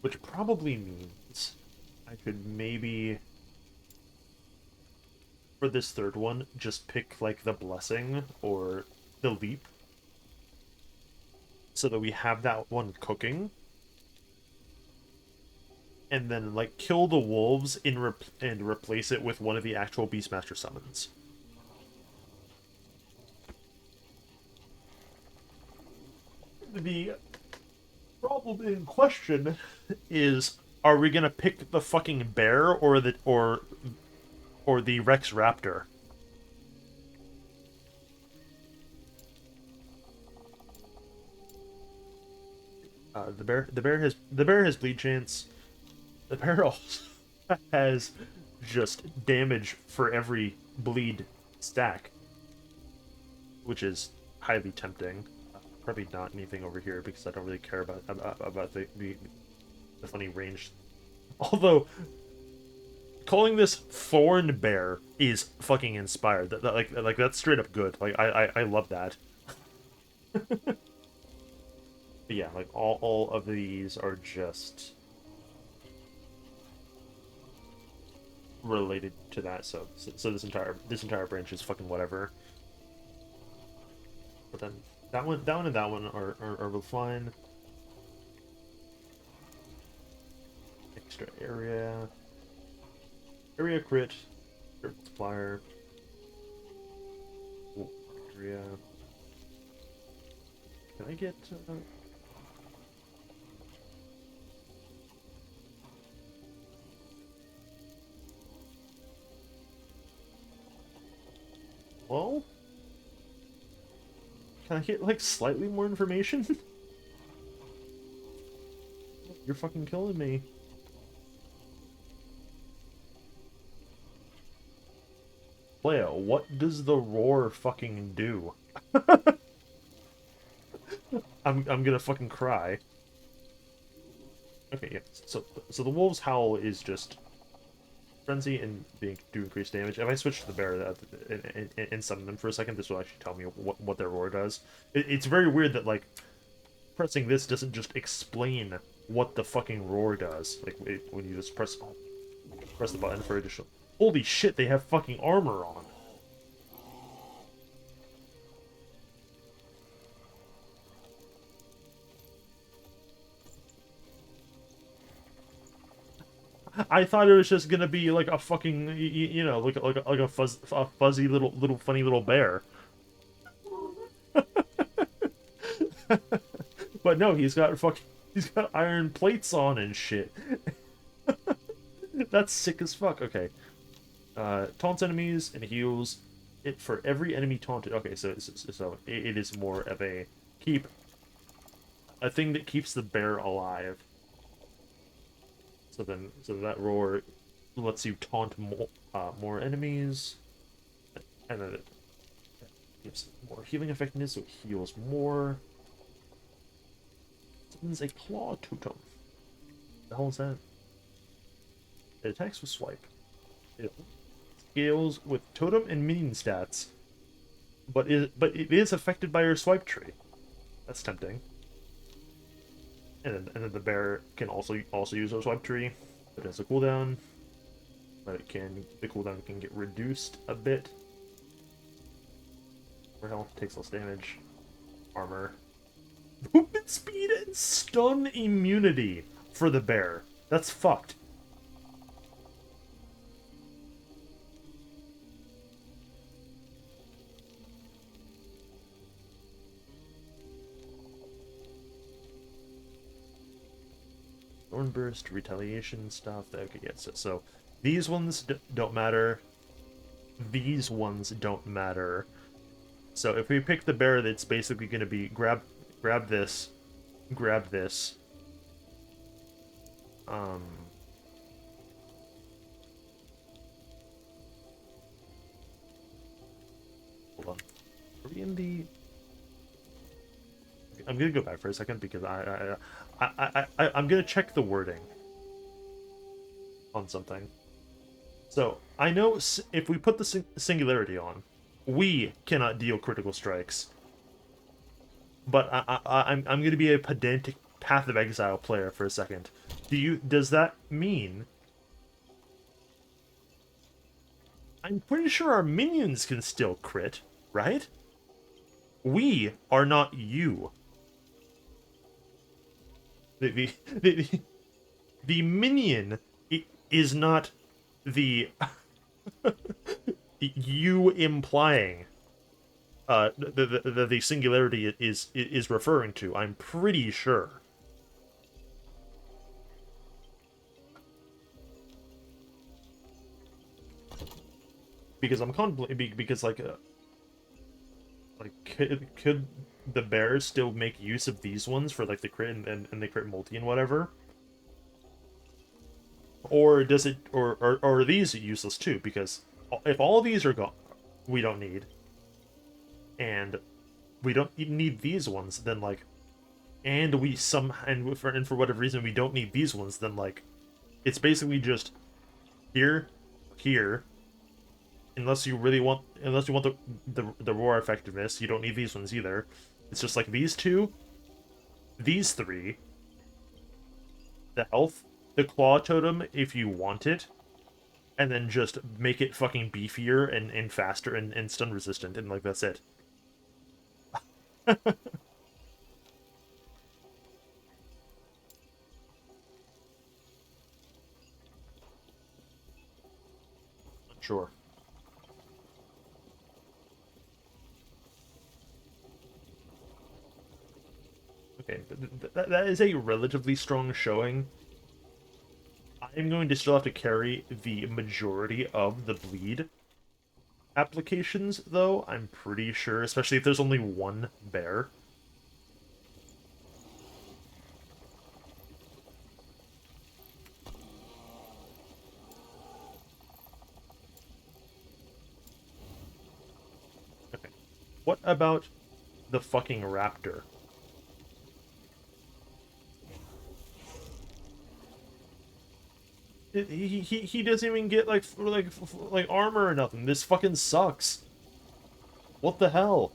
Which probably means I could maybe, for this third one, just pick like the blessing or the leap so that we have that one cooking, and then like kill the wolves and replace it with one of the actual Beastmaster summons. The problem in question is, are we gonna pick the fucking bear or the Rex Raptor? The bear has bleed chance. The bear also has just damage for every bleed stack, which is highly tempting. Probably not anything over here because I don't really care about the funny range. Although calling this Thorn Bear is fucking inspired. Like that's straight up good. Like I love that. But yeah, like all of these are just related to that. So this entire branch is fucking whatever. But then that one and that one are fine. Extra area crit, crit multiplier, area. Can I get? Well, can I get like slightly more information? You're fucking killing me. Leia, what does the roar fucking do? I'm gonna fucking cry. Okay, yeah. So the wolf's howl is just frenzy and do increased damage. If I switch to the bear and summon them for a second, this will actually tell me what their roar does. It's very weird that like pressing this doesn't just explain what the fucking roar does. Like when you just press the button for additional. Holy shit! They have fucking armor on. I thought it was just gonna be like a fucking, you know, like a fuzzy little funny little bear. But no, he's got iron plates on and shit. That's sick as fuck. Okay. Taunts enemies and heals it for every enemy taunted. Okay, so it is more of a thing that keeps the bear alive. So that roar lets you taunt more enemies, and then it gives more healing effectiveness, so it heals more. Summons a claw totem. The hell is that? It attacks with swipe. It scales with totem and minion stats, but it is affected by your swipe tree. That's tempting. And then the bear can also use our swipe tree. It has a cooldown, but the cooldown can get reduced a bit. For health, takes less damage. Armor. Movement speed and stun immunity for the bear. That's fucked. Thornburst, retaliation stuff. Okay, yeah, so these ones don't matter. These ones don't matter. So if we pick the bear, that's basically going to be grab this, grab this. Hold on. Are we in the? I'm gonna go back for a second because I'm gonna check the wording on something. So I know if we put the singularity on, we cannot deal critical strikes. But I'm gonna be a pedantic Path of Exile player for a second. Does that mean? I'm pretty sure our minions can still crit, right? We are not you. The minion is not the you implying the singularity is referring to. I'm pretty sure. Because I'm contemplating, because like could the bears still make use of these ones for like the crit and the crit multi and whatever? Or does it, or are these useless too? Because if all these are gone, we don't need, and we don't need these ones, then like, and for whatever reason we don't need these ones, then like, it's basically just here, here. Unless you want the roar effectiveness, you don't need these ones either. It's just like these two, these three, the health, the claw totem if you want it, and then just make it fucking beefier and faster and stun resistant, and like that's it. Sure. Okay, that is a relatively strong showing. I'm going to still have to carry the majority of the bleed applications, though, I'm pretty sure, especially if there's only one bear. Okay. What about the fucking raptor? He doesn't even get like armor or nothing. This fucking sucks. What the hell?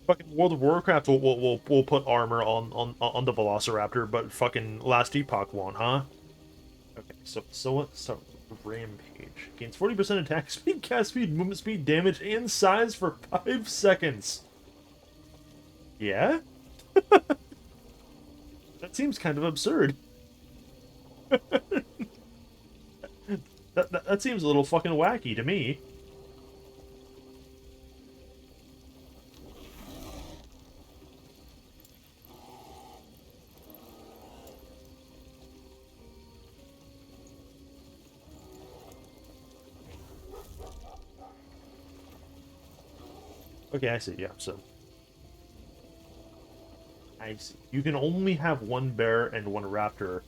Fucking World of Warcraft will put armor on the Velociraptor, but fucking Last Epoch won't, huh? Okay, so what? So Rampage gains 40% attack speed, cast speed, movement speed, damage, and size for 5 seconds. Yeah? That seems kind of absurd. That seems a little fucking wacky to me. Okay, I see. Yeah, so I see. You can only have one bear and one raptor,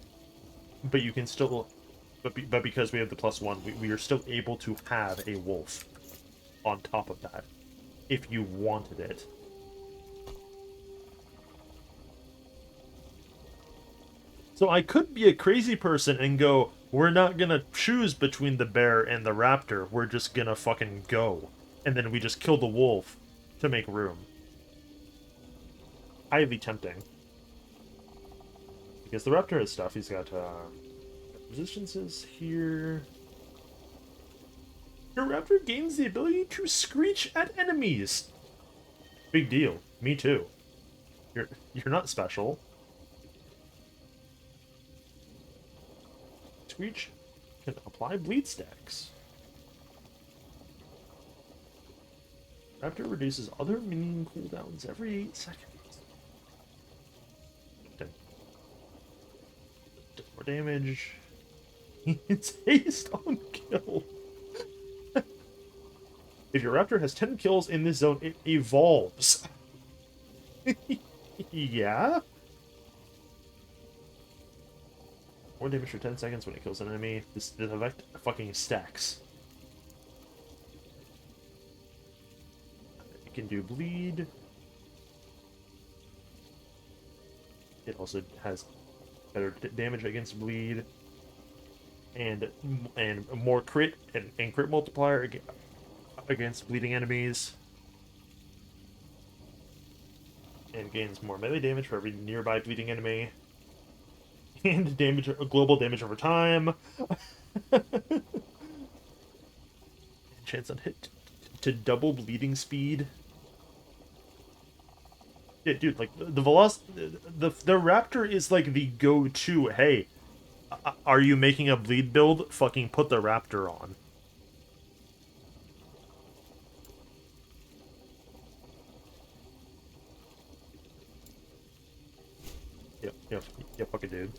but you can still, but because we have the +1, we are still able to have a wolf on top of that, if you wanted it. So I could be a crazy person and go, we're not gonna choose between the bear and the raptor, we're just gonna fucking go. and then we just kill the wolf to make room. Highly tempting. Because the raptor has stuff. He's got resistances here. Your raptor gains the ability to screech at enemies. Big deal. Me too. You're not special. Screech can apply bleed stacks. Raptor reduces other minion cooldowns every 8 seconds. 10 more damage. It's haste on kill. If your raptor has 10 kills in this zone, it evolves. Yeah? More damage for 10 seconds when it kills an enemy. This effect fucking stacks. It can do bleed. It also has better damage against bleed. And more crit and crit multiplier against bleeding enemies. And gains more melee damage for every nearby bleeding enemy. And damage, global damage over time. Chance on hit to double bleeding speed. Yeah, dude, like the raptor is like the go-to. Hey, are you making a bleed build? Fucking put the raptor on. Yep, fucking dude.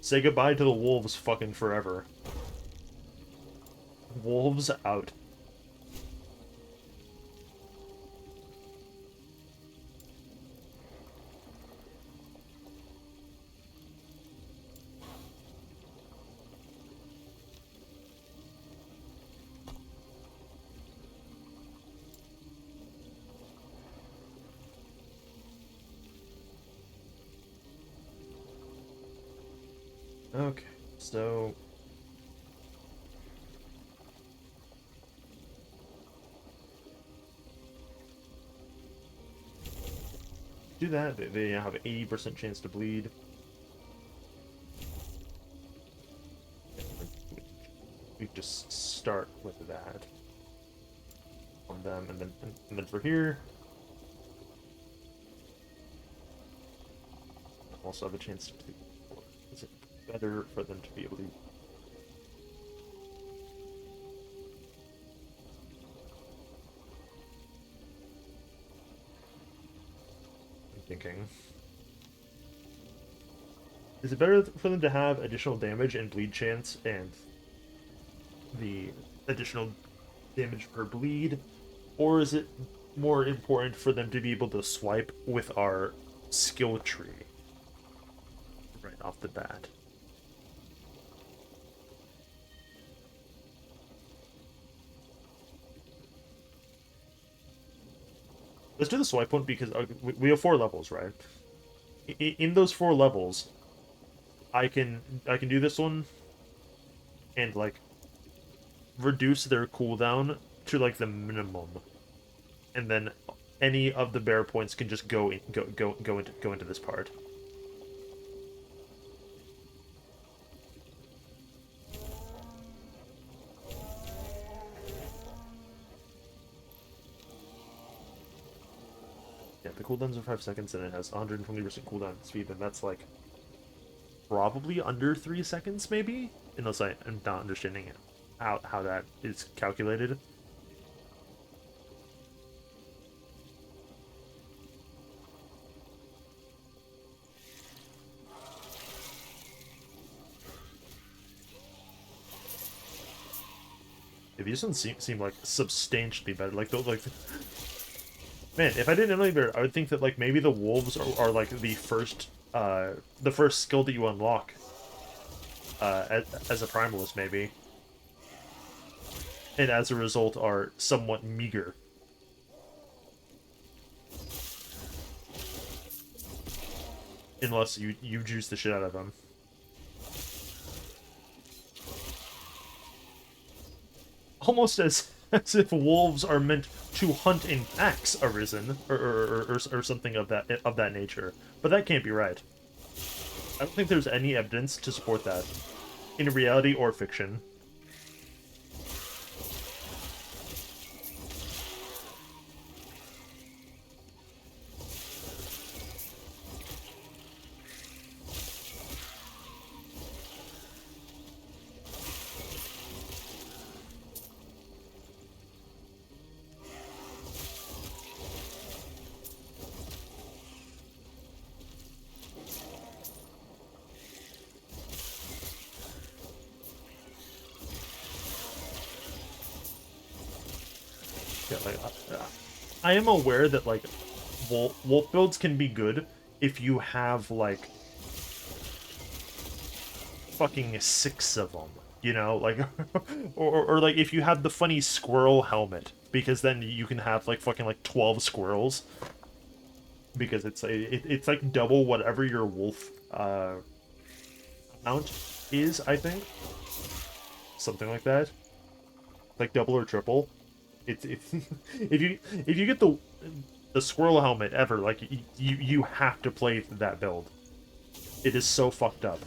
Say goodbye to the wolves fucking forever. Wolves out. Okay, so do that. They have an 80% chance to bleed. We just start with that on them, and then for here, also have a chance to bleed. Is it better for them to be able to? I'm thinking. Is it better for them to have additional damage and bleed chance and the additional damage per bleed, or is it more important for them to be able to swipe with our skill tree right off the bat? Let's do the swipe one because we have 4 levels, right? In those 4 levels, I can do this one and like reduce their cooldown to like the minimum, and then any of the bear points can just go into this part. Yeah, the cooldowns are 5 seconds, and it has 120% cooldown speed, and that's like probably under 3 seconds, maybe, unless I am not understanding it. How that is calculated. If these ones seem like substantially better, like those like. Man, if I didn't know any better, I would think that like maybe the wolves are like the first skill that you unlock as a primalist, maybe. And as a result are somewhat meager. Unless you juice the shit out of them. Almost as as if wolves are meant to hunt in packs, Arisen, or something of that nature. But that can't be right. I don't think there's any evidence to support that, in reality or fiction. Yeah, like, I am aware that, like, wolf builds can be good if you have, like, fucking 6 of them, you know? Like, or like, if you have the funny squirrel helmet, because then you can have, like, fucking, like, 12 squirrels. Because it's like double whatever your wolf, amount is, I think. Something like that. Like double or triple. It's if you get the squirrel helmet ever, like you have to play that build. It is so fucked up.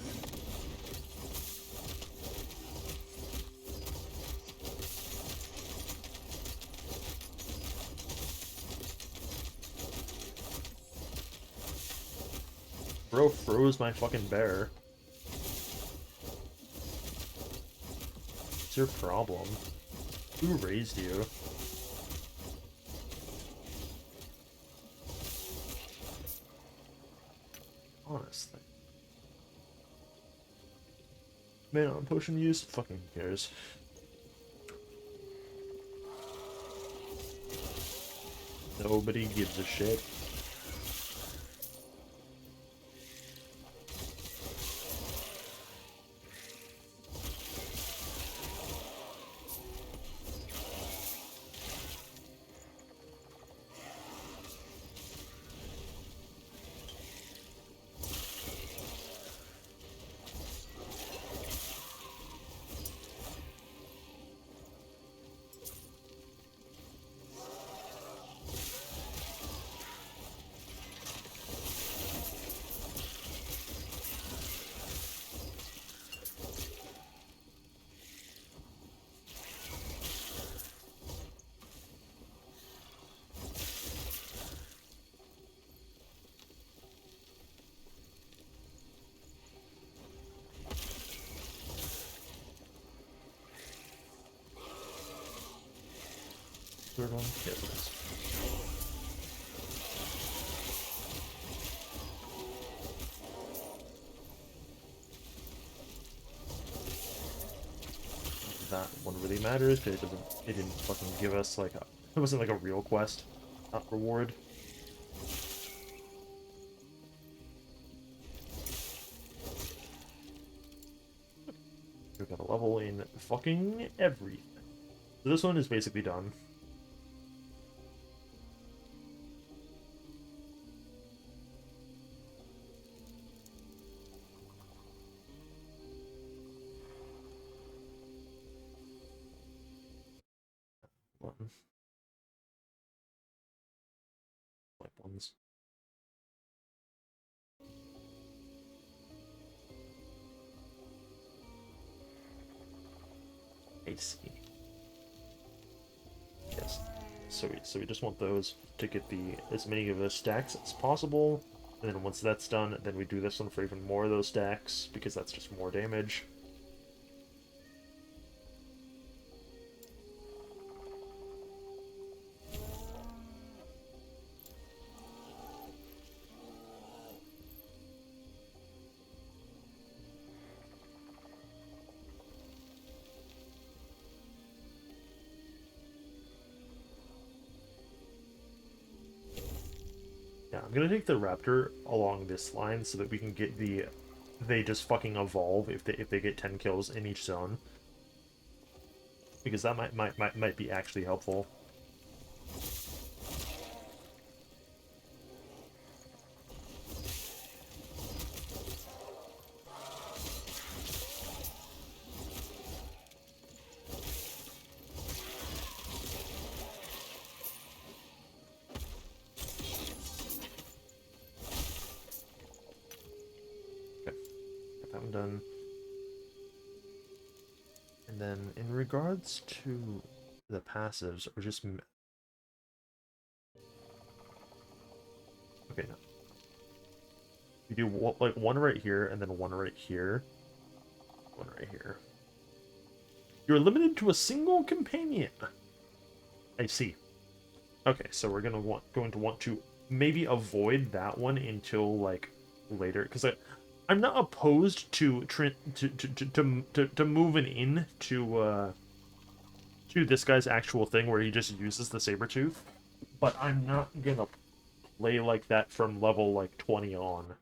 Bro froze my fucking bear. What's your problem? Who raised you? Honestly. Man, I'm potion use? Fucking who cares? Nobody gives a shit. Third one? Yeah, it is. That one really matters because it didn't fucking give us like a, it wasn't like a real quest, not reward. We got a level in fucking everything. So this one is basically done. One. Like ones. I see. Yes. So we just want those to get the as many of those stacks as possible. And then once that's done, then we do this one for even more of those stacks, because that's just more damage. Yeah, I'm gonna take the raptor along this line so that we can get the they just fucking evolve if they get 10 kills in each zone. Because that might be actually helpful. get that one done. And then in regards to the passives, or just... Okay, no. You do like one right here, and then one right here. One right here. You're limited to a single companion. I see. Okay, so we're going to want to maybe avoid that one until like later, because I'm not opposed to moving in to this guy's actual thing where he just uses the Sabretooth, but I'm not gonna play like that from level like 20 on.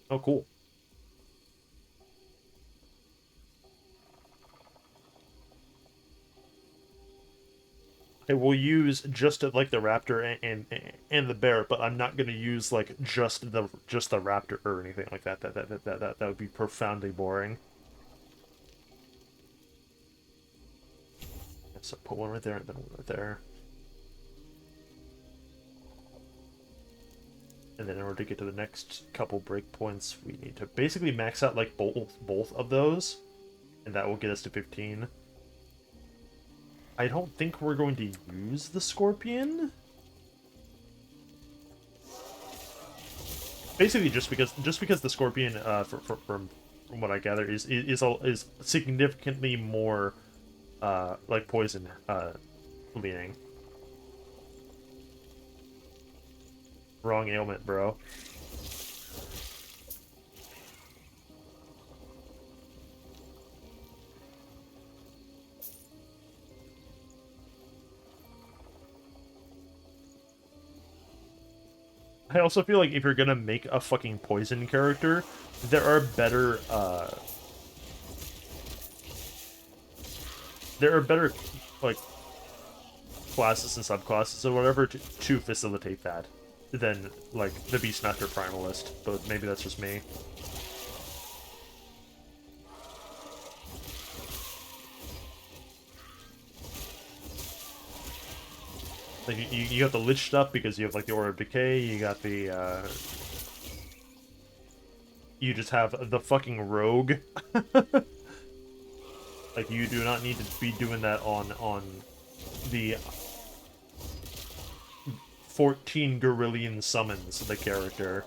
Oh, cool. I will use just like the raptor and the bear, but I'm not gonna use like just the raptor or anything like that. That would be profoundly boring. So put one right there and then one right there. And then in order to get to the next couple breakpoints, we need to basically max out like both of those, and that will get us to 15. I don't think we're going to use the Scorpion. Basically, just because the Scorpion, from what I gather, is significantly more like poison leaning. Wrong ailment, bro. I also feel like if you're gonna make a fucking poison character, there are better like classes and subclasses or whatever to facilitate that than like the Beastmaster Primalist, but maybe that's just me. Like you got the Lich stuff because you have like the Aura of Decay, you got the you just have the fucking Rogue. Like you do not need to be doing that on the 14 Gorillion summons the character.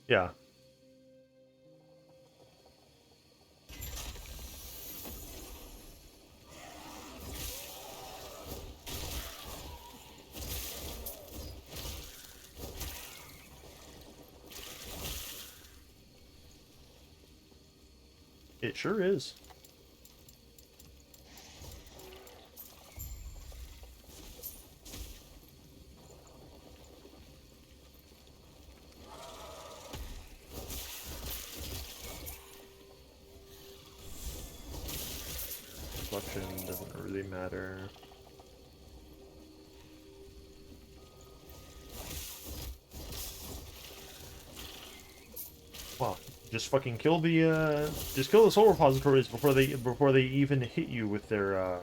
Yeah. It sure is. Reflection doesn't really matter. Wow. Just fucking kill the just kill the soul repositories before they even hit you with their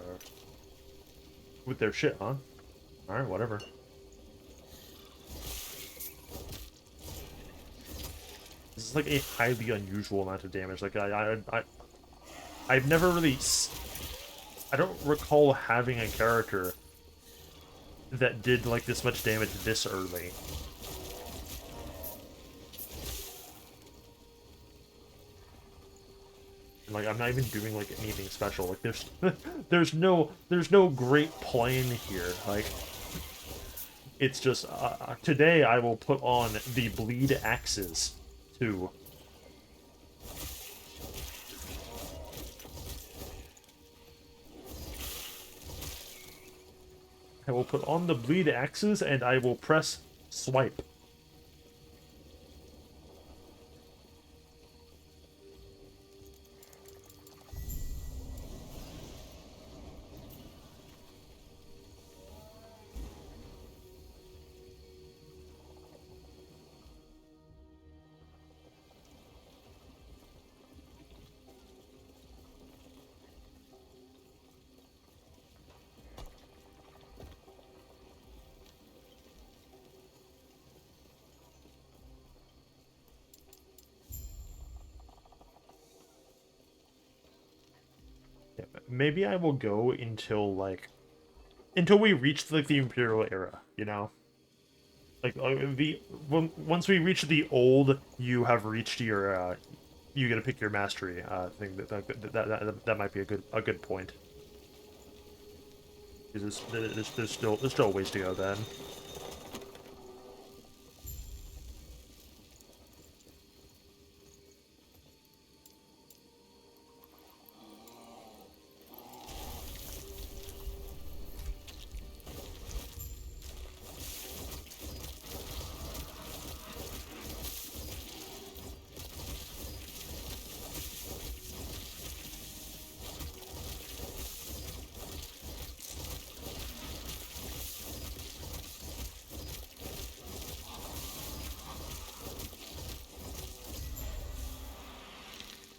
shit, huh? Alright, whatever. This is like a highly unusual amount of damage. Like I've never really I don't recall having a character that did like this much damage this early. Like I'm not even doing like anything special. Like there's there's no great plan here. Like it's just today I will put on the bleed axes too. I will put on the bleed axes and I will press swipe. maybe I will go until we reach like the Imperial era, you know? Like once we reach the old, you have reached your you get to pick your mastery. I think that might be a good point. Because there's still a ways to go then.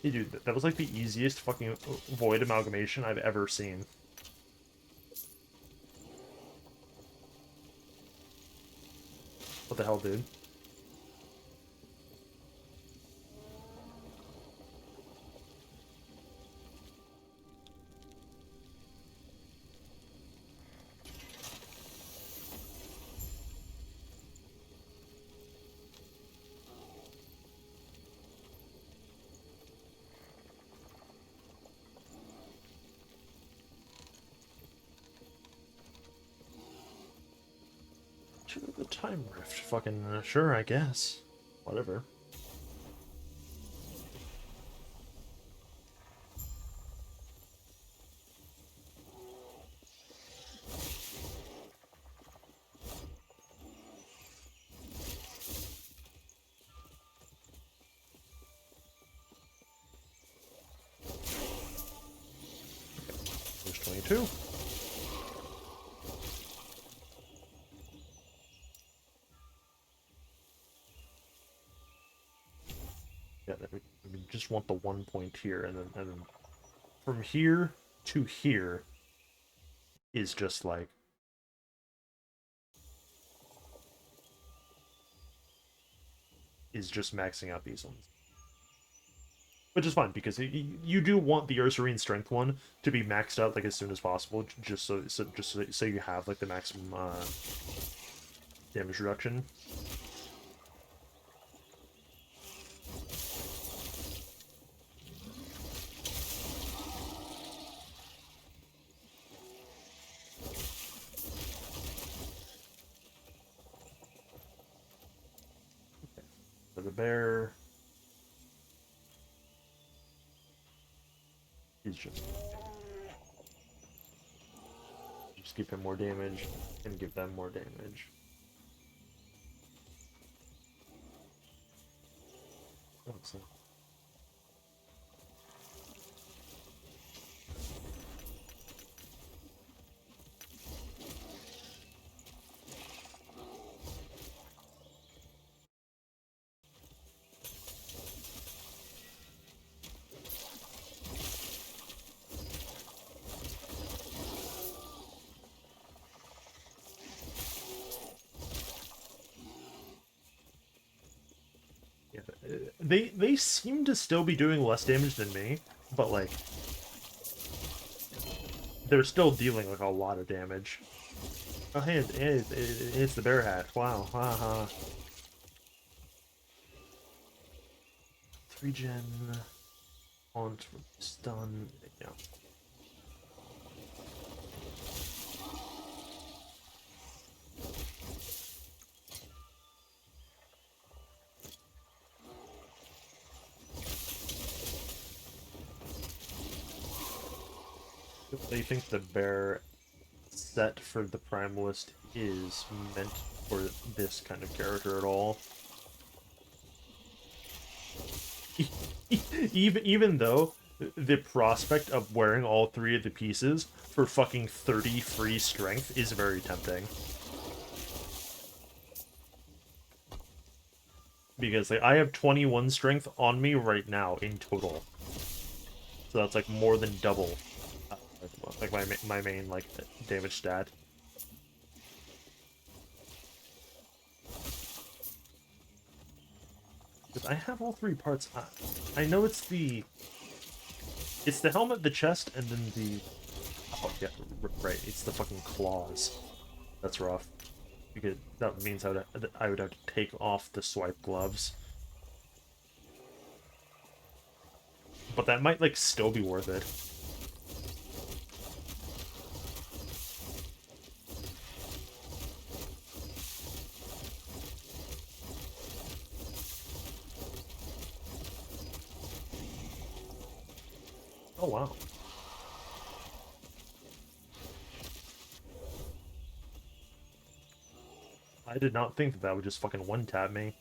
Hey, dude, that was like the easiest fucking void amalgamation I've ever seen. What the hell, dude? To the time rift. Fucking sure, I guess. Whatever. There's 22. Yeah, we just want the 1 point here, and then from here to here is just like is just maxing out these ones, which is fine because you do want the Ursaring Strength one to be maxed out like as soon as possible, just so you have like the maximum damage reduction. So the bear is just give him more damage and give them more damage. Excellent. Yeah, they seem to still be doing less damage than me, but like they're still dealing like a lot of damage. Oh hey, it's the bear hat. Wow, haha. 3 gen on stun. Yeah. They think the bear set for the Primalist is meant for this kind of character at all. Even though the prospect of wearing all 3 of the pieces for fucking 30 free strength is very tempting. Because like I have 21 strength on me right now in total. So that's like more than double like my main like damage stat. Because I have all 3 parts. I know it's the It's the helmet, the chest, and then the... Oh, yeah, right. It's the fucking claws. That's rough. Because that means I would have to take off the swipe gloves. But that might, like, still be worth it. Oh, wow. I did not think that that would just fucking one-tap me.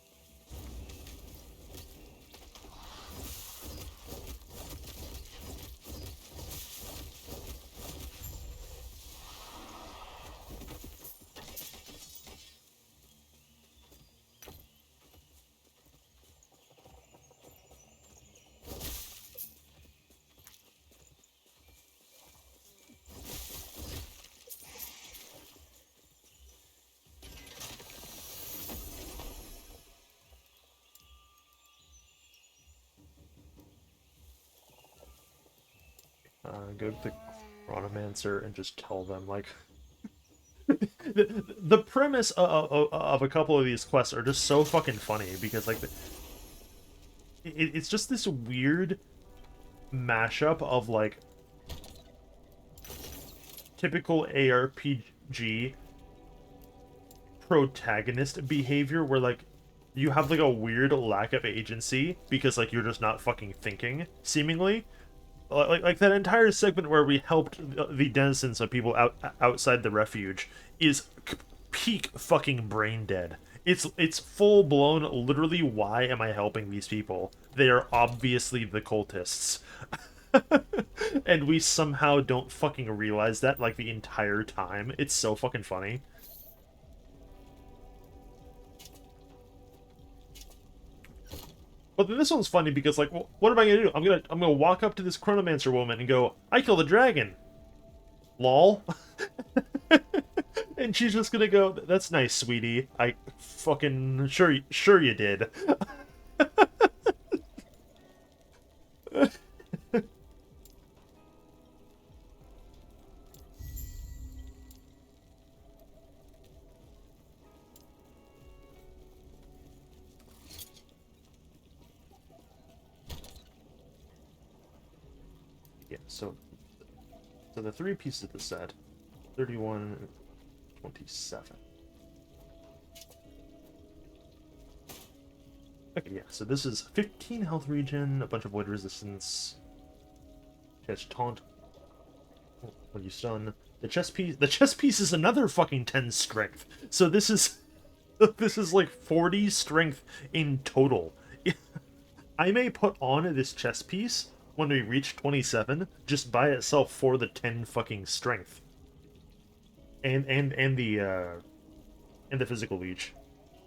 Go to the Chronomancer and just tell them, like... the premise of a couple of these quests are just so fucking funny, because, like, it's just this weird mashup of, like, typical ARPG protagonist behavior where, like, you have, like, a weird lack of agency because, like, you're just not fucking thinking, seemingly. Like that entire segment where we helped the denizens of people outside the refuge is peak fucking brain dead. It's full blown. Literally, why am I helping these people? They are obviously the cultists, and we somehow don't fucking realize that like the entire time. It's so fucking funny. But then this one's funny because, like, well, what am I gonna do? I'm gonna walk up to this Chronomancer woman and go, "I killed a dragon." Lol. And she's just gonna go, "That's nice, sweetie. I fucking sure you did." Yeah. So the three pieces of the set, 31, 27. Okay, yeah. So this is 15 health regen, a bunch of void resistance, catch taunt when you stun. The chest piece is another fucking 10 strength. So this is this is like 40 strength in total. I may put on this chest piece when we reach 27 just by itself for the 10 fucking strength. And the physical leech.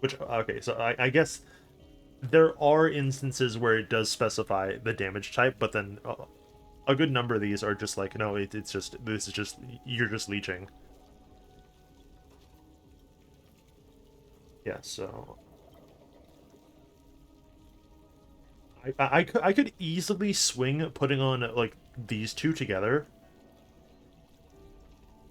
Which, okay, so I guess there are instances where it does specify the damage type, but then a good number of these are just like, no, it's just, this is just, you're just leeching. Yeah, so I could easily swing putting on like these two together,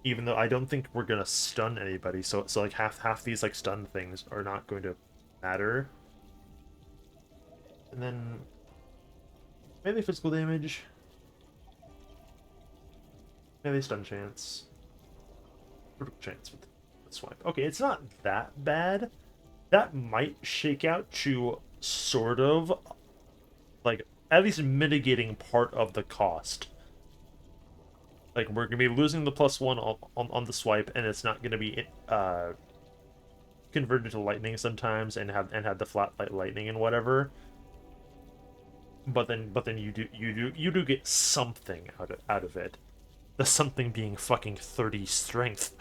even though I don't think we're gonna stun anybody. So like half these like stun things are not going to matter. And then maybe physical damage, maybe stun chance, critical chance with the swipe. Okay, it's not that bad. That might shake out to sort of like at least mitigating part of the cost. Like we're gonna be losing the +1 on the swipe, and it's not gonna be converted to lightning sometimes, and have the flat light lightning and whatever. But then you do get something out of it. The something being fucking 30 strength.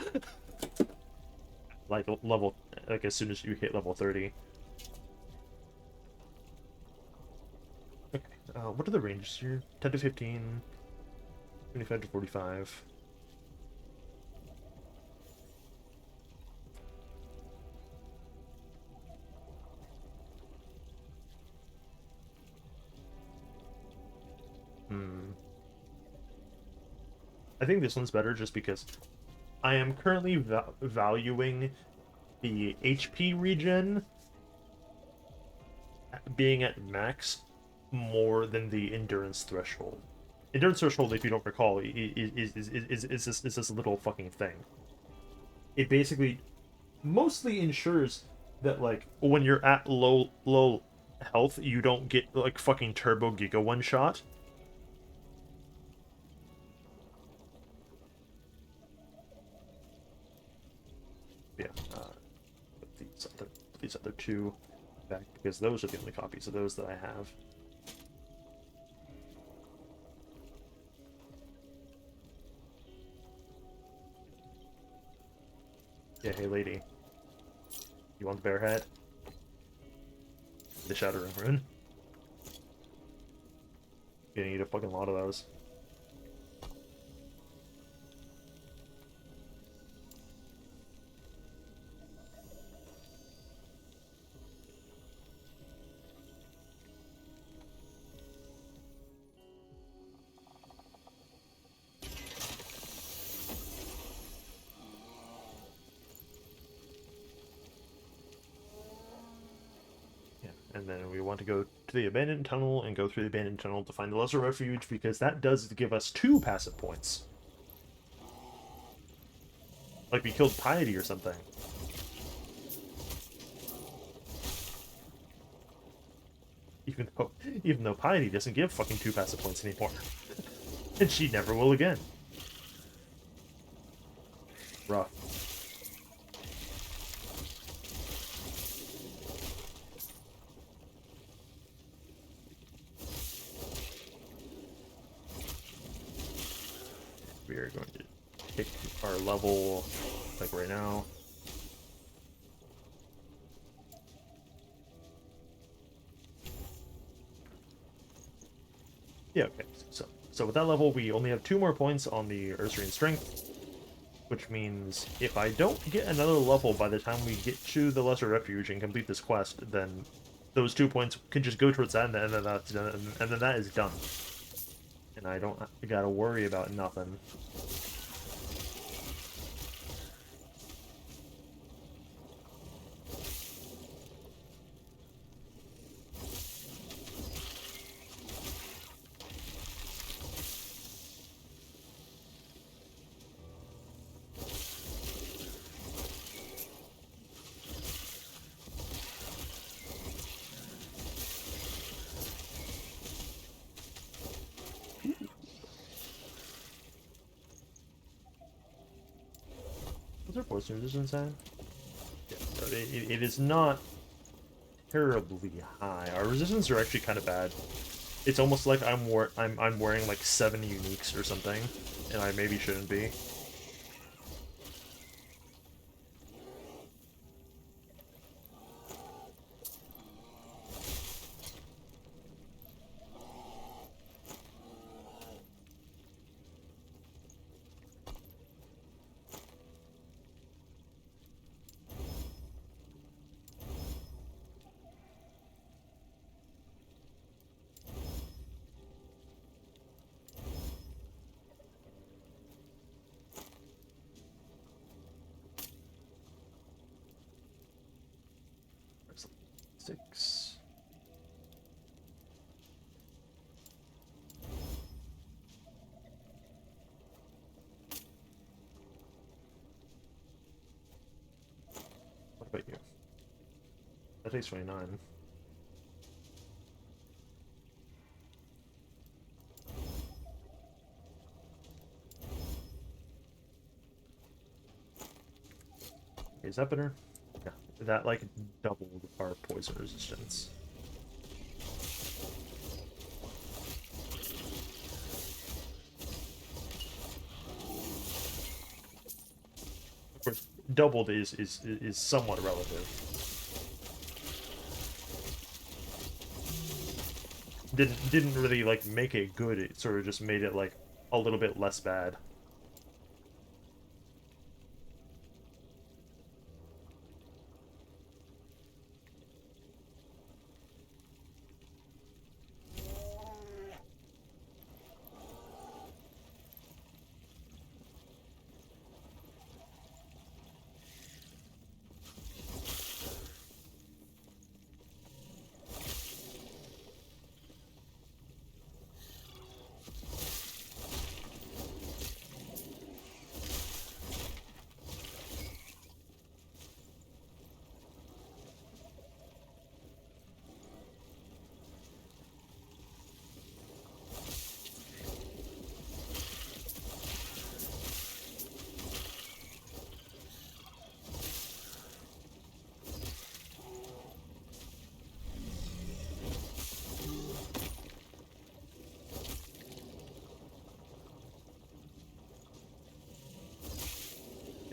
Like level, like as soon as you hit level 30. Okay. What are the ranges here? 10 to 15, 25 to 45. Hmm. I think this one's better just because I am currently valuing the HP regen being at max more than the endurance threshold. Endurance threshold, if you don't recall, is this little fucking thing. It basically mostly ensures that like when you're at low health, you don't get like fucking turbo giga one shot. Yeah, these other two back because those are the only copies of those that I have. Yeah, hey lady, you want the bear hat? The Shadow Rune. You're gonna need a fucking lot of those. And then we want to go to the abandoned tunnel and go through the abandoned tunnel to find the lesser refuge because that does give us 2 passive points. Like we killed Piety or something. Even though Piety doesn't give fucking 2 passive points anymore. And she never will again. Rough. We are going to pick our level like right now. Yeah, okay. So with that level, we only have 2 more points on the Ursaring Strength, which means if I don't get another level by the time we get to the Lesser Refuge and complete this quest, then those 2 points can just go towards that, and then that's done, and then that is done. And I don't gotta worry about nothing. What's our poison resistance at? Yeah, so it is not terribly high. Our resistance are actually kind of bad. It's almost like I'm wearing like 7 uniques or something, and I maybe shouldn't be. Six. What about you? That takes 29. Okay, is that better? Yeah, that like doubled our poison resistance. Of course, doubled is somewhat relative. Didn't really like make it good. It sort of just made it like a little bit less bad.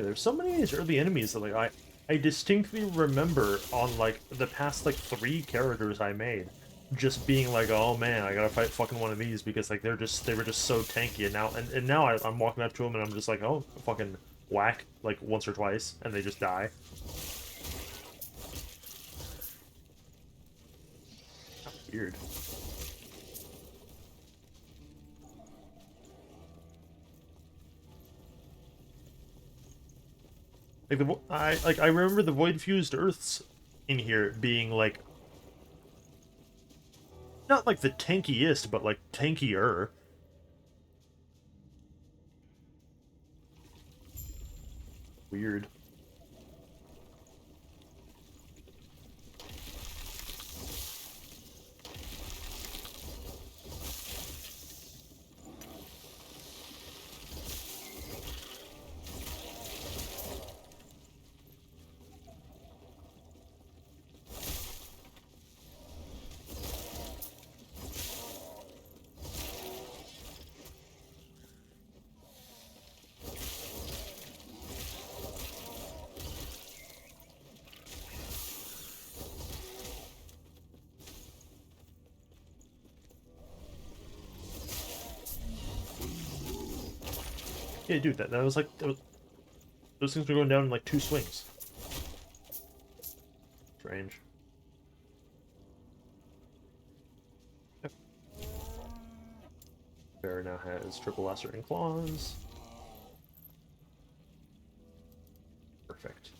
there's so many of these early enemies that like I distinctly remember on like the past like 3 characters I made just being like, oh man, I gotta fight fucking one of these because like they were just so tanky, and now I'm walking up to them and I'm just like, oh, fucking whack like once or twice and they just die. How weird. Like I remember the void fused earths in here being like not like the tankiest, but like tankier. Weird. Yeah, dude, that was like those things were going down in like 2 swings. Strange. Yep. Bear now has triple lacerating claws. Perfect.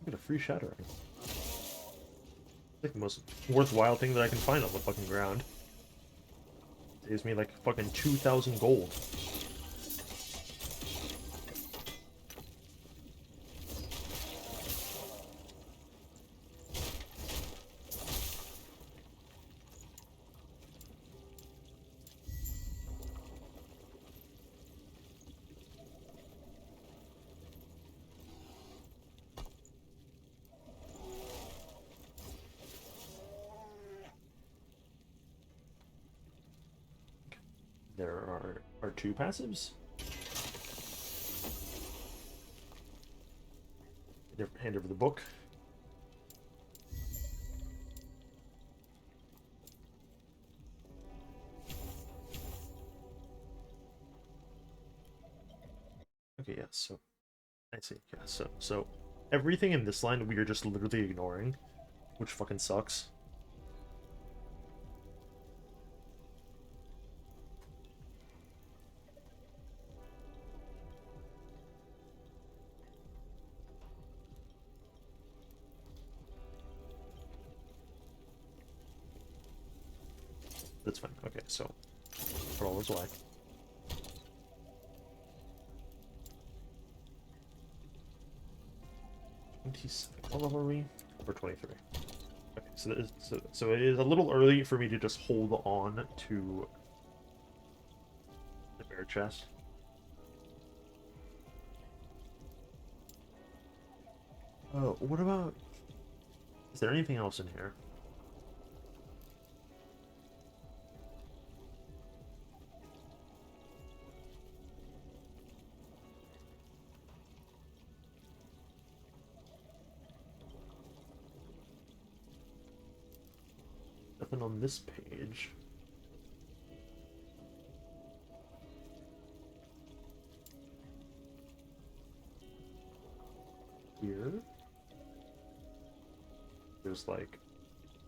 Get a free shattering. Like the most worthwhile thing that I can find on the fucking ground. Saves me like fucking 2,000 gold. There are 2 passives. Hand over the book. Okay, yeah, so I see. Yeah, so everything in this line we are just literally ignoring, which fucking sucks. That's fine. Okay, so roll is why. What level are we? Or 23. Okay, so it is a little early for me to just hold on to the bear chest. Oh, what about... Is there anything else in here? Nothing on this page. Here? There's like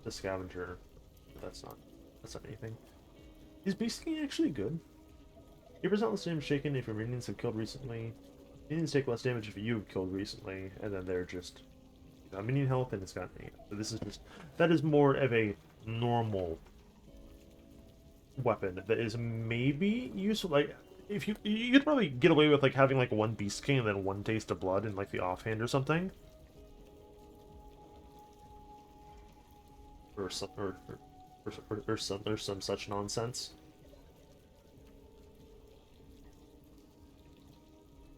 the scavenger. That's not anything. Is beasting actually good? You present less damage taken if your minions have killed recently. Minions take less damage if you've killed recently, and then they're just got minion health and it's got so this is just that is more of a normal weapon that is maybe useful. Like if you could probably get away with like having like 1 Beast King and then 1 Taste of Blood in like the offhand or something. or some or some such nonsense.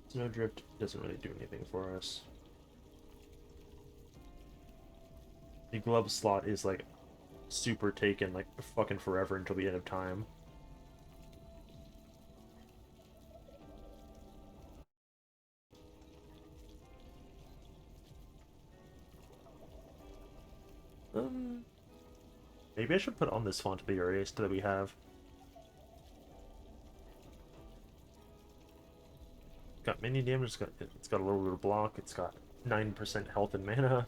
Snowdrift doesn't really do anything for us. The glove slot is like super taken like fucking forever until the end of time. Um, Maybe I should put on this font of the earliest that we have. Got minion damage, it's got a little bit of block, it's got 9% health and mana.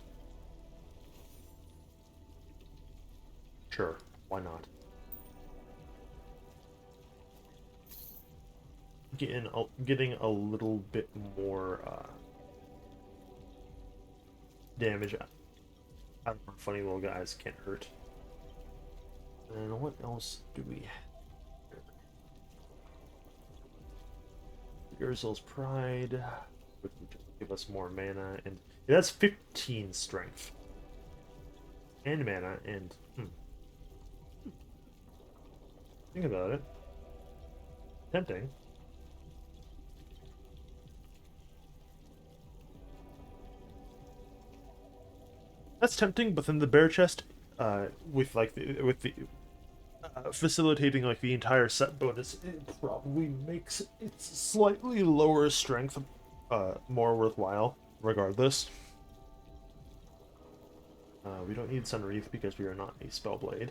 Sure, why not? Getting a little bit more damage out of our funny little guys can't hurt. And what else do we have? Urzel's Pride would give us more mana, and it has 15 strength and mana, and think about it. Tempting. That's tempting, but then the bear chest, with like the facilitating like the entire set bonus, it probably makes its slightly lower strength more worthwhile, regardless. We don't need Sunwreath because we are not a Spellblade.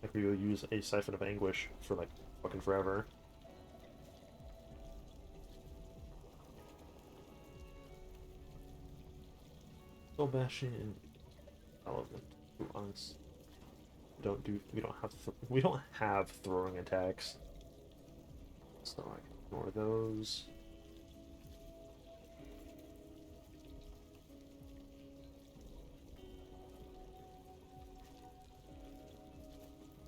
Like we will use a Siphon of Anguish for like fucking forever. Soul Bashing relevant to us. We don't have throwing attacks, so I can ignore those.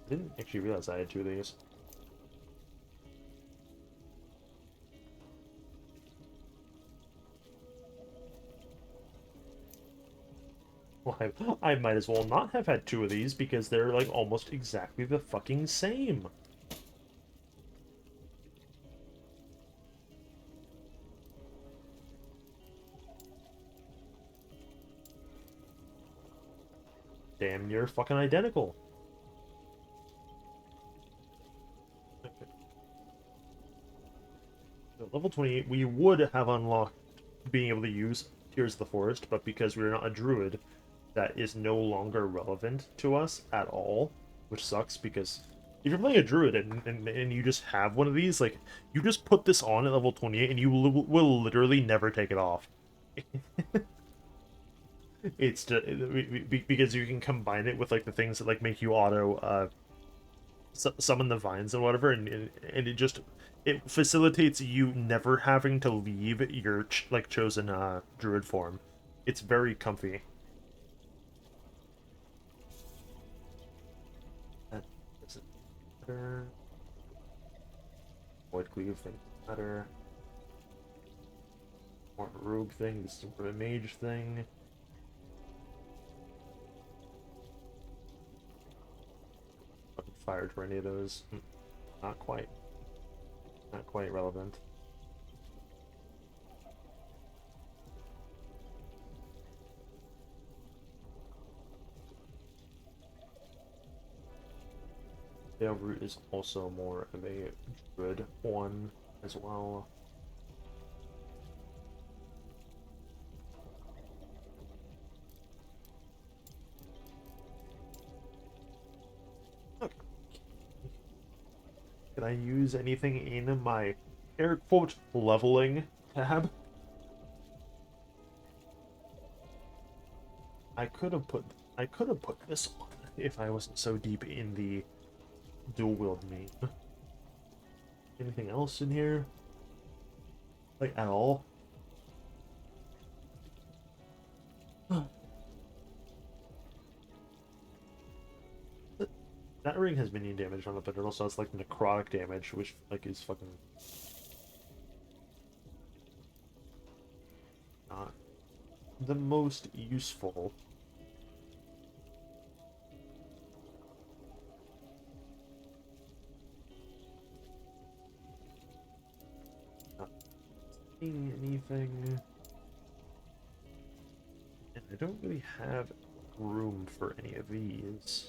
I didn't actually realize I had two of these. Well, I might as well not have had two of these because they're like almost exactly the fucking same. Damn near fucking identical. Okay. So level 28, we would have unlocked being able to use Tears of the Forest, but because we're not a druid, that is no longer relevant to us at all, which sucks because if you're playing a druid and you just have one of these, like, you just put this on at level 28 and you will literally never take it off. It's just, because you can combine it with like the things that like make you auto summon the vines and whatever, and it facilitates you never having to leave your chosen druid form. It's very comfy. That doesn't matter. Void cleave thing doesn't matter. More of a rogue thing. This is more of a mage thing. Fired for any of those. Not quite. Not quite relevant. Dale Root is also more of a druid one as well. Okay. Can I use anything in my air quote leveling tab? I could have put this on if I wasn't so deep in the dual wield meme. Anything else in here? Like at all? That ring has minion damage on it, but it also has like necrotic damage, which like is fucking not the most useful. seeing anything. And I don't really have room for any of these.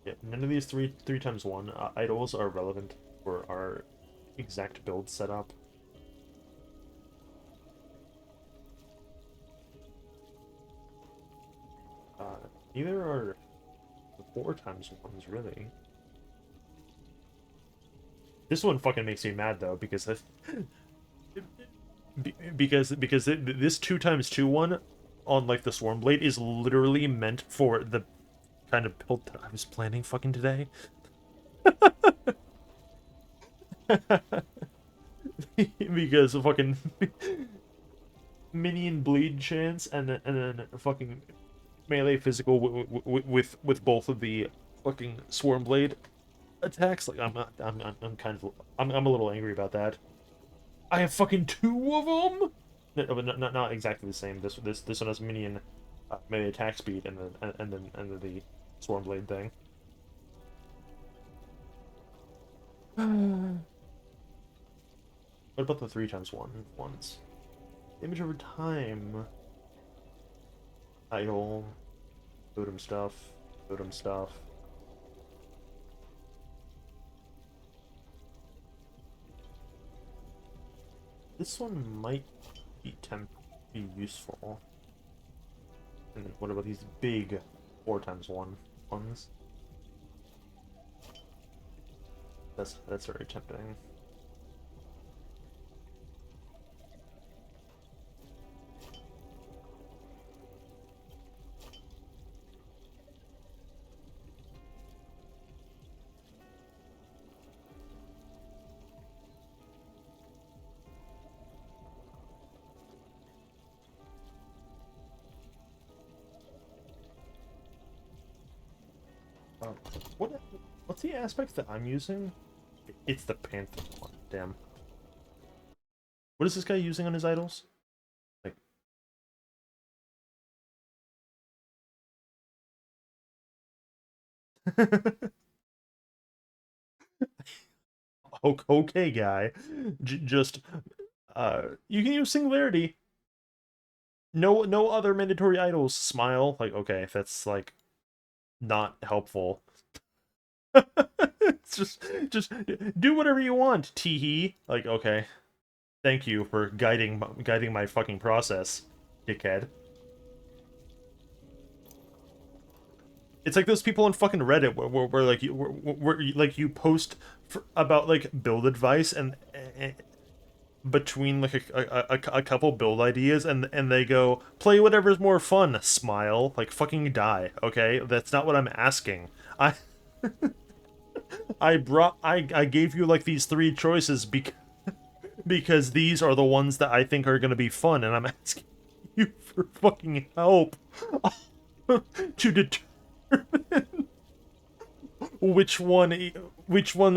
Yeah, none of these three times one idols are relevant for our exact build setup. Neither are the 4 times ones, really. This one fucking makes me mad though, because this 2 times 2 one on like the Swarmblade is literally meant for the kind of build that I was planning fucking today. Because of fucking minion bleed chance and then fucking melee physical with both of the fucking Swarmblade attacks. Like I'm kind of I'm a little angry about that. I have fucking 2 of them. No, but not exactly the same. This one has minion melee attack speed and then the Swarmblade thing. What about the 3 times 1 ones? Image over time. Idle. Totem stuff. Totem stuff. This one might be useful. And then what about these big 4 times 1 ones? That's very tempting. What what's the aspect that I'm using? It's the Panther one. Damn. What is this guy using on his idols? Like, okay, guy. Just you can use Singularity. No other mandatory idols. Smile. Like, okay, if that's like not helpful. It's just do whatever you want, teehee. Like, okay. Thank you for guiding my fucking process, dickhead. It's like those people on fucking Reddit where like where like you post about like build advice and between like a couple build ideas and they go play whatever's more fun. Smile, like fucking die. Okay, that's not what I'm asking. I gave you like these 3 choices because these are the ones that I think are gonna be fun, and I'm asking you for fucking help to determine which one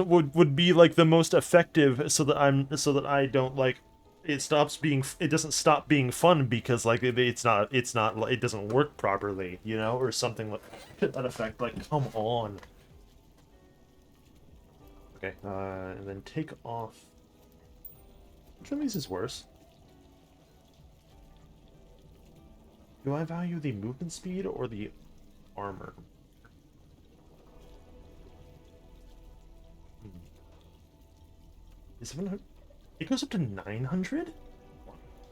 would be like the most effective so that I don't like it doesn't stop being fun because like it's not it doesn't work properly, you know, or something like to that effect. Like, come on. Okay, and then take off. Which one of these is worse? Do I value the movement speed or the armor? Is 700? It goes up to 900?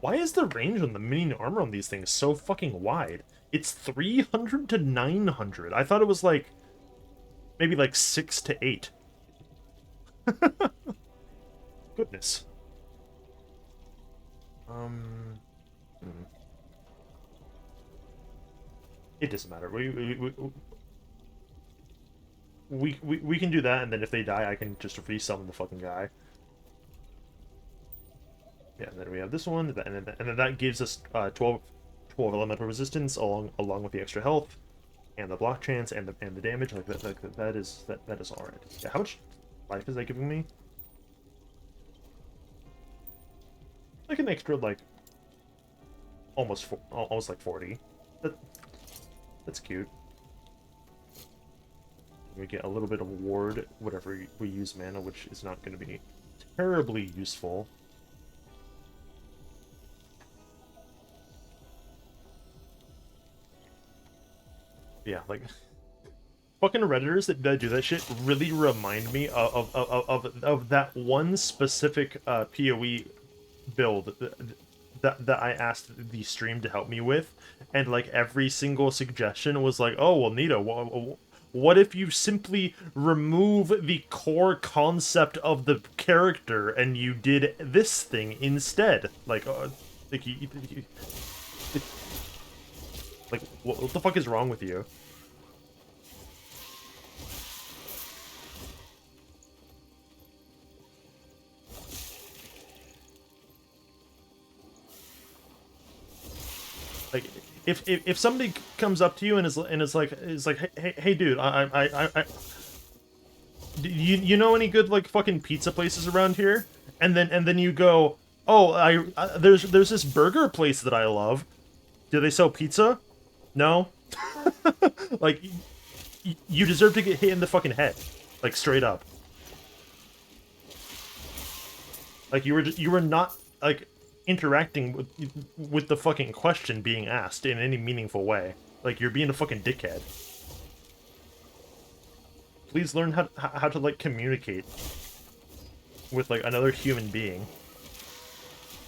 Why is the range on the minion armor on these things so fucking wide? It's 300 to 900. I thought it was like maybe like 6 to 8. Goodness. Hmm. It doesn't matter. We can do that, and then if they die, I can just resummon the fucking guy. Yeah, and then we have this one, and then that gives us 12 elemental resistance along with the extra health, and the block chance, and the damage. Like that is alright. Yeah, how much life is that giving me? Like an extra like almost like 40. That, That's cute. We get a little bit of ward, whatever we use mana, which is not going to be terribly useful. Yeah, like fucking Redditors that do that shit really remind me of that one specific PoE build that I asked the stream to help me with, and like every single suggestion was like, oh well, Nito, what if you simply remove the core concept of the character and you did this thing instead? Like like what the fuck is wrong with you? Like if somebody comes up to you and is like hey dude, you know any good like fucking pizza places around here? And then you go, oh, there's this burger place that I love. Do they sell pizza? No. Like you deserve to get hit in the fucking head, like straight up. Like you were not like interacting with the fucking question being asked in any meaningful way. Like you're being a fucking dickhead. Please learn how to like communicate with like another human being.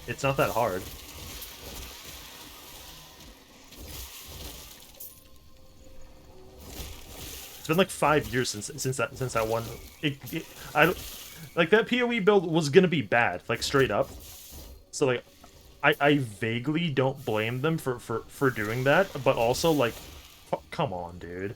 It's not that hard. It's been like 5 years since that one. I don't like that PoE build was gonna be bad, like straight up. So like, I vaguely don't blame them for doing that, but also like, come on, dude.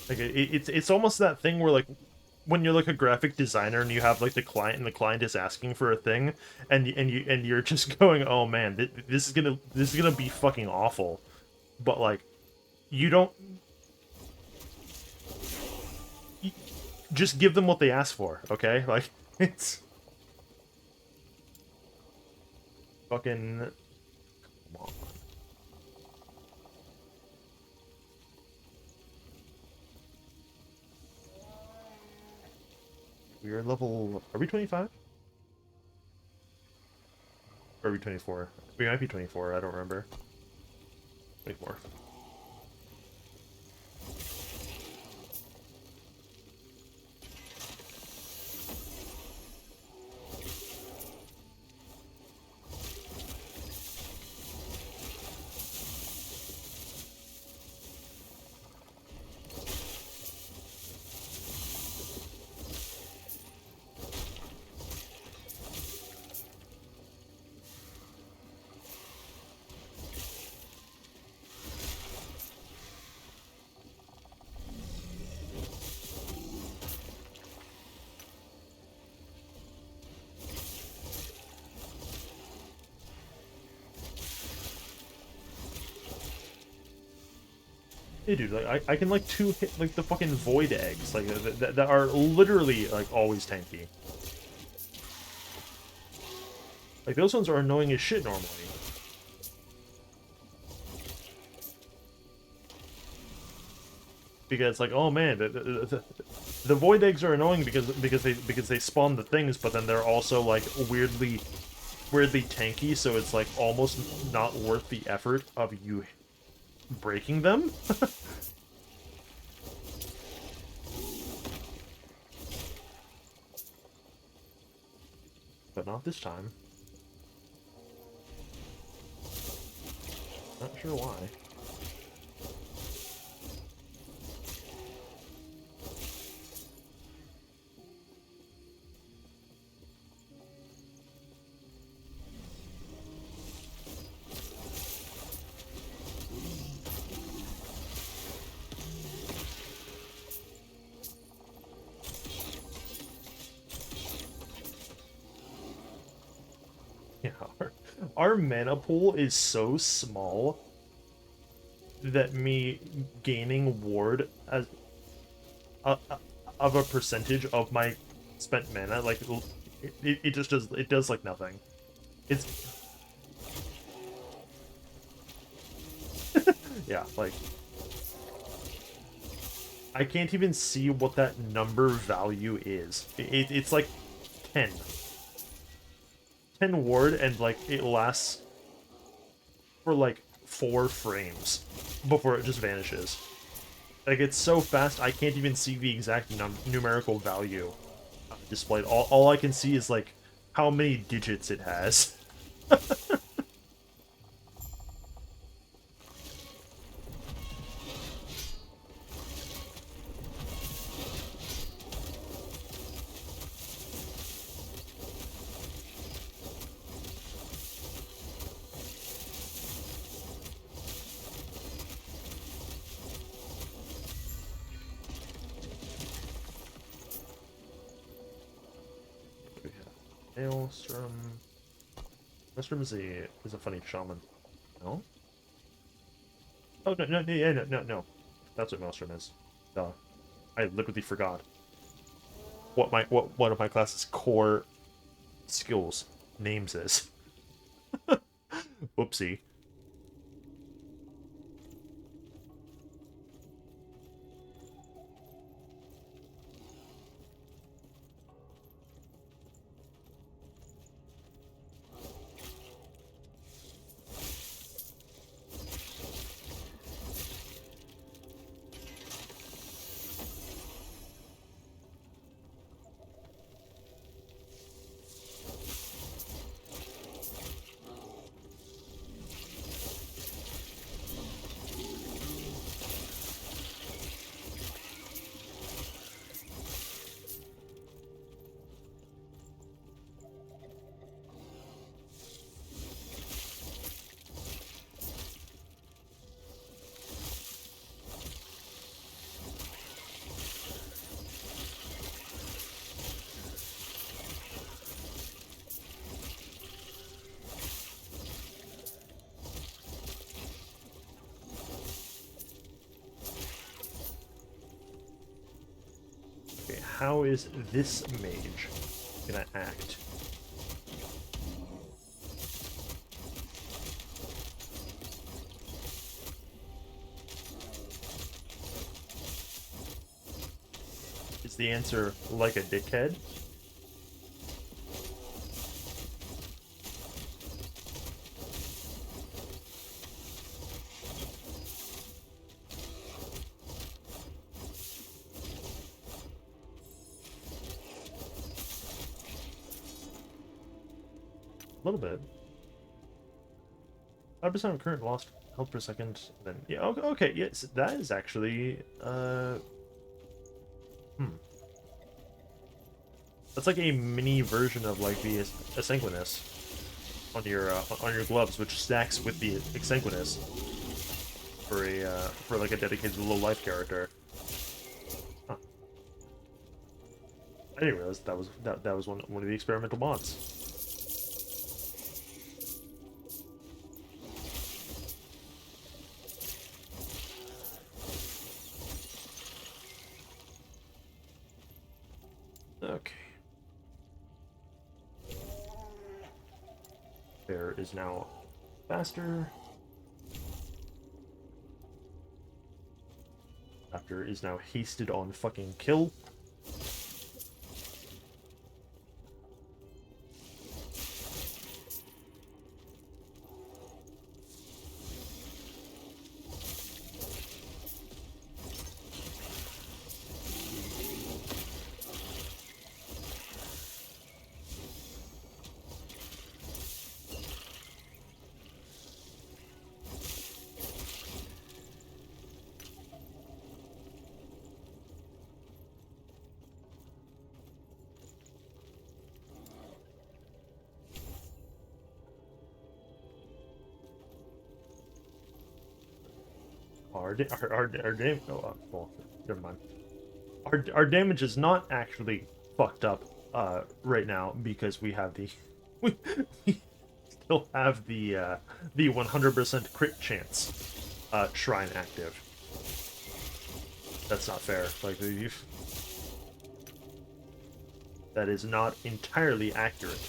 Like it's almost that thing where like when you're like a graphic designer and you have like the client and the client is asking for a thing and you're just going, oh man, this is gonna be fucking awful, but like you don't you just give them what they ask for, okay? Like it's fucking come on. We are level. Are we 25? Or are we 24? We might be 24. I don't remember. 24. Hey, dude, like I can like two hit like the fucking void eggs like that are literally like always tanky. Like those ones are annoying as shit normally. Because like, oh man, the void eggs are annoying because they spawn the things, but then they're also like weirdly tanky, so it's like almost not worth the effort of you breaking them. But not this time. Not sure why. Yeah, our mana pool is so small that me gaining ward as a, of a percentage of my spent mana, like it just does like nothing. It's yeah, like I can't even see what that number value is. It's like 10. 10 ward and like it lasts for like 4 frames before it just vanishes. Like it's so fast I can't even see the exact numerical value displayed. All I can see is like how many digits it has. Maelstrom. Maelstrom is a funny shaman. No? Oh no. That's what Maelstrom is. Duh. I literally forgot what one of my class's core skills names is. Whoopsie. Okay, how is this mage gonna act? Is the answer like a dickhead? A little bit. 5% of current lost health per second. Then yeah, okay, yes, that is actually hmm. That's like a mini version of like the asynchronous on your gloves, which stacks with the asynchronous for like a dedicated low life character. Huh. I didn't realize that was one of the experimental mods. Okay. Bear is now faster. Raptor is now hasted on fucking kill. Our damage. Oh, well, never mind. Our damage is not actually fucked up right now because we have the we, still have the 100% crit chance shrine active. That's not fair. Like, that is not entirely accurate.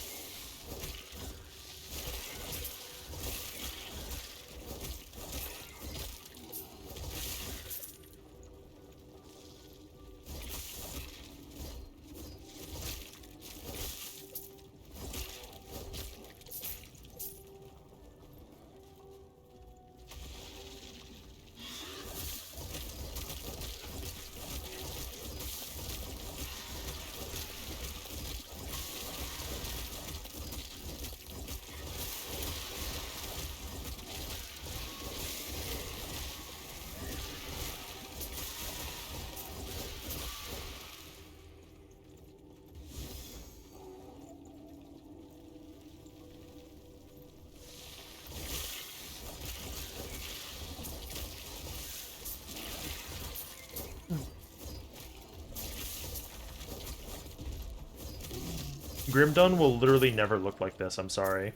Grimdon will literally never look like this, I'm sorry.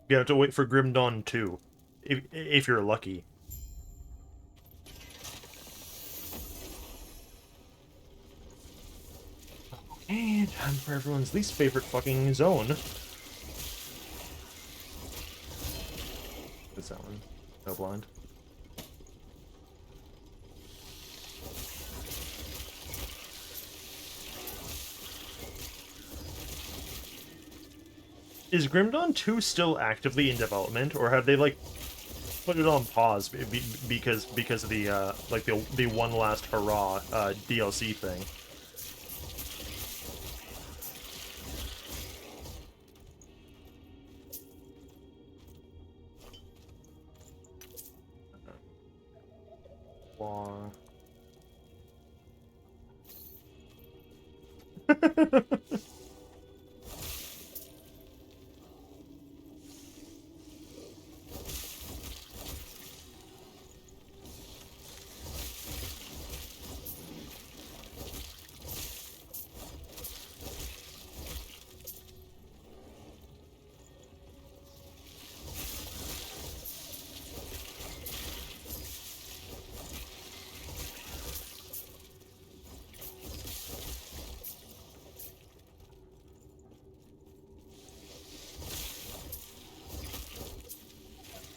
You have to wait for Grim Dawn 2, if you're lucky. And time for everyone's least favorite fucking zone. What's that one? No blind. Is Grim Dawn 2 still actively in development, or have they, like, put it on pause because of the, like, the one last hurrah, DLC thing? Law.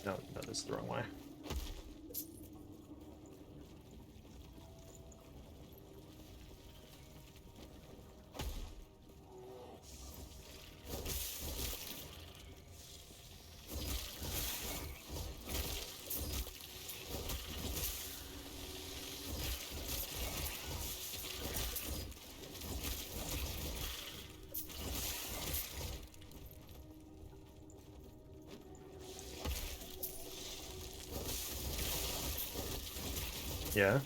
No, that is the wrong way. Yeah.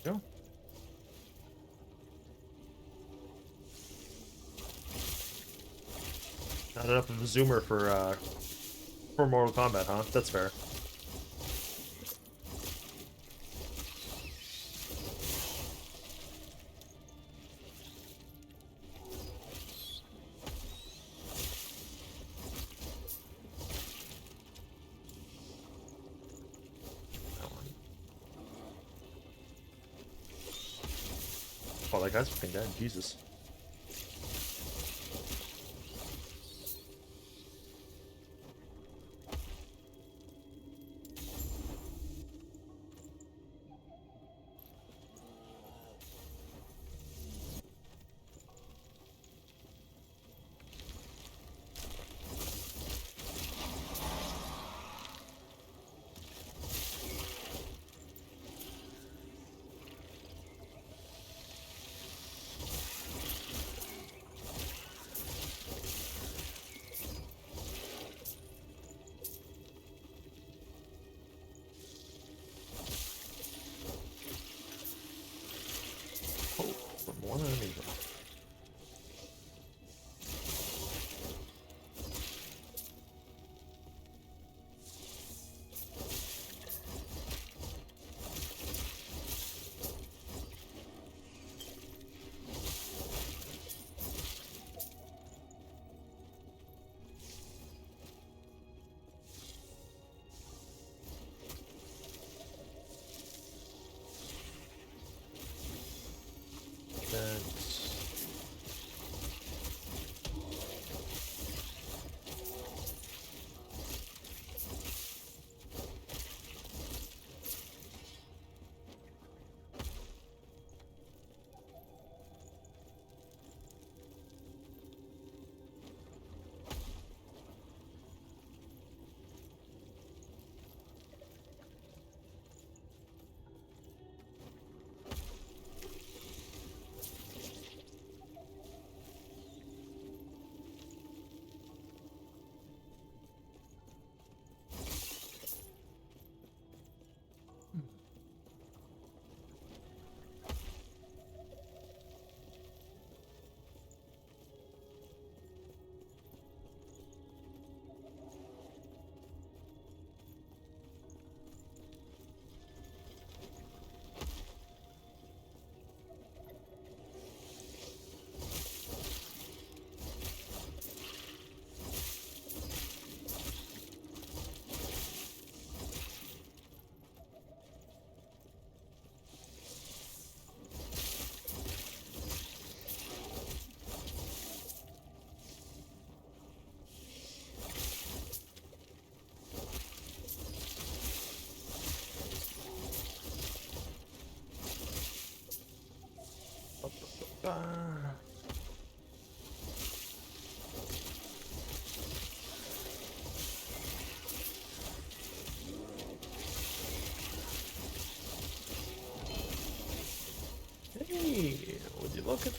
Go. Not enough of a zoomer for Mortal Kombat, huh? That's fair. That one. Oh, that guy's fucking dead. Jesus.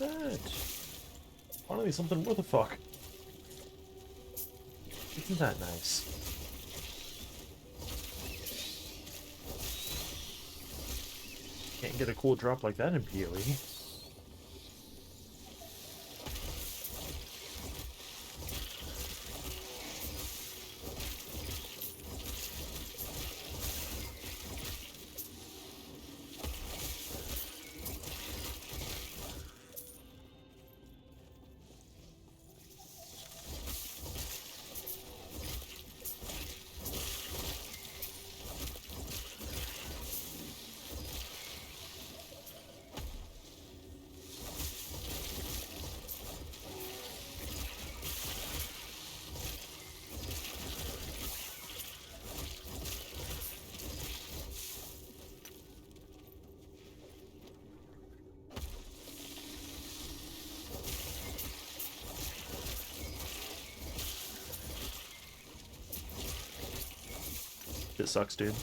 that? Finally something worth a fuck. Isn't that nice? Can't get a cool drop like that in PoE. It sucks, dude.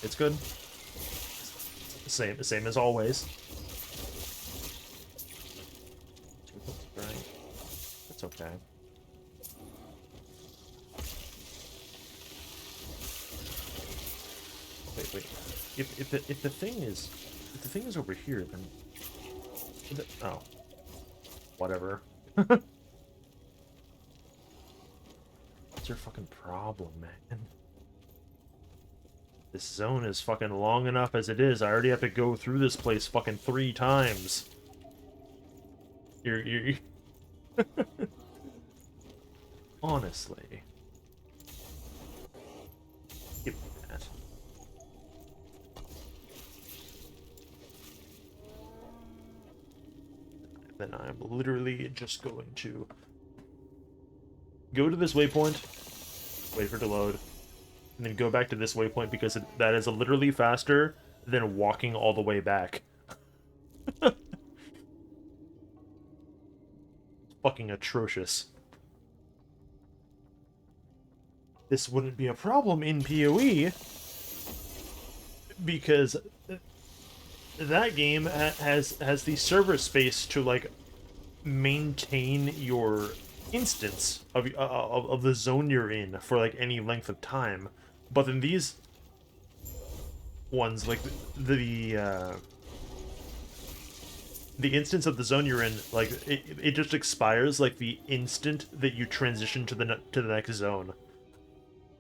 It's good. Same as always. Right. That's okay. Wait. If the thing is over here, then oh, whatever. What's your fucking problem, man? This zone is fucking long enough as it is. I already have to go through this place fucking 3 times. You're honestly. Give me that. Then I'm literally just going to go to this waypoint, wait for it to load, and then go back to this waypoint because that is literally faster than walking all the way back. Fucking atrocious. This wouldn't be a problem in PoE because that game has the server space to like maintain your instance of the zone you're in for like any length of time, but then these ones like the instance of the zone you're in, like it just expires like the instant that you transition to the next zone.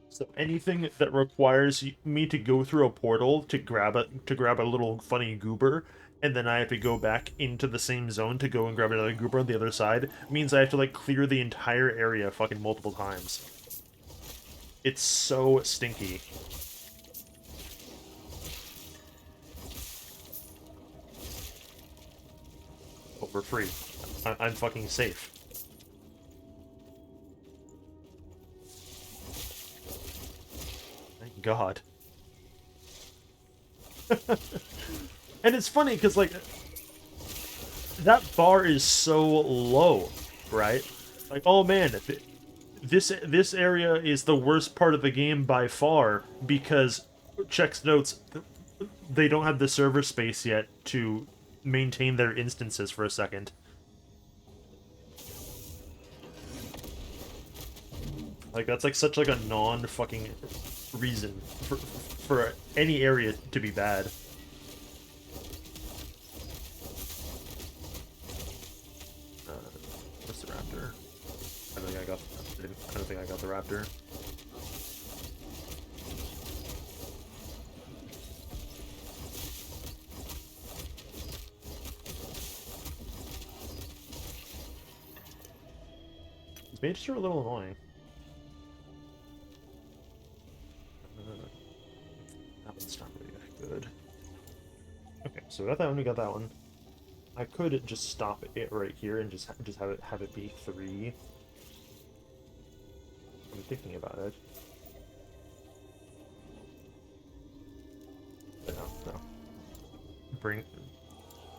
So anything that requires me to go through a portal to grab a little funny goober, and then I have to go back into the same zone to go and grab another goober on the other side, means I have to like clear the entire area fucking multiple times. It's so stinky. But we're free. I'm fucking safe. Thank God. And it's funny because like that bar is so low, right? Like, oh man, this area is the worst part of the game by far because checks notes they don't have the server space yet to maintain their instances for a second. Like that's like such like a non-fucking reason for any area to be bad. What's the raptor? I don't think I got the raptor. These mages are a little annoying. That one's not really that good. Okay, so we got that one. We got that one. I could just stop it right here and just have it be 3. I'm thinking about it. But no. I'm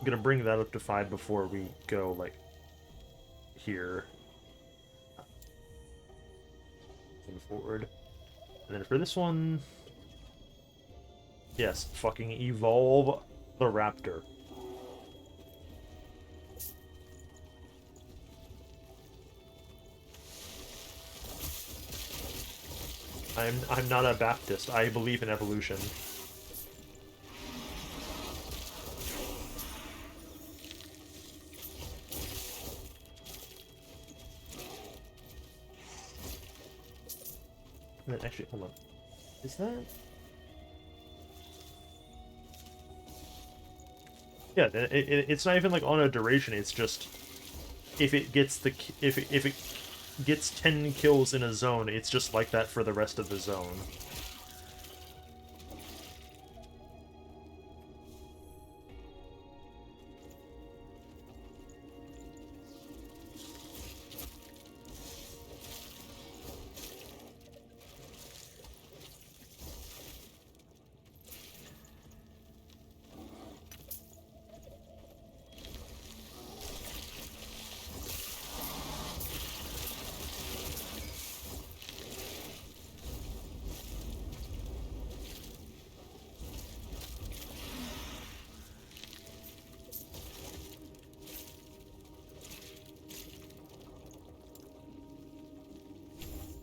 gonna bring that up to 5 before we go like here. And forward. And then for this one, Yes, fucking evolve the raptor. I'm not a Baptist. I believe in evolution. And then actually, hold on. Is that? Yeah, it's not even like on a duration. It's just if it gets the if it gets 10 kills in a zone, it's just like that for the rest of the zone.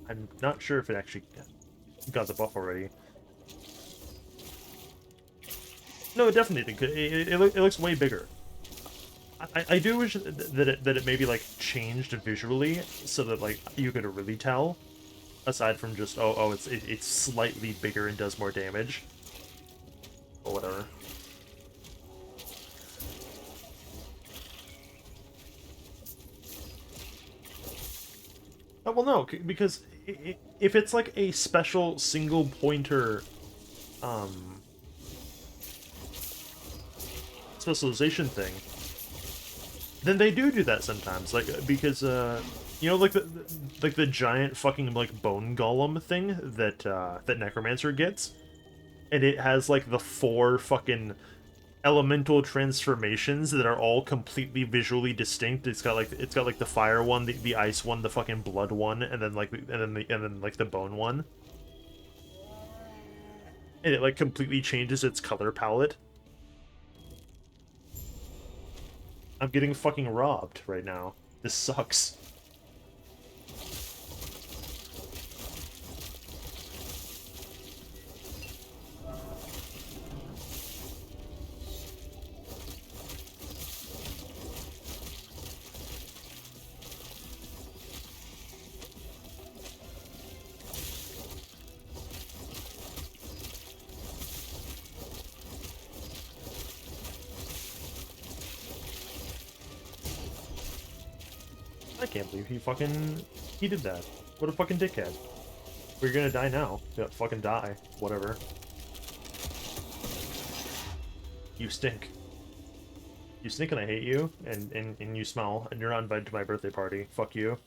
I'm not sure if it actually got the buff already. No, it definitely did. It looks way bigger. I do wish that it maybe like changed visually so that like you could really tell, aside from just it's slightly bigger and does more damage, or whatever. Oh, well, no, because if it's like a special single pointer um specialization thing, then they do that sometimes, like because you know, like the giant fucking like bone golem thing that that Necromancer gets, and it has like the 4 fucking elemental transformations that are all completely visually distinct. It's got like the fire one, the ice one, the fucking blood one, and then like the bone one, and it like completely changes its color palette. I'm getting fucking robbed right now. This sucks. I can't believe he did that. What a fucking dickhead. We're gonna die now. Yeah, fucking die. Whatever. You stink. You stink and I hate you, and you smell, and you're not invited to my birthday party. Fuck you.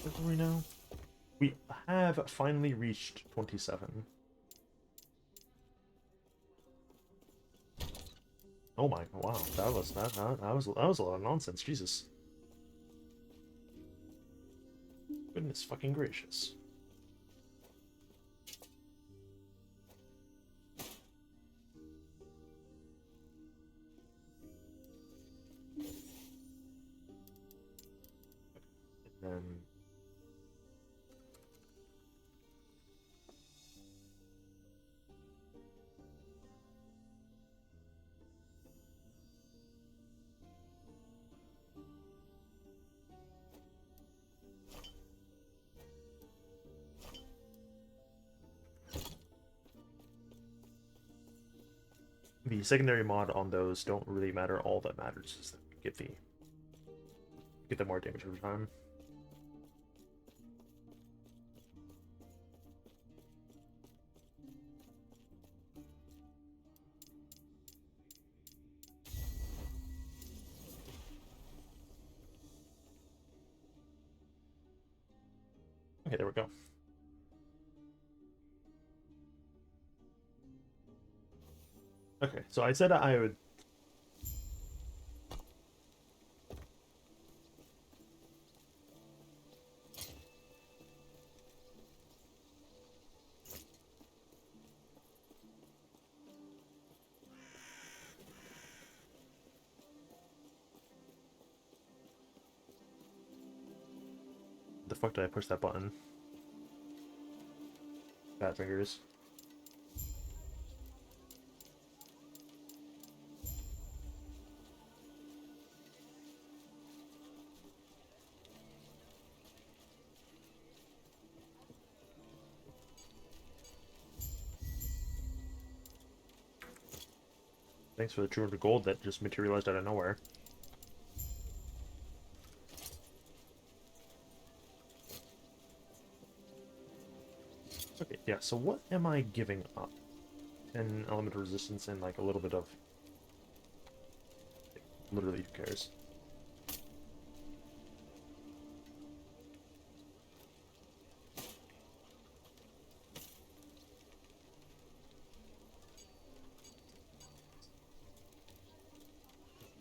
Where are we now? We have finally reached 27. Oh my, wow, that was a lot of nonsense, Jesus. Goodness fucking gracious. And then the secondary mod on those don't really matter. All that matters is that we get the more damage over time. Okay, there we go. Okay, so I said I would the fuck did I push that button? Fat fingers. Thanks for the 200 gold that just materialized out of nowhere. Okay, yeah, so what am I giving up? 10 element resistance and like a little bit of... Like, literally, who cares?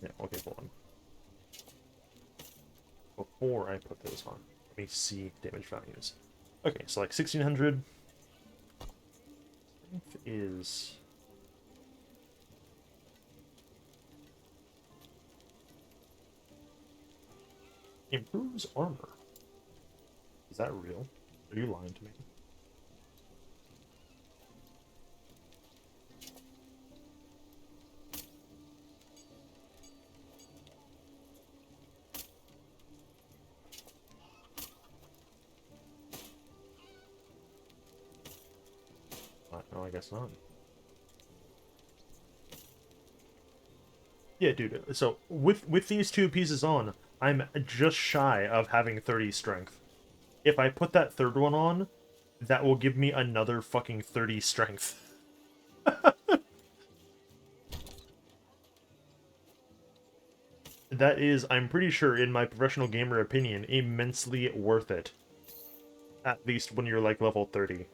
Yeah, okay, hold on. Before I put those on, let me see damage values. Okay, so like 1600 is... Improves armor. Is that real? Are you lying to me? No, I guess not. Yeah, dude. So with these two pieces on, I'm just shy of having 30 strength. If I put that third one on, that will give me another fucking 30 strength. That is, I'm pretty sure, in my professional gamer opinion, immensely worth it. At least when you're like level 30.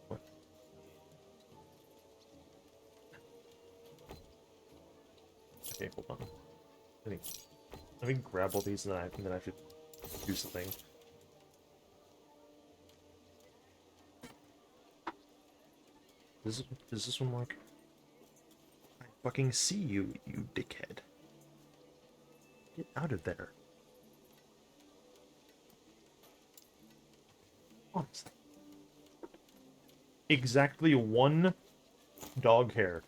What? Okay, hold on. Let me grab all these and then I should do something. Does this one work? I fucking see you, you dickhead. Get out of there. Honestly. Exactly one dog hair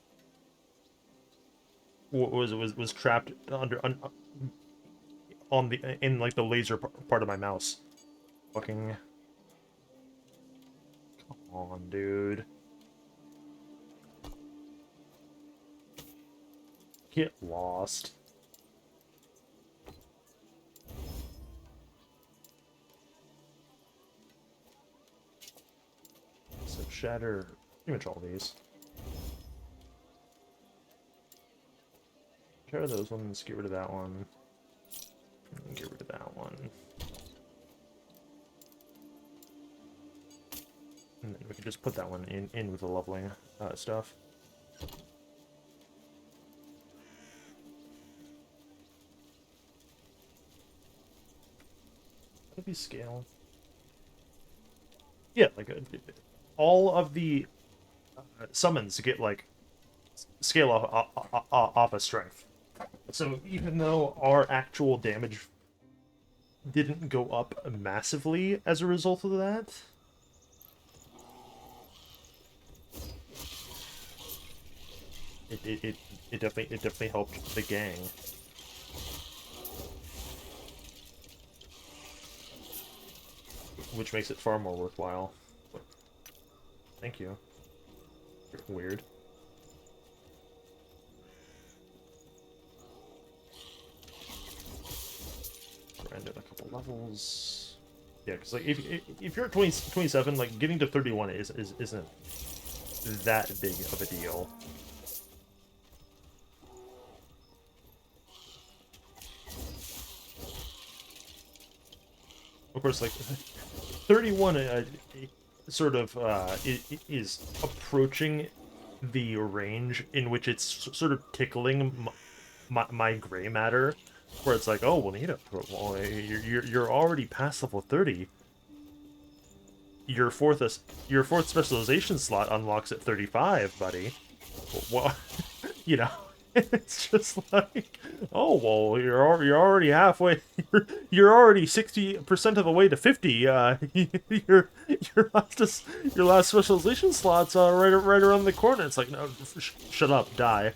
was trapped under on the in like the laser part of my mouse. Fucking come on, dude. Get lost. So shatter pretty much all these. Shatter those ones, get rid of that one. And get rid of that one. And then we can just put that one in with the leveling stuff. Would it be scale? Yeah, like all of the summons get like scale off of strength. So even though our actual damage didn't go up massively as a result of that, it definitely helped the gang. Which makes it far more worthwhile. Thank you. You're weird. Grind it a couple levels. Yeah, because like if you're at 27, like getting to 31 isn't that big of a deal. Of course, like 31 sort of is approaching the range in which it's sort of tickling my gray matter Where it's like, oh, well, well, you're already past level 30. Your fourth specialization slot unlocks at 35, buddy. Well, you know, it's just like, oh well, you're already halfway. You're already 60% of the way to 50. Your your last specialization slot's right around the corner. It's like, no, shut up, die,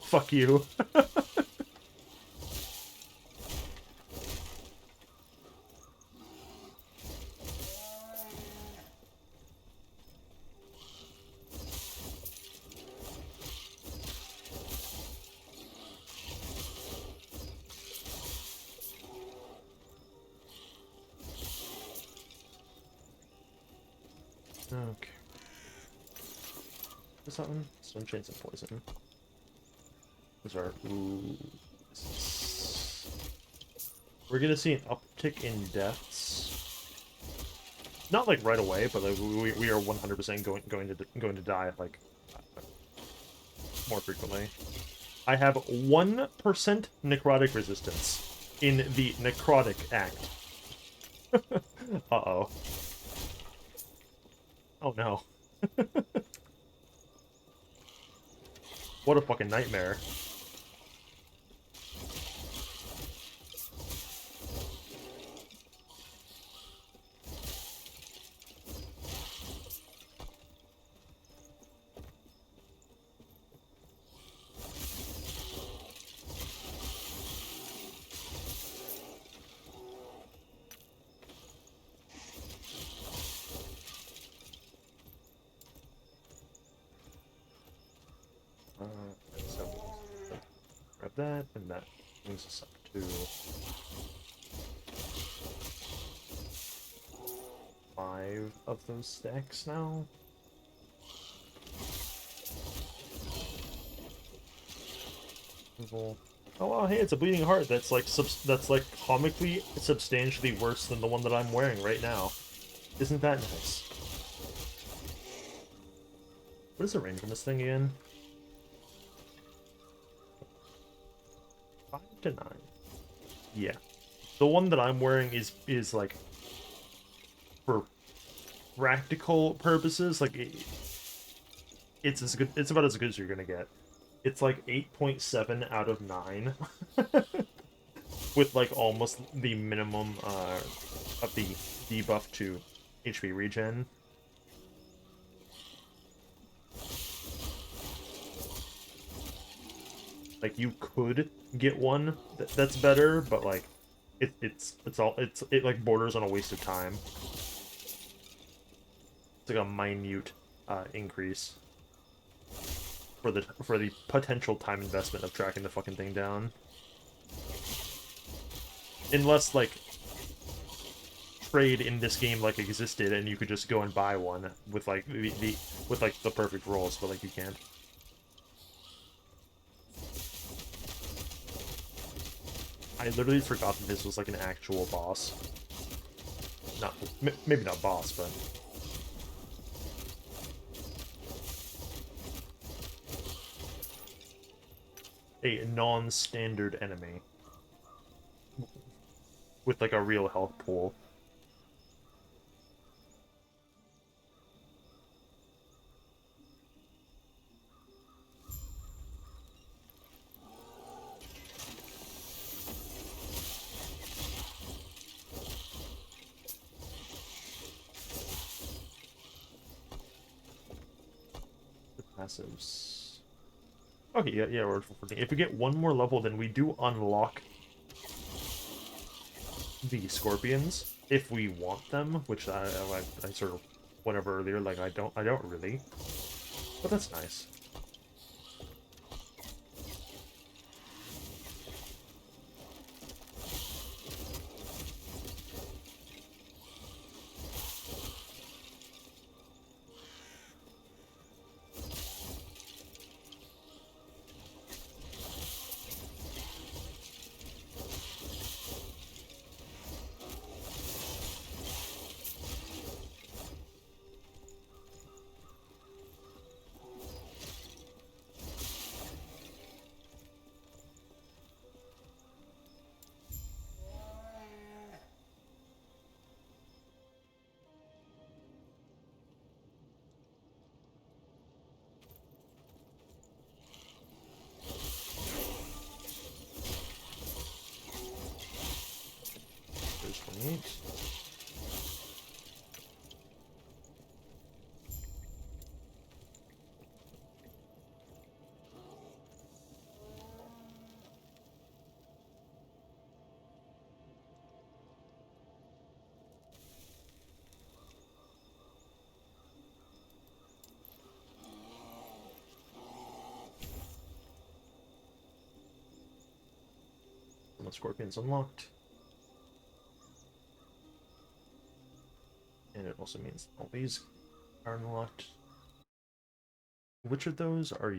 fuck you. Okay. What's that one? Sunshine and poison. Those are ooh. We're gonna see an uptick in deaths. Not like right away, but like, we are 100% going to die like more frequently. I have 1% necrotic resistance in the necrotic act. Uh-oh. Oh no. What a fucking nightmare. So grab that, and that brings us up to 5 of those stacks now. Oh well, hey, it's a bleeding heart. That's like comically substantially worse than the one that I'm wearing right now. Isn't that nice? What is the range on this thing again? 5 to 9. Yeah. The one that I'm wearing is like for practical purposes, like it's as good. It's about as good as you're gonna get. It's like 8.7 out of 9, with like almost the minimum of the debuff to HP regen. Like you could get one that's better, but like it's it like borders on a waste of time. It's like a minute increase for the potential time investment of tracking the fucking thing down. Unless like trade in this game like existed and you could just go and buy one with like with like the perfect rolls, but like you can't. I literally forgot that this was like an actual boss. Not maybe not boss, but a non-standard enemy with like a real health pool. The passives. Okay, yeah, we're if we get one more level, then we do unlock the scorpions if we want them, which I sort of went over earlier. Like I don't really, but that's nice. the Scorpion's unlocked. And it also means all these are unlocked. Which of those are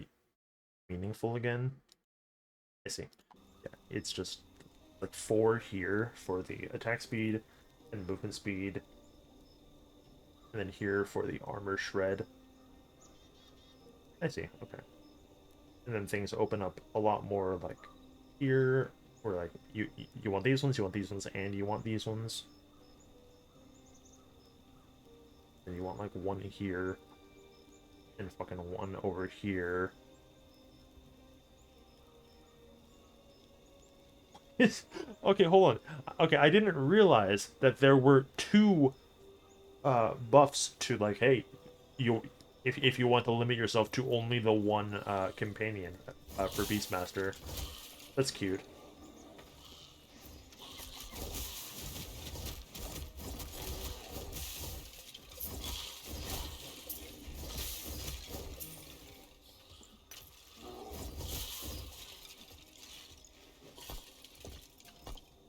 meaningful again? I see. Yeah, it's just like 4 here for the attack speed and movement speed. And then here for the armor shred. I see, okay. And then things open up a lot more like here, where like you want these ones, and you want these ones. And you want like 1 here, and fucking 1 over here. Okay, hold on. Okay, I didn't realize that there were 2 buffs to like, hey, you if you want to limit yourself to only the 1 companion for Beastmaster. That's cute.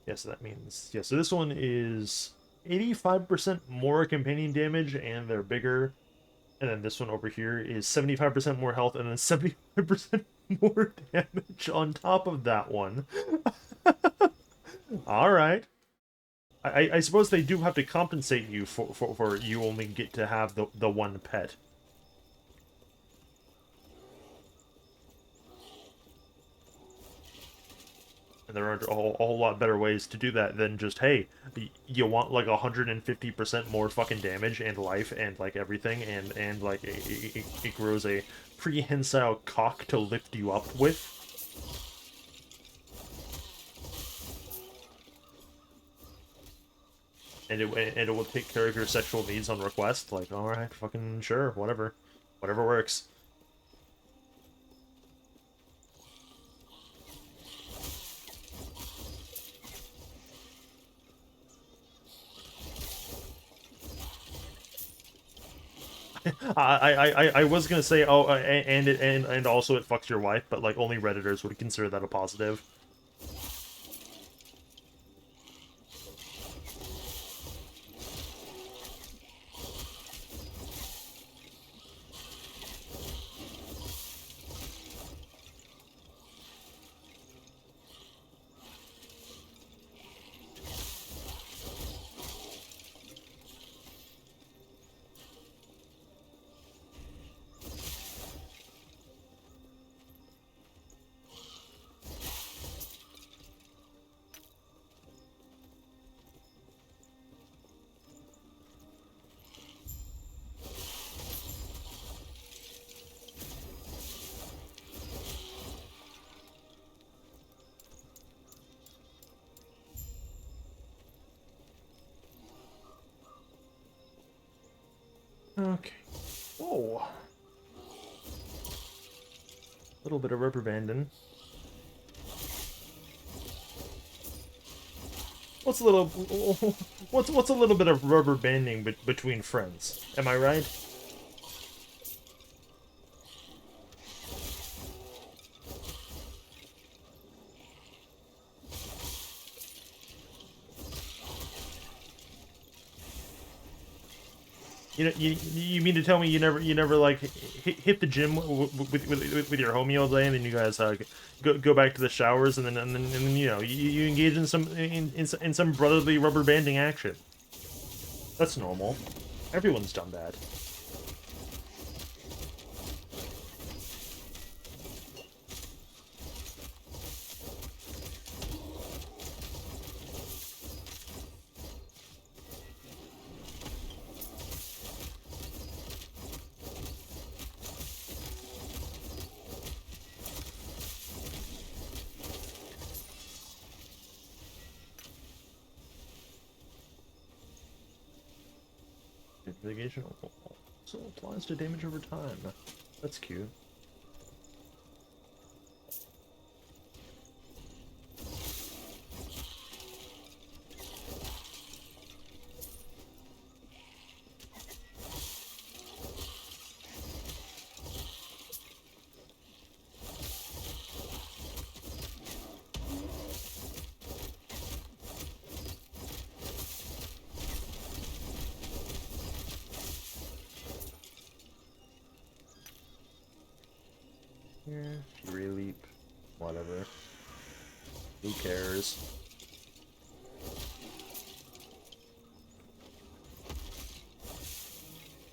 Yeah, so that means, yeah, so this one is 85% more companion damage, and they're bigger. And then this one over here is 75% more health, and then 75% more damage on top of that one. Alright. I suppose they do have to compensate you for you only get to have the 1 pet. And there are a whole lot better ways to do that than just, hey, you want like 150% more fucking damage and life and like everything, and like it grows a prehensile cock to lift you up with. And it will take care of your sexual needs on request. Like, alright, fucking sure, whatever. Whatever works. I was gonna say, oh, and also it fucks your wife, but like only Redditors would consider that a positive. Okay. Whoa. A little bit of rubber banding. What's a little what's a little bit of rubber banding between friends? Am I right? You know, you mean to tell me you never like hit the gym with your homie all day, and then you guys go back to the showers, and then you know you engage in some brotherly rubber banding action. That's normal. Everyone's done that. Mitigation also applies to damage over time. That's cute. Yeah, Fury Leap. Whatever. Who cares?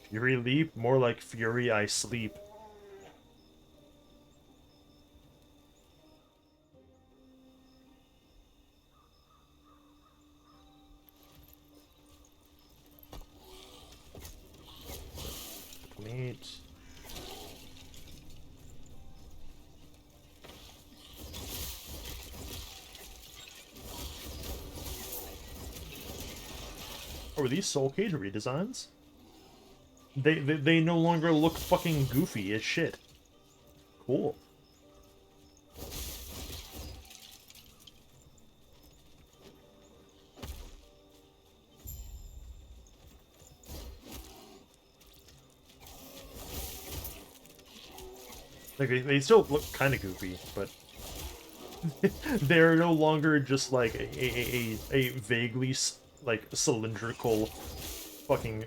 Fury Leap? More like Fury I Sleep. Neat. Oh, are these Soul Cage redesigns? They no longer look fucking goofy as shit. Cool. Like they still look kind of goofy, but they're no longer just like a vaguely like cylindrical fucking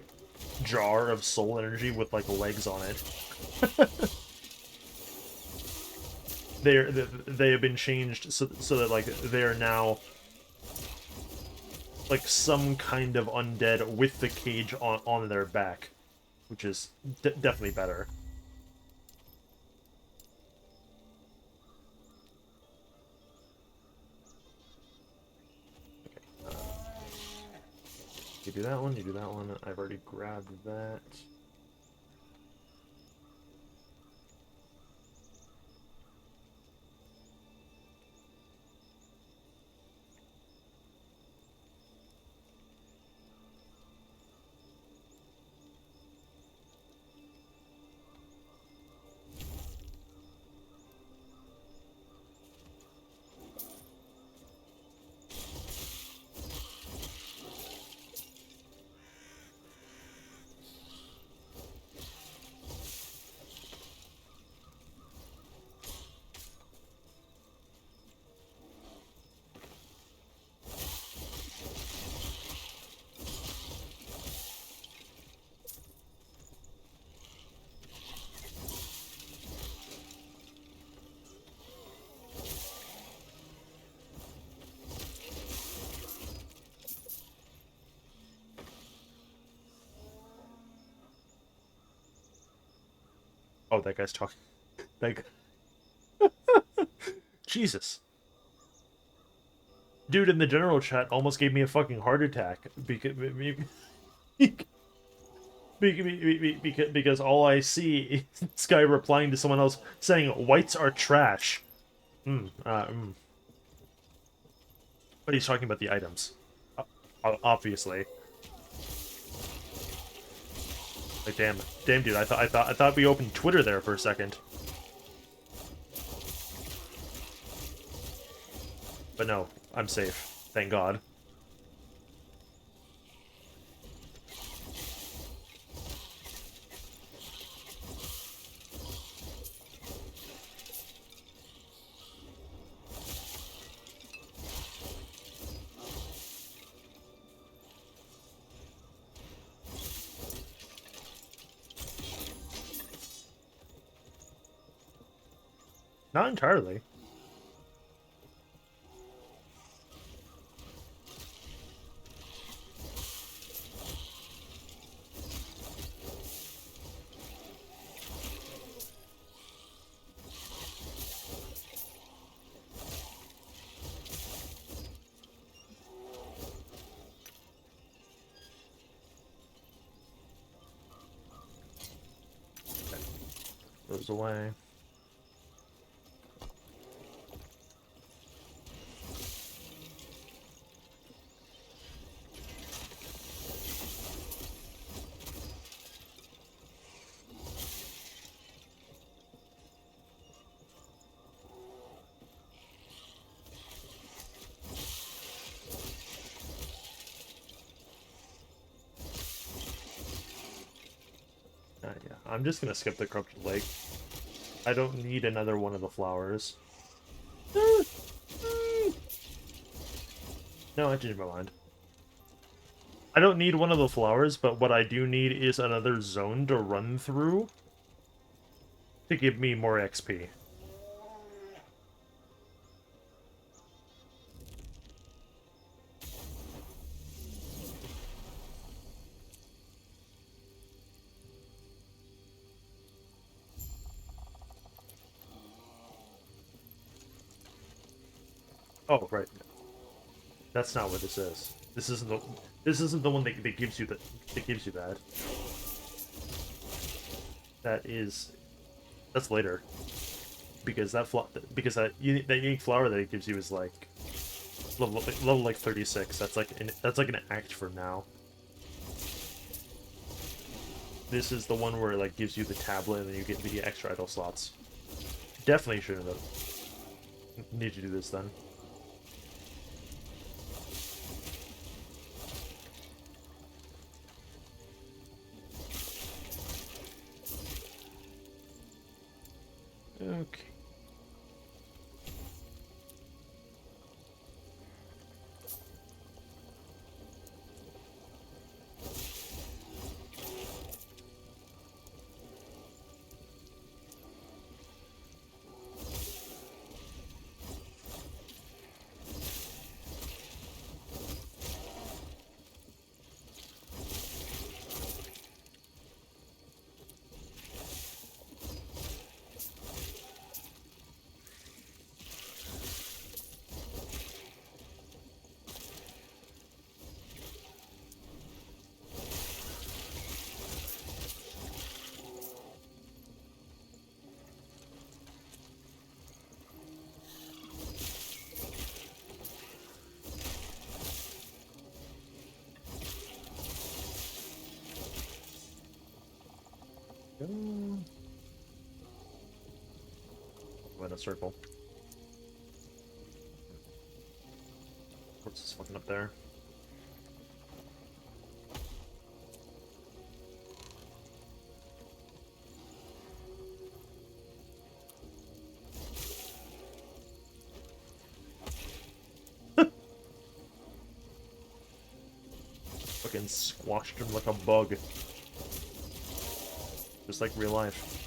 jar of soul energy with like legs on it. They have been changed so that like they're now like some kind of undead with the cage on their back, which is definitely better. You do that one, you do that one. I've already grabbed that. Oh, that guy's talking. Like, Jesus. Dude in the general chat almost gave me a fucking heart attack because all I see is this guy replying to someone else saying whites are trash. But he's talking about the items, obviously. Like, damn, dude. I thought we opened Twitter there for a second, but no, I'm safe. Thank God. Not entirely. Goes away. Yeah, I'm just gonna skip the Corrupted Lake. I don't need another one of the flowers. No, I changed my mind. I don't need one of the flowers, but what I do need is another zone to run through to give me more XP. Oh, right. That's not what this is. This isn't the one that gives you that gives you that. That's later. Because that unique flower that it gives you is like level like 36. That's like an act for now. This is the one where it like gives you the tablet and then you get the extra idle slots. Definitely shouldn't have need to do this then. Okay. Go in a circle. What's this fucking up there? Fucking squashed him like a bug. Just like real life.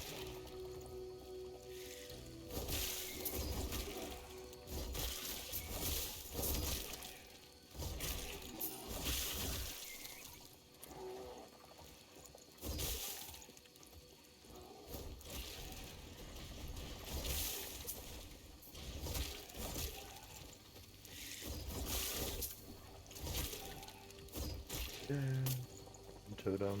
Totem.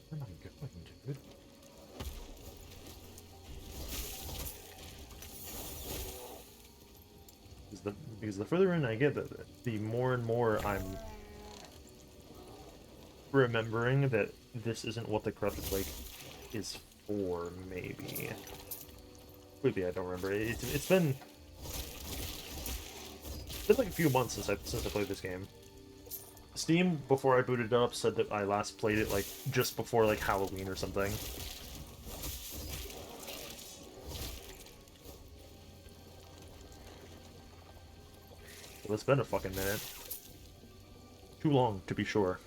Where am I going, dude? Because the further in I get, the more and more I'm remembering that this isn't what the Corrupted Lake is for, maybe. Maybe I don't remember. It's been like a few months since I played this game. Steam, before I booted it up, said that I last played it like just before like Halloween or something. Well, it's been a fucking minute. Too long, to be sure.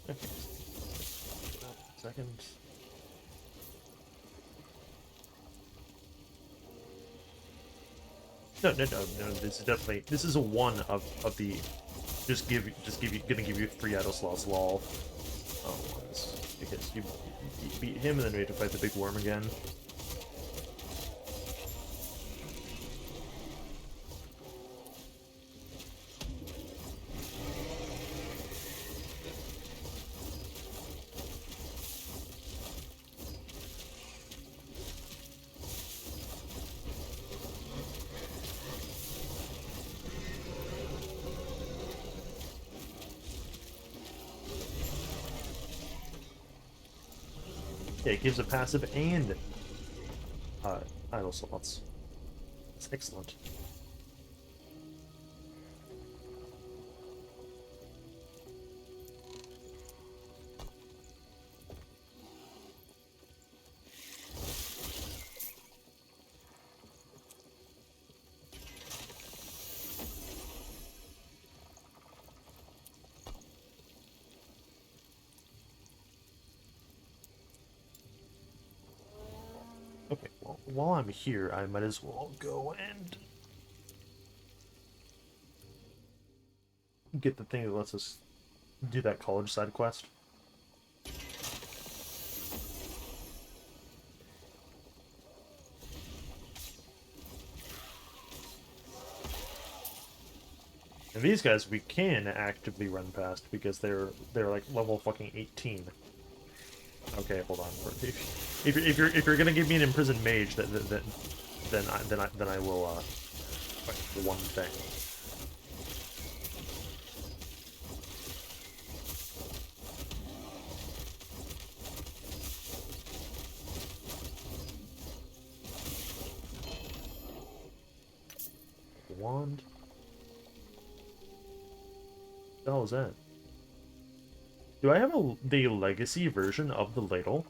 Okay. Second. No. This is a one of the gonna give you 3 idle slots lol. Because you beat him and then we have to fight the big worm again. Yeah, it gives a passive and idle slots. It's excellent. while I'm here, I might as well go and get the thing that lets us do that college side quest. And these guys we can actively run past because they're like level fucking 18. Okay, hold on. If you're gonna give me an imprisoned mage, then I will fight for one thing. Wand. What the hell is that? Do I have the legacy version of the ladle?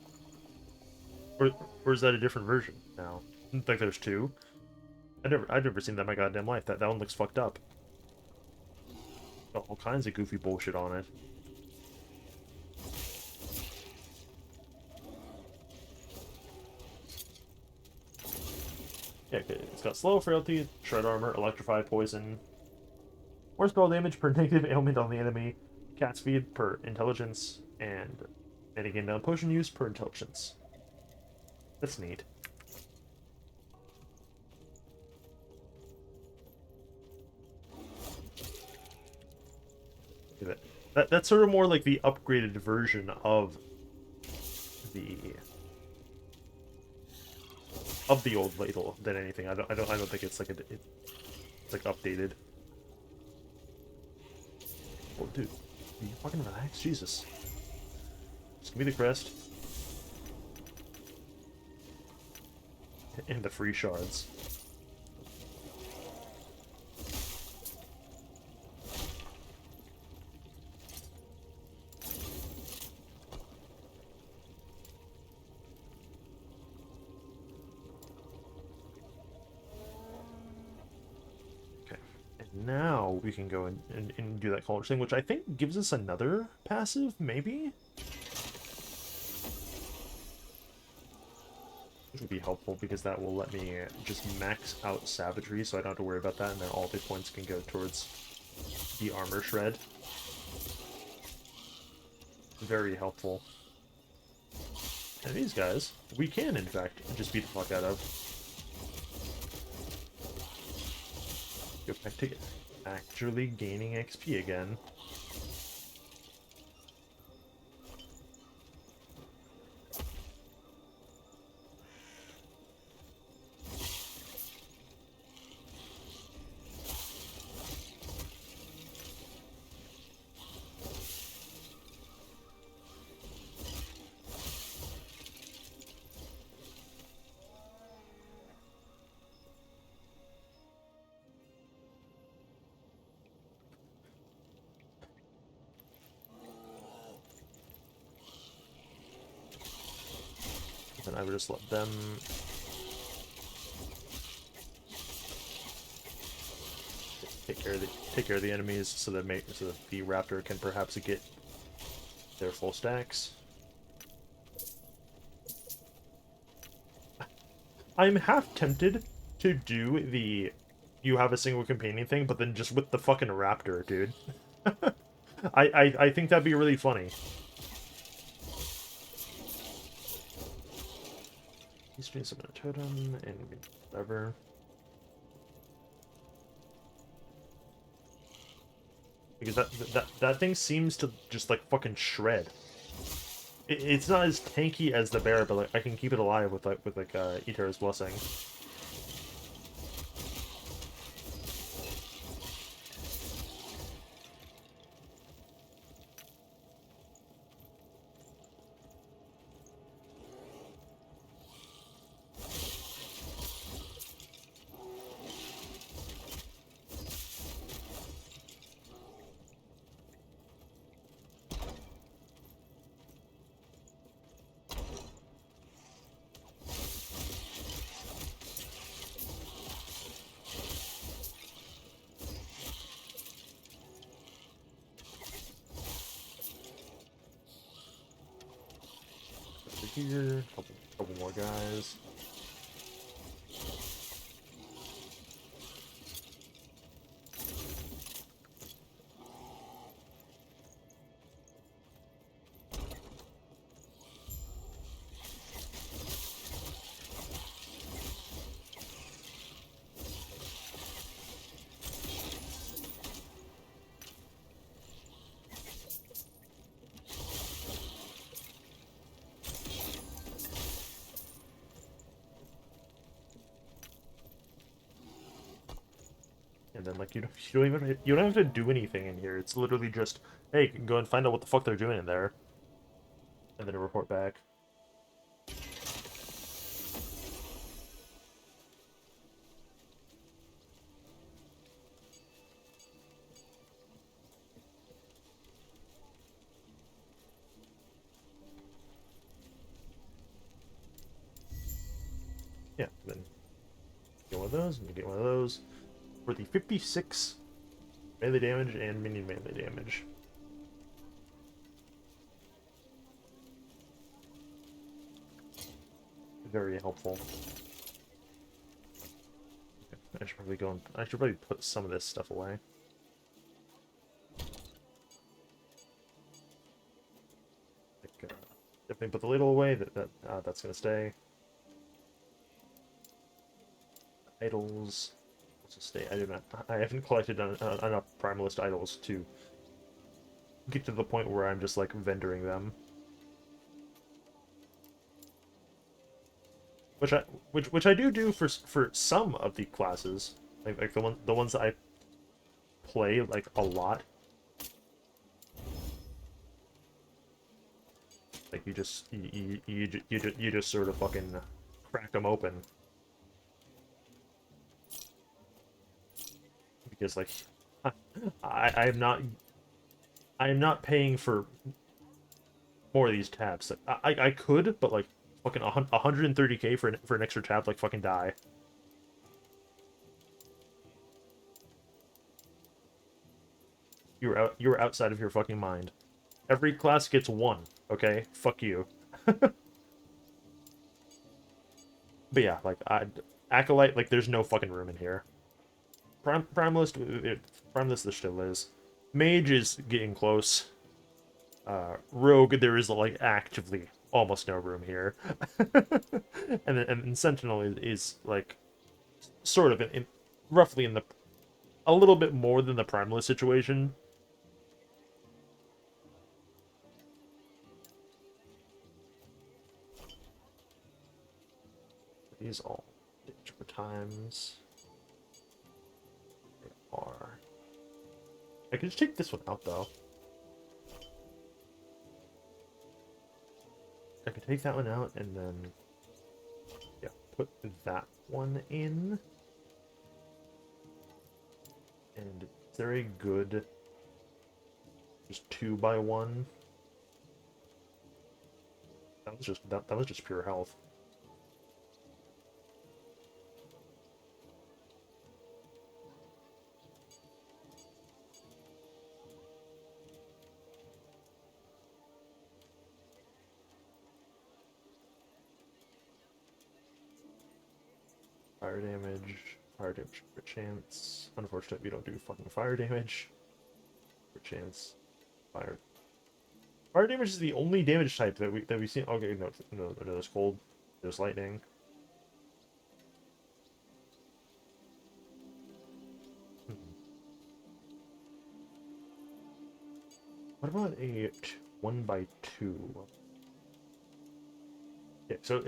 Or is that a different version now? Like there's two? I've never seen that in my goddamn life. That one looks fucked up. Got all kinds of goofy bullshit on it. Yeah, okay. It's got slow, frailty, shred armor, electrify, poison, more spell damage per negative ailment on the enemy, cat speed per intelligence, and again down potion use per intelligence. That's neat. That's sort of more like the upgraded version of the old ladle than anything. I don't think it's like it's like updated. Oh, dude, you fucking relax, Jesus. Just give me the crest and the free shards. Now we can go and do that college thing, which I think gives us another passive, maybe? Which would be helpful because that will let me just max out savagery so I don't have to worry about that, and then all the points can go towards the armor shred. Very helpful. And these guys, we can in fact just beat the fuck out of. Go back to actually gaining XP again. And I would just let them take care of the enemies so that the raptor can perhaps get their full stacks. I'm half tempted to do the you have a single companion thing, but then just with the fucking raptor, dude. I think that'd be really funny. He's doing some totem and whatever. Because that thing seems to just like fucking shred. It's not as tanky as the bear, but like I can keep it alive with Iter's Blessing. Here, couple more guys. and then like you don't have to do anything in here. It's literally just, hey, go and find out what the fuck they're doing in there, and then report back. Yeah, then get one of those, and you get one of those for the 56 melee damage and minion melee damage. Very helpful. Okay, I should probably go and I should probably put some of this stuff away. Like, definitely put the ladle away. That's gonna stay. Idols also stay. I haven't collected enough Primalist idols to get to the point where I'm just like vendoring them. Which I do for some of the classes, like the ones that I play like a lot. Like you just sort of fucking crack them open because like I am not paying for more of these tabs. I could, but like fucking 130k for an extra tab, like fucking die. You were outside of your fucking mind. Every class gets one, okay? Fuck you. But yeah, like Acolyte, like there's no fucking room in here. Primalist, Primalist there still is. Mage is getting close. Rogue, there is like actively almost no room here. And Sentinel is like sort of roughly in the a little bit more than the Primalist situation. These all different times. They are. I can just take this one out though. I could take that one out and then yeah, put that one in. And is there a good just 2x1? That was just pure health. Fire damage per chance. Unfortunate we don't do fucking fire damage. Per chance. Fire damage is the only damage type that we see. Okay, no, there's cold. There's lightning. What about a 1x2? Yeah, so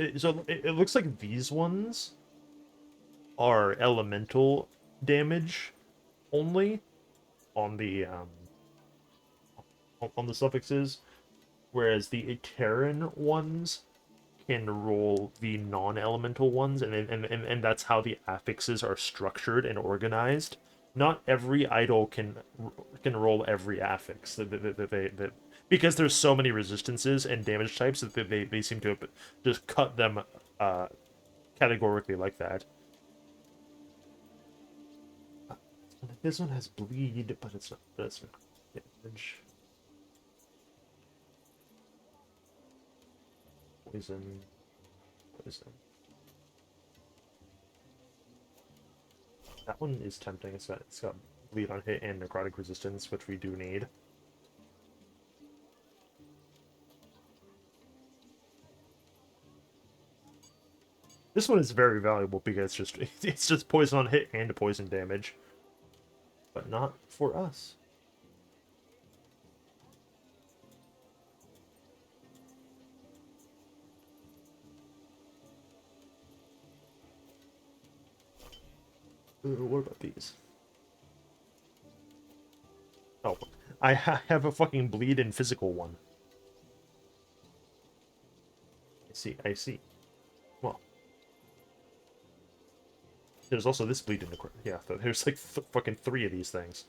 it looks like these ones are elemental damage only on the suffixes, whereas the Terran ones can roll the non-elemental ones, and that's how the affixes are structured and organized. Not every idol can roll every affix that because there's so many resistances and damage types that they seem to just cut them categorically like that. This one has bleed, but it's not. That's not damage. Poison. Poison. That one is tempting. It's got bleed on hit and necrotic resistance, which we do need. This one is very valuable because it's just poison on hit and poison damage. But not for us. What about these? have a fucking bleed in physical one. I see, I see. Well, there's also this bleed in the... Yeah, there's like fucking 3 of these things.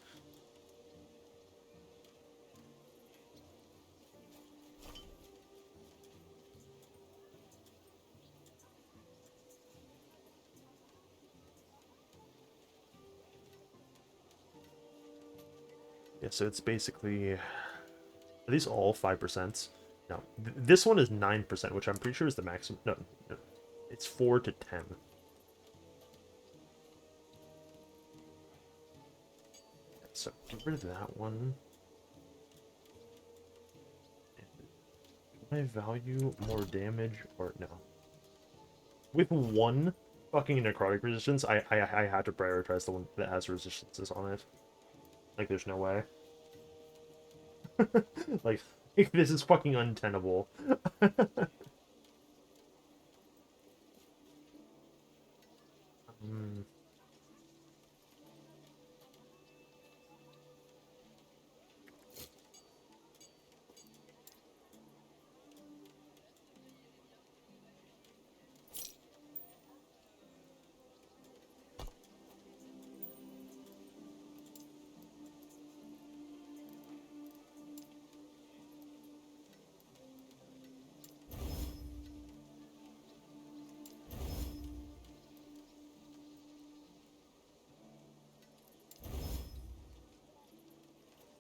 Yeah, so it's basically... Are these all 5%? No. This one is 9%, which I'm pretty sure is the maximum. No, no. It's 4 to 10. So get rid of that one. Do I value more damage or no? With one fucking necrotic resistance, I had to prioritize the one that has resistances on it. Like, there's no way. Like, this is fucking untenable. Hmm.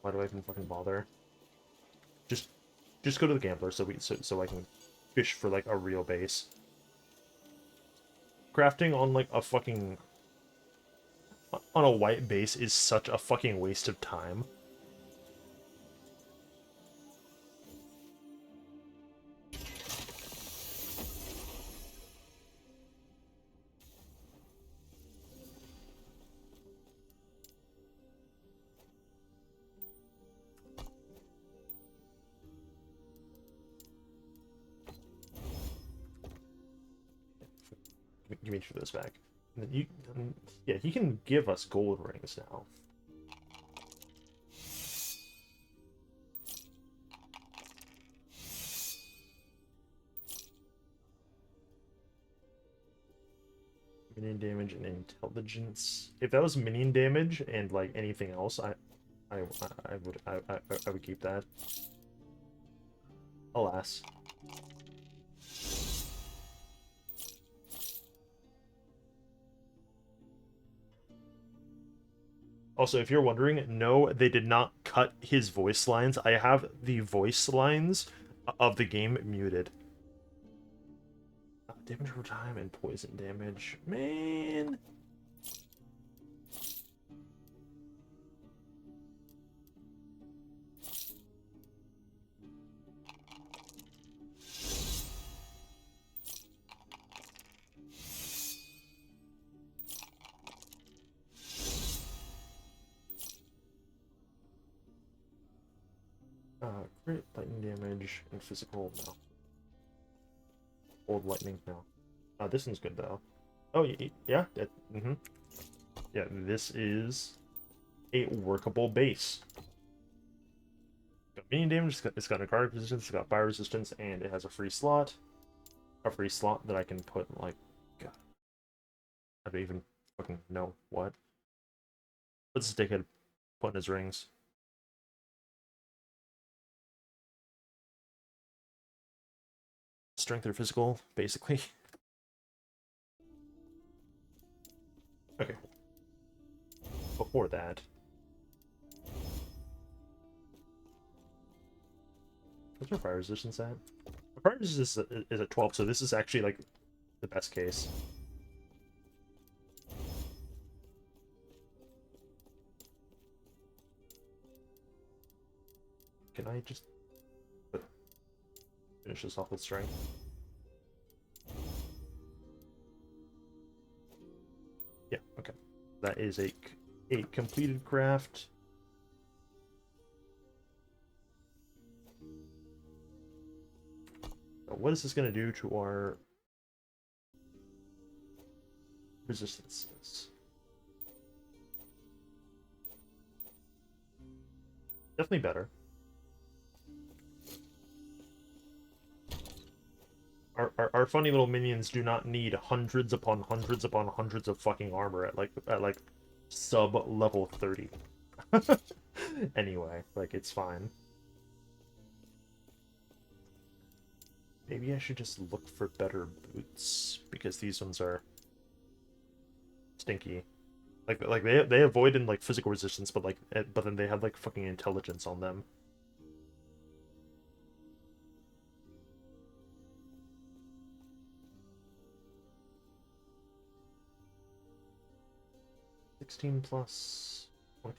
Why do I even fucking bother? Just just go to the gambler so I can fish for like a real base. Crafting on like a fucking on a white base is such a fucking waste of time. Give me those back. You, yeah, he can give us gold rings now. Minion damage and intelligence. If that was minion damage and like anything else, I would keep that. Alas. Also, if you're wondering, no, they did not cut his voice lines. I have the voice lines of the game muted. Damage over time and poison damage. Man. Crit, lightning damage, and physical, no. Old lightning, no. This one's good, though. Oh, yeah, yeah, this is a workable base. Got minion damage, it's got necrotic resistance, it's got fire resistance, and it has a free slot. A free slot that I can put, like, God, I don't even fucking know what. Let's just take it, put in his rings. Strength or physical, basically. Okay. Before that. What's our fire resistance at? Our fire resistance is at 12, so this is actually, like, the best case. Can I just finish this off with strength? Yeah, okay. That is a completed craft. Now, what is this going to do to our resistances? Definitely better. Our funny little minions do not need hundreds upon hundreds upon hundreds of fucking armor at like sub level 30. Anyway, like it's fine. Maybe I should just look for better boots because these ones are stinky. Like they avoid in like physical resistance, but then they have like fucking intelligence on them. 16 plus 20.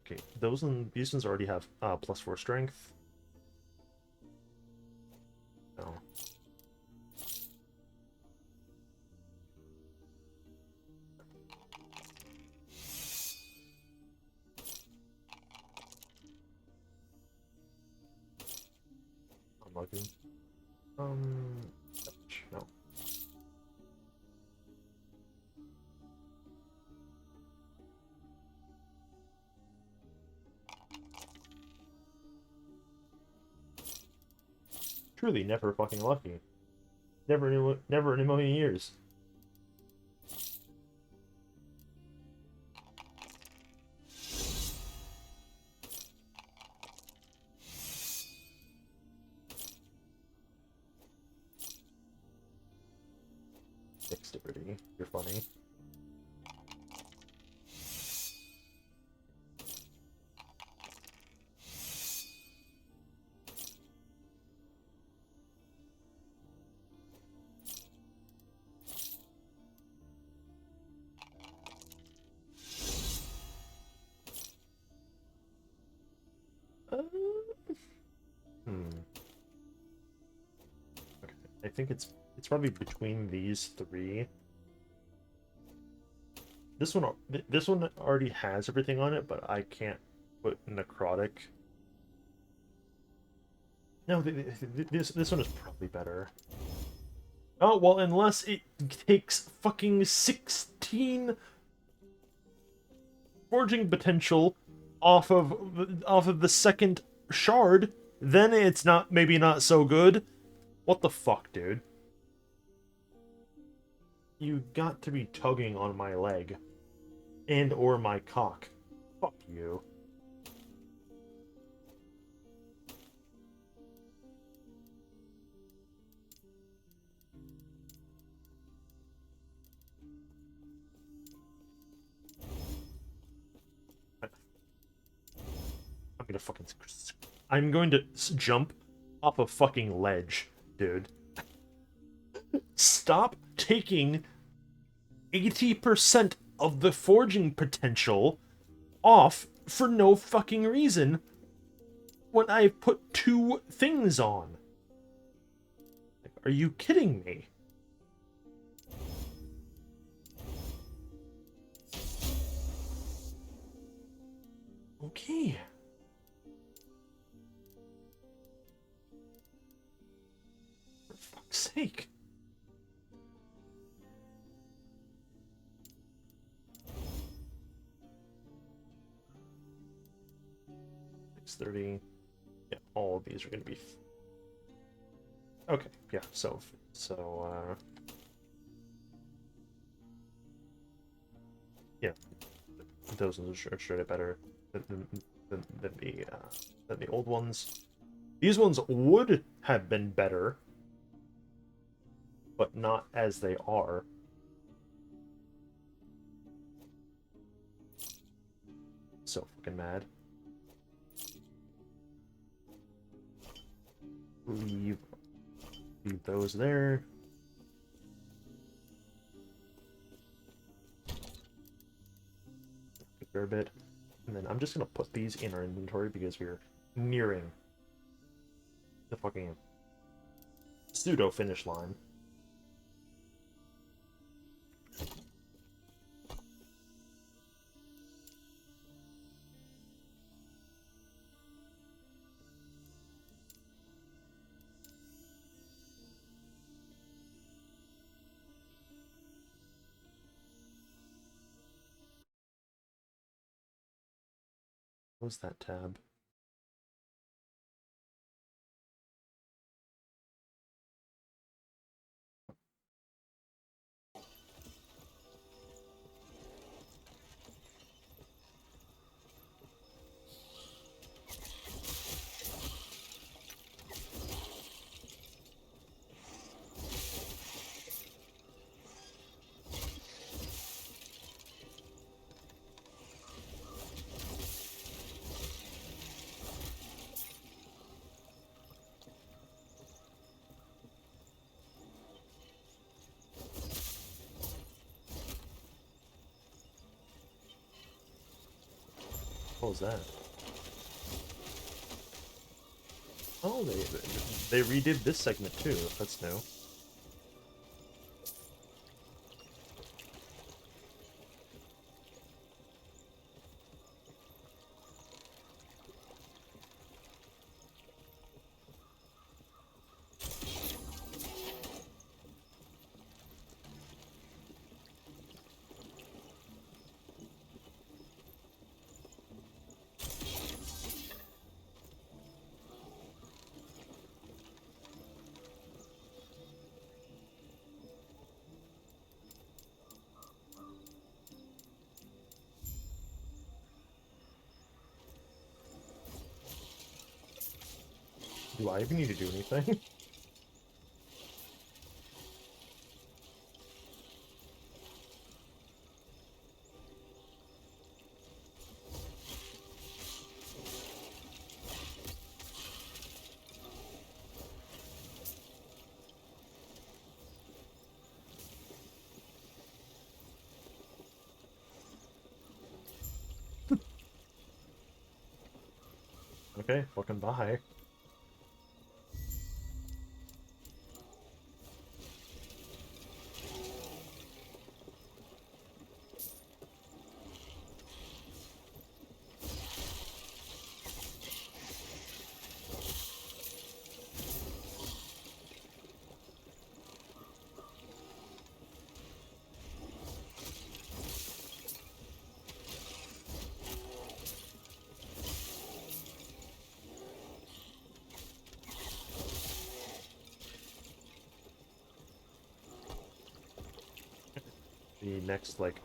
Okay, these ones already have +4 strength. No. Unlucky. No. Truly never fucking lucky. Never in a million years. Dexterity. You're funny. Uh, Okay. I think it's probably between these three. This one already has everything on it, but I can't put necrotic. No, this one is probably better. Oh well, unless it takes fucking 16 forging potential off of the second shard, then it's maybe not so good. What the fuck, dude? You got to be tugging on my leg. And or my cock. Fuck you. I'm going to jump off a fucking ledge, dude. Stop taking 80% of the forging potential off for no fucking reason when I put 2 things on. Are you kidding me? Okay. For fuck's sake. $630. Yeah, all of these are gonna be... Okay, yeah, so, yeah, those ones are straight up better than the old ones. These ones would have been better, but not as they are. So fucking mad. Leave those there. A fair bit. And then I'm just gonna put these in our inventory because we're nearing the fucking pseudo finish line. Close that tab. What was that? Oh, they redid this segment too. That's new. Do I even need to do anything? Okay, fucking bye. The next, like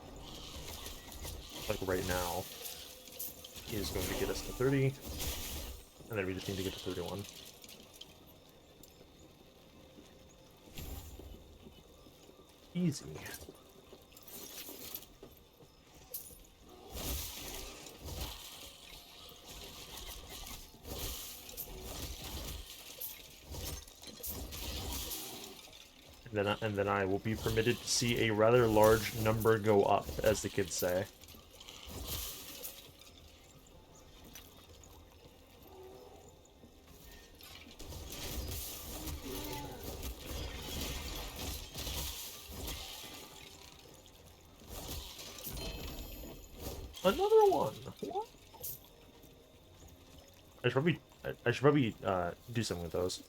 right now, is going to get us to 30, and then we just need to get to 31. Easy. And then I will be permitted to see a rather large number go up, as the kids say. Another one. What? I should probably do something with those.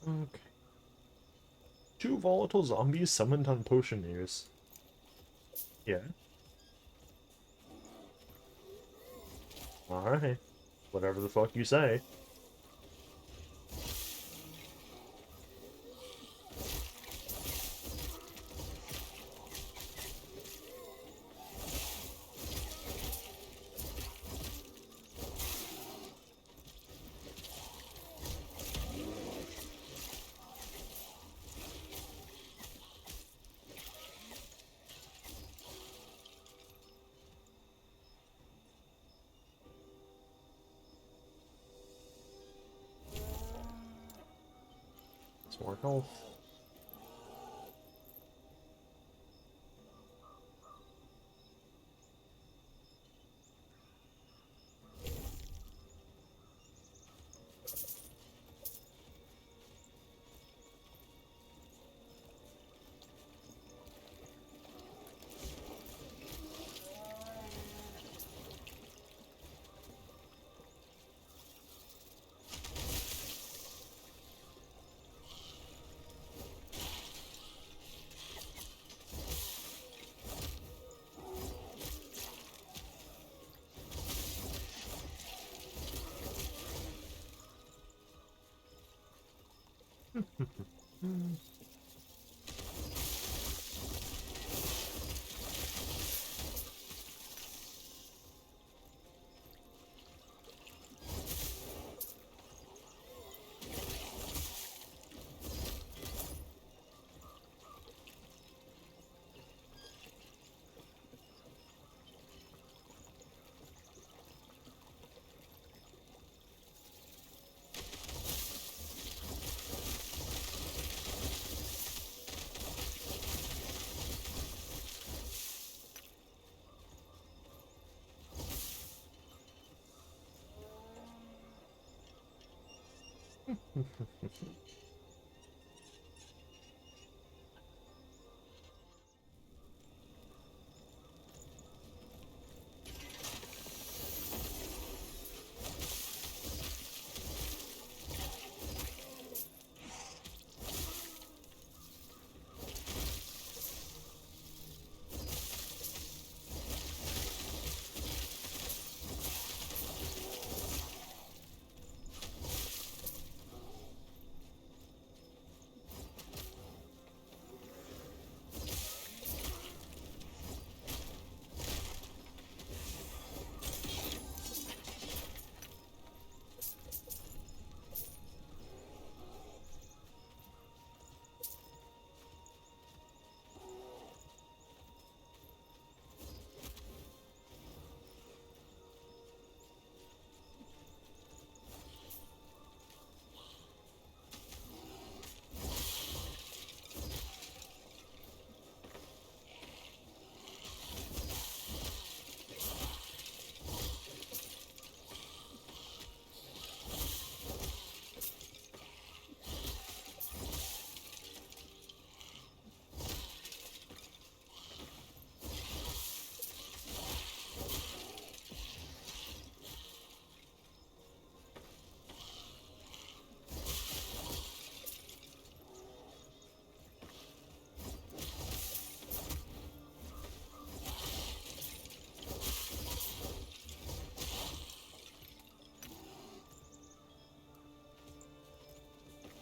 Okay. 2 volatile zombies summoned on potion use. Yeah. Alright. Whatever the fuck you say. more health.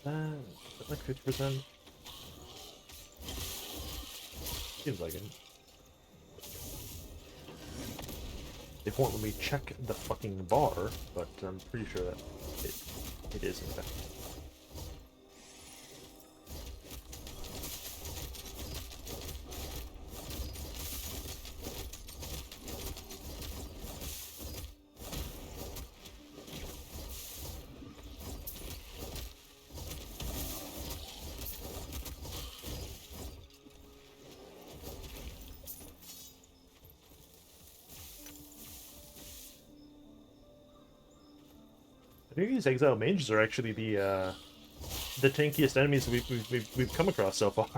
Is that like 50%? Seems like it. They won't let me check the fucking bar, but I'm pretty sure that it is in fact. I think these exile mages are actually the tankiest enemies we've come across so far.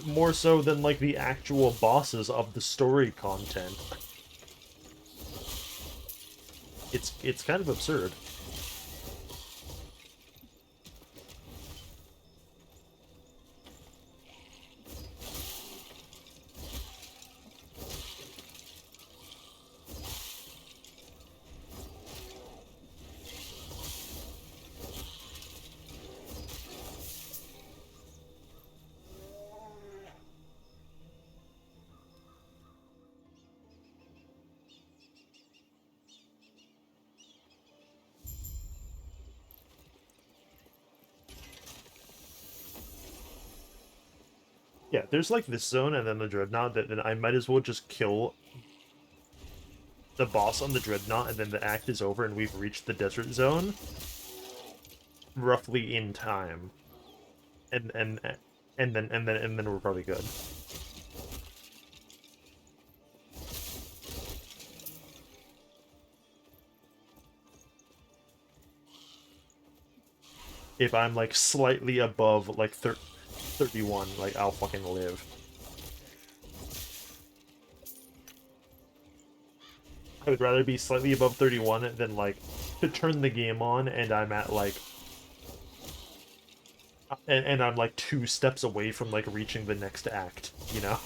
more so than like the actual bosses of the story content. It's kind of absurd. Yeah, there's like this zone and then the Dreadnought that then I might as well just kill the boss on the Dreadnought and then the act is over and we've reached the desert zone. roughly in time, and then we're probably good. If I'm like slightly above like 31, like I'll fucking live. I would rather be slightly above 31 than like to turn the game on and I'm at like and I'm like 2 steps away from like reaching the next act, you know?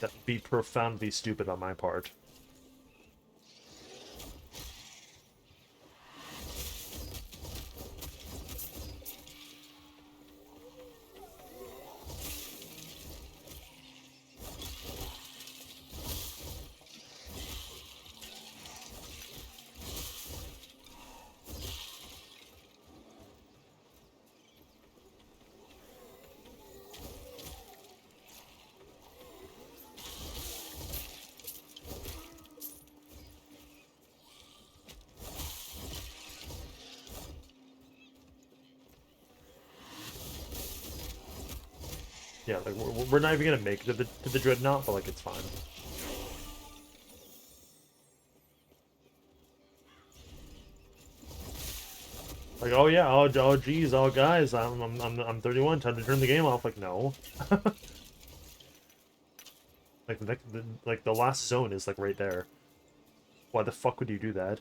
That'd be profoundly stupid on my part. Yeah, like we're not even gonna make it to the Dreadnought, but like it's fine. Like, oh yeah, oh geez, oh guys, I'm 31, time to turn the game off. Like, no. Like the last zone is like right there. Why the fuck would you do that?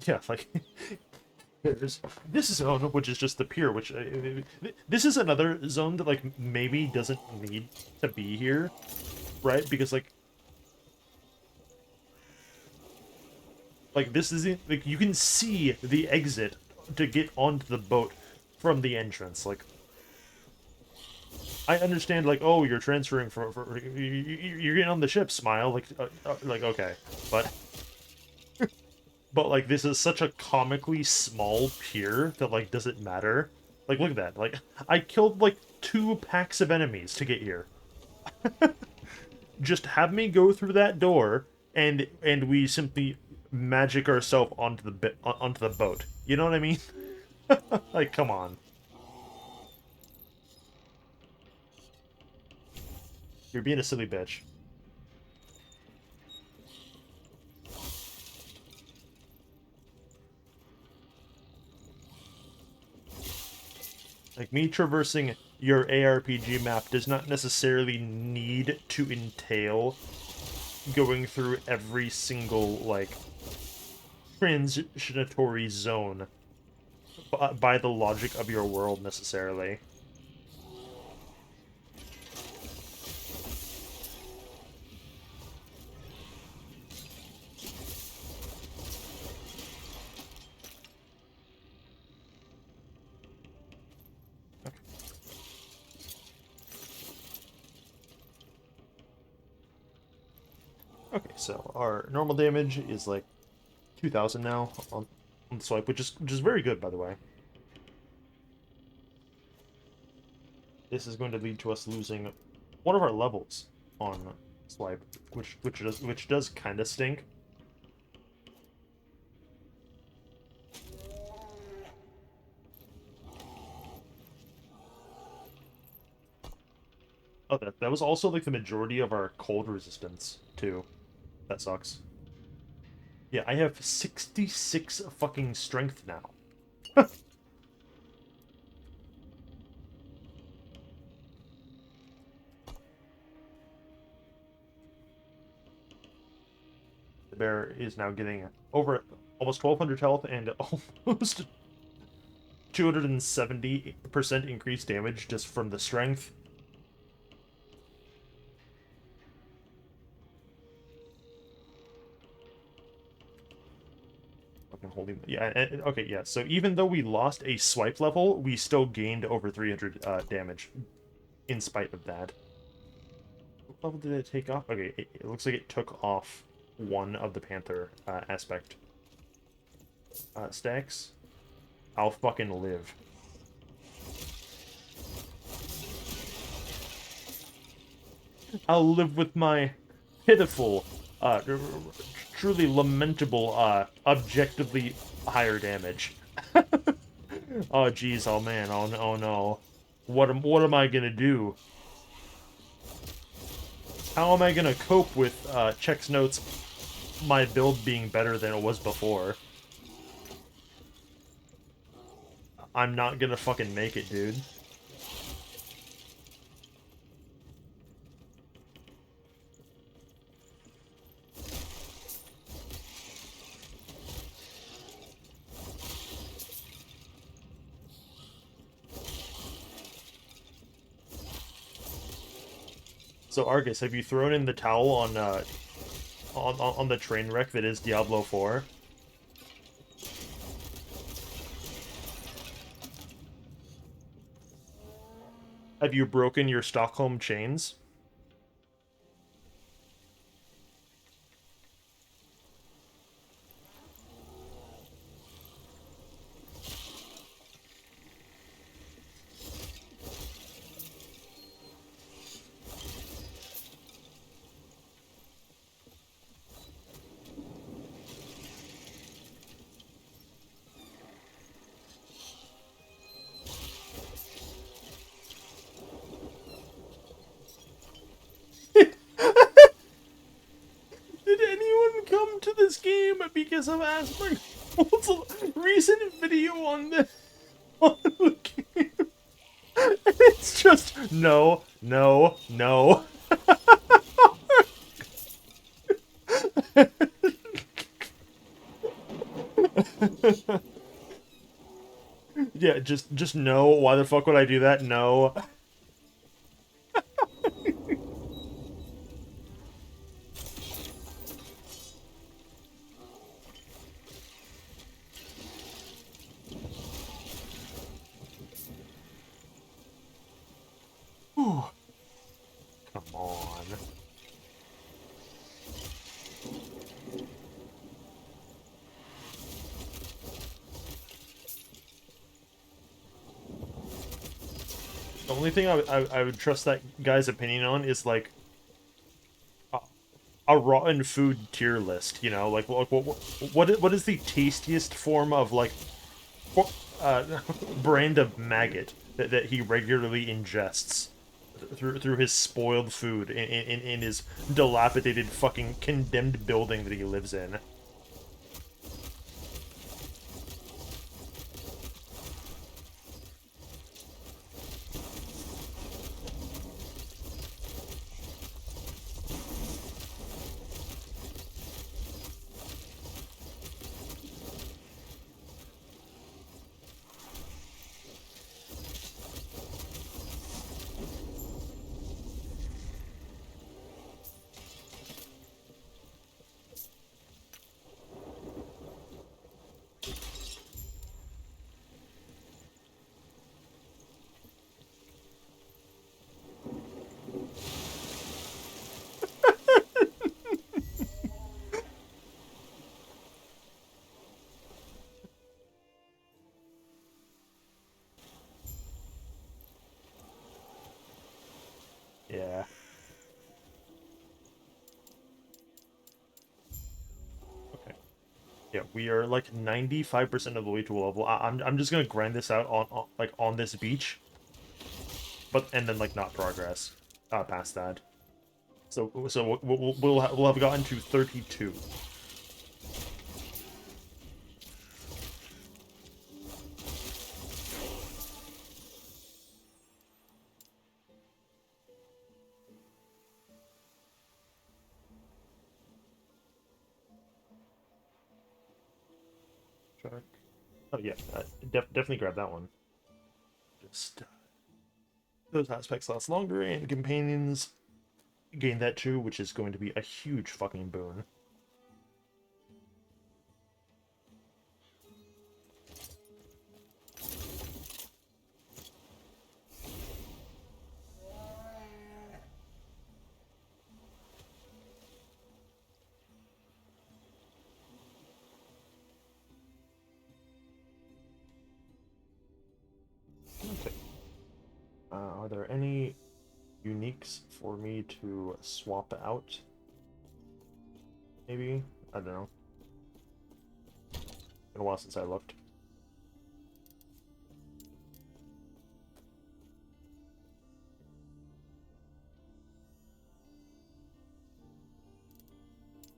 Yeah, like there's this zone, which is just the pier, which this is another zone that like maybe doesn't need to be here, right? Because like this isn't like you can see the exit to get onto the boat from the entrance. Like I understand, like, oh, you're transferring you're getting on the ship, smile, like okay, but like this is such a comically small pier that like does it matter? Like look at that, like I killed like 2 packs of enemies to get here. Just have me go through that door, and we simply magic ourselves onto the boat. You know what I mean? Like, come on. You're being a silly bitch. Like, me traversing your ARPG map does not necessarily need to entail going through every single, like, transitionatory zone by the logic of your world, necessarily. Okay, so our normal damage is like 2,000 now on the swipe, which is very good, by the way. This is going to lead to us losing one of our levels on swipe, which does kind of stink. Oh, that was also like the majority of our cold resistance too. That sucks. Yeah, I have 66 fucking strength now. The bear is now getting over almost 1,200 health and almost 270% increased damage just from the strength. Fucking holy, yeah. Okay, yeah. So even though we lost a swipe level, we still gained over 300 damage in spite of that. What level did it take off? Okay, it looks like it took off one of the Panther aspect stacks. I'll fucking live. I'll live with my pitiful, truly lamentable, objectively higher damage. Oh geez, oh man, oh no. What am I gonna do? How am I gonna cope with, Chex Notes my build being better than it was before? I'm not gonna fucking make it, dude. So Argus, have you thrown in the towel on on the train wreck that is Diablo 4? Have you broken your Stockholm chains? Did anyone come to this game because of Asmongold's recent video on the game? It's just no, no, no. Yeah, just no. Why the fuck would I do that? No. Whew. Come on. The only thing I would trust that guy's opinion on is like a, a rotten food tier list. You know, like what is the tastiest form of like uh, brand of maggot that he regularly ingests through his spoiled food in his dilapidated fucking condemned building that he lives in. Yeah. Okay. Yeah, we are like 95% of the way to a level. I'm just gonna grind this out on like on this beach, but and then like not progress past that. So we'll have gotten to 32. Check. Oh yeah, definitely grab that one. Just those aspects last longer, and companions gain that too, which is going to be a huge fucking boon. Okay. Are there any uniques for me to swap out. Maybe? I don't know. Been a while since I looked.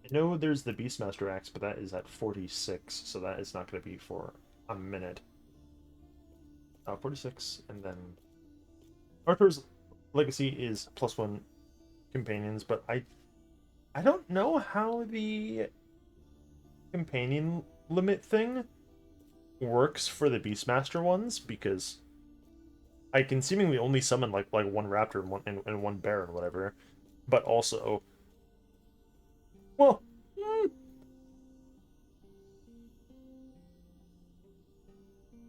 I know there's the Beastmaster axe, but that is at 46, so that is not going to be for a minute. 46, and then Arthur's Legacy is +1 companions, but I don't know how the companion limit thing works for the Beastmaster ones, because I can seemingly only summon like one raptor and one bear and whatever, but also, well,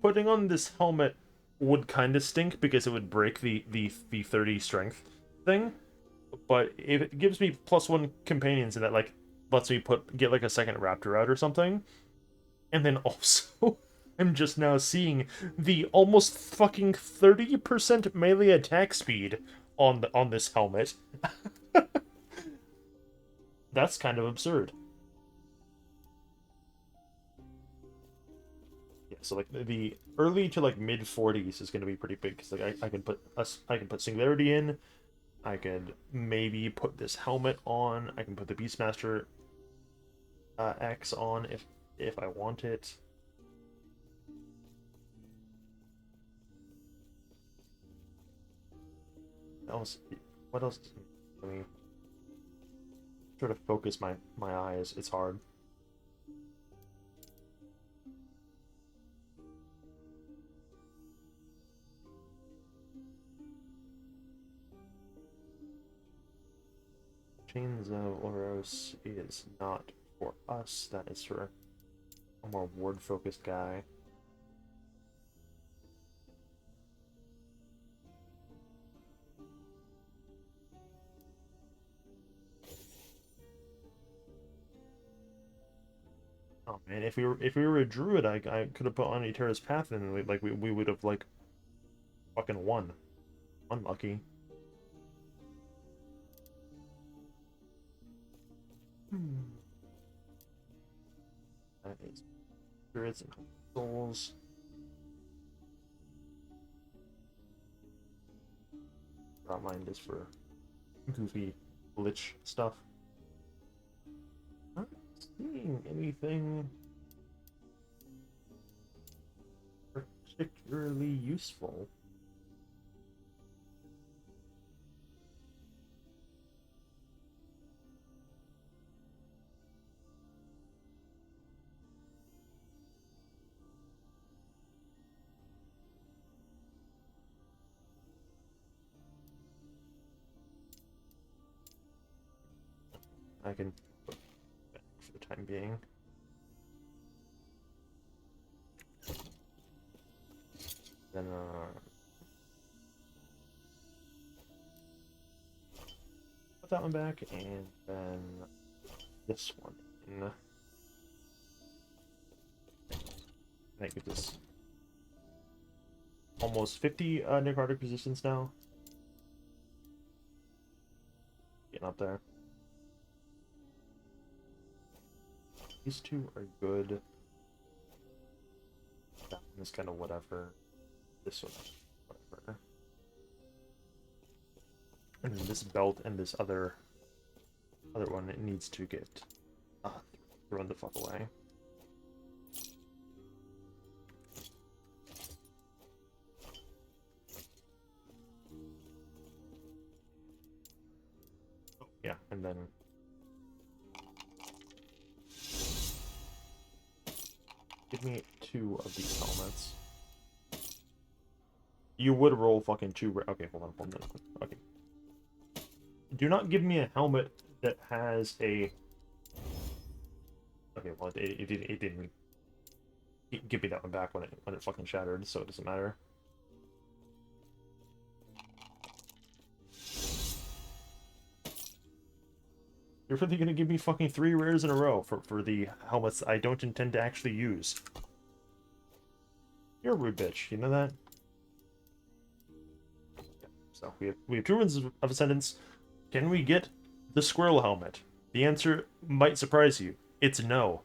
putting on this helmet would kind of stink because it would break the 30 strength thing. But if it gives me +1 companions and that like lets me get like a second raptor out or something, and then also I'm just now seeing the almost fucking 30% melee attack speed on this helmet. That's kind of absurd. Yeah, so like the early to like mid 40s is going to be pretty big because like I can put Singularity in. I could maybe put this helmet on. I can put the Beastmaster X on if I want it. What else? Let me try to focus my eyes. It's hard. Chains of Oros is not for us. That is for a more ward-focused guy. Oh man, if we were a druid, I could have put on Eterna's Path and we would have like fucking won. Unlucky. That is spirits and souls. Mind is for goofy glitch stuff. Not seeing anything particularly useful. I can put back for the time being. Then put that one back, and then this one. I think this almost 50 necrotic positions now. Getting up there. These two are good. That one is kind of whatever. This one, whatever. And then this belt and this other one, it needs to get thrown the fuck away. Oh, yeah, and then give me 2 of these helmets. You would roll fucking 2. Okay, hold on 1 minute. Okay. Do not give me a helmet that has a. Okay, well, it didn't give me that one back when it fucking shattered, so it doesn't matter. You're really gonna give me fucking 3 rares in a row for the helmets I don't intend to actually use. You're a rude bitch, you know that? So we have two runes of ascendance. Can we get the squirrel helmet? The answer might surprise you. It's no.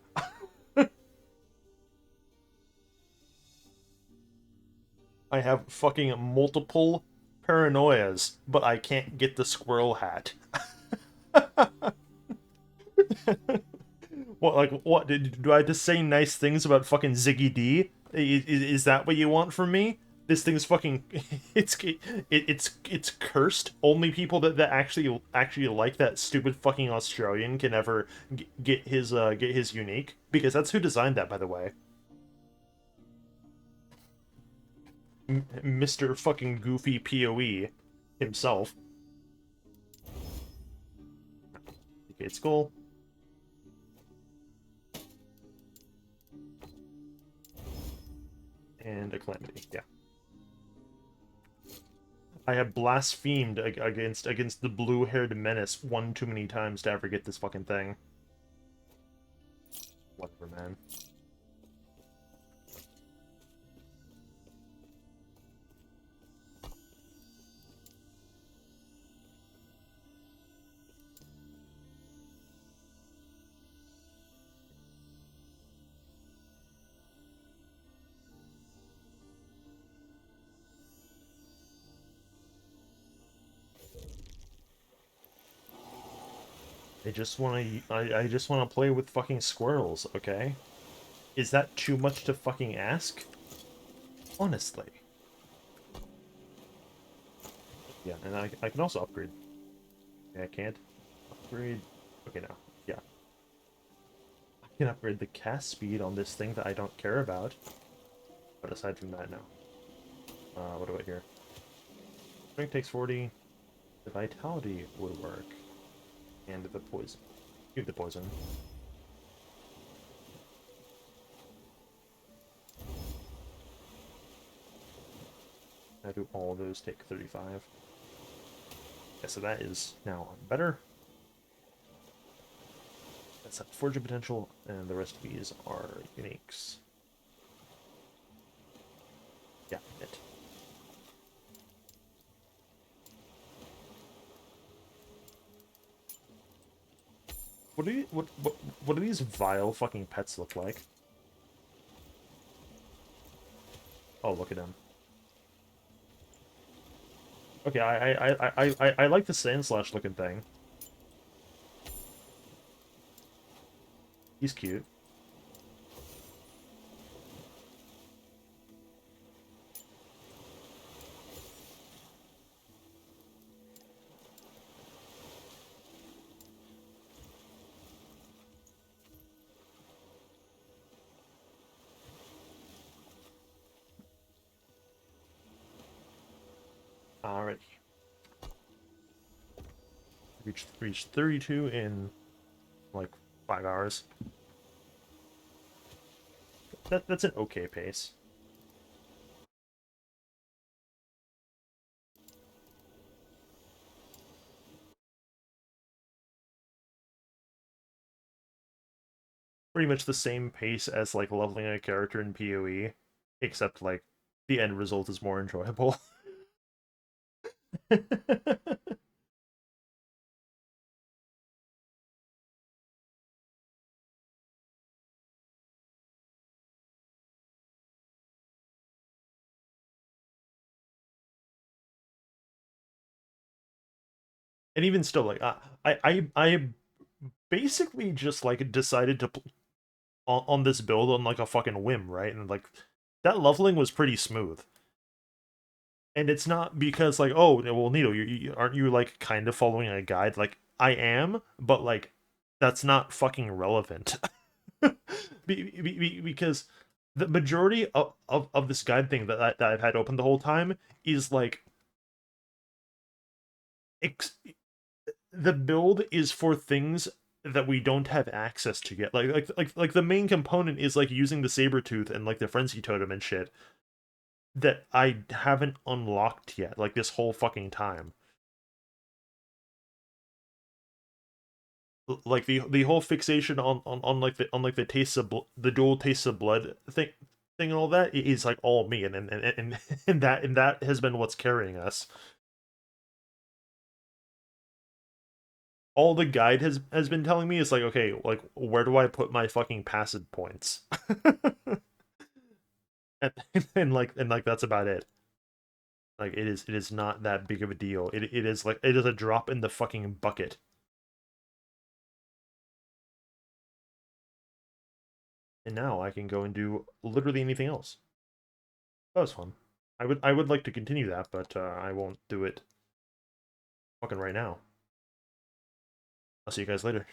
I have fucking multiple paranoias, but I can't get the squirrel hat. What, like, what? Do I just say nice things about fucking Ziggy D? Is that what you want from me? This thing's fucking, it's cursed. Only people that actually like that stupid fucking Australian can ever get his unique, because that's who designed that, by the way. Mr. fucking Goofy PoE himself. Okay, it's cool. And a Calamity, yeah. I have blasphemed against the blue-haired menace one too many times to ever get this fucking thing. Whatever, man. I just wanna play with fucking squirrels, okay? Is that too much to fucking ask? Honestly. Yeah, and I can also upgrade. Okay, I can't. Upgrade. Okay, now. Yeah. I can upgrade the cast speed on this thing that I don't care about. But aside from that, no. What do I hear? Strength takes 40. The vitality would work. And the poison. Give the poison. I do all those take 35. Yeah, so that is now better. That's up fortune potential, and the rest of these are uniques. Yeah, it. What do these vile fucking pets look like? Oh, look at him. Okay, I like the Sandslash looking thing. He's cute. Alrighty. Reached 32 in like 5 hours. That's an okay pace. Pretty much the same pace as like leveling a character in PoE, except like the end result is more enjoyable. And even still, like I basically just like decided to on this build on like a fucking whim, right? And like that leveling was pretty smooth. And it's not because like, oh, well, Nito, aren't you like kind of following a guide? Like I am, but like that's not fucking relevant. Because the majority of this guide thing that I've had open the whole time is like the build is for things that we don't have access to yet. Like the main component is like using the saber tooth and like the frenzy totem and shit that I haven't unlocked yet. Like this whole fucking time. Like the whole fixation on like the taste of the dual tastes of blood thing and all that is like all me and and that has been what's carrying us. all the guide has been telling me is like, okay, like where do I put my fucking passive points? and, and that's about it. Like it is not that big of a deal. It is like it is a drop in the fucking bucket. And now I can go and do literally anything else. That was fun. I would like to continue that, but I won't do it fucking right now. I'll see you guys later.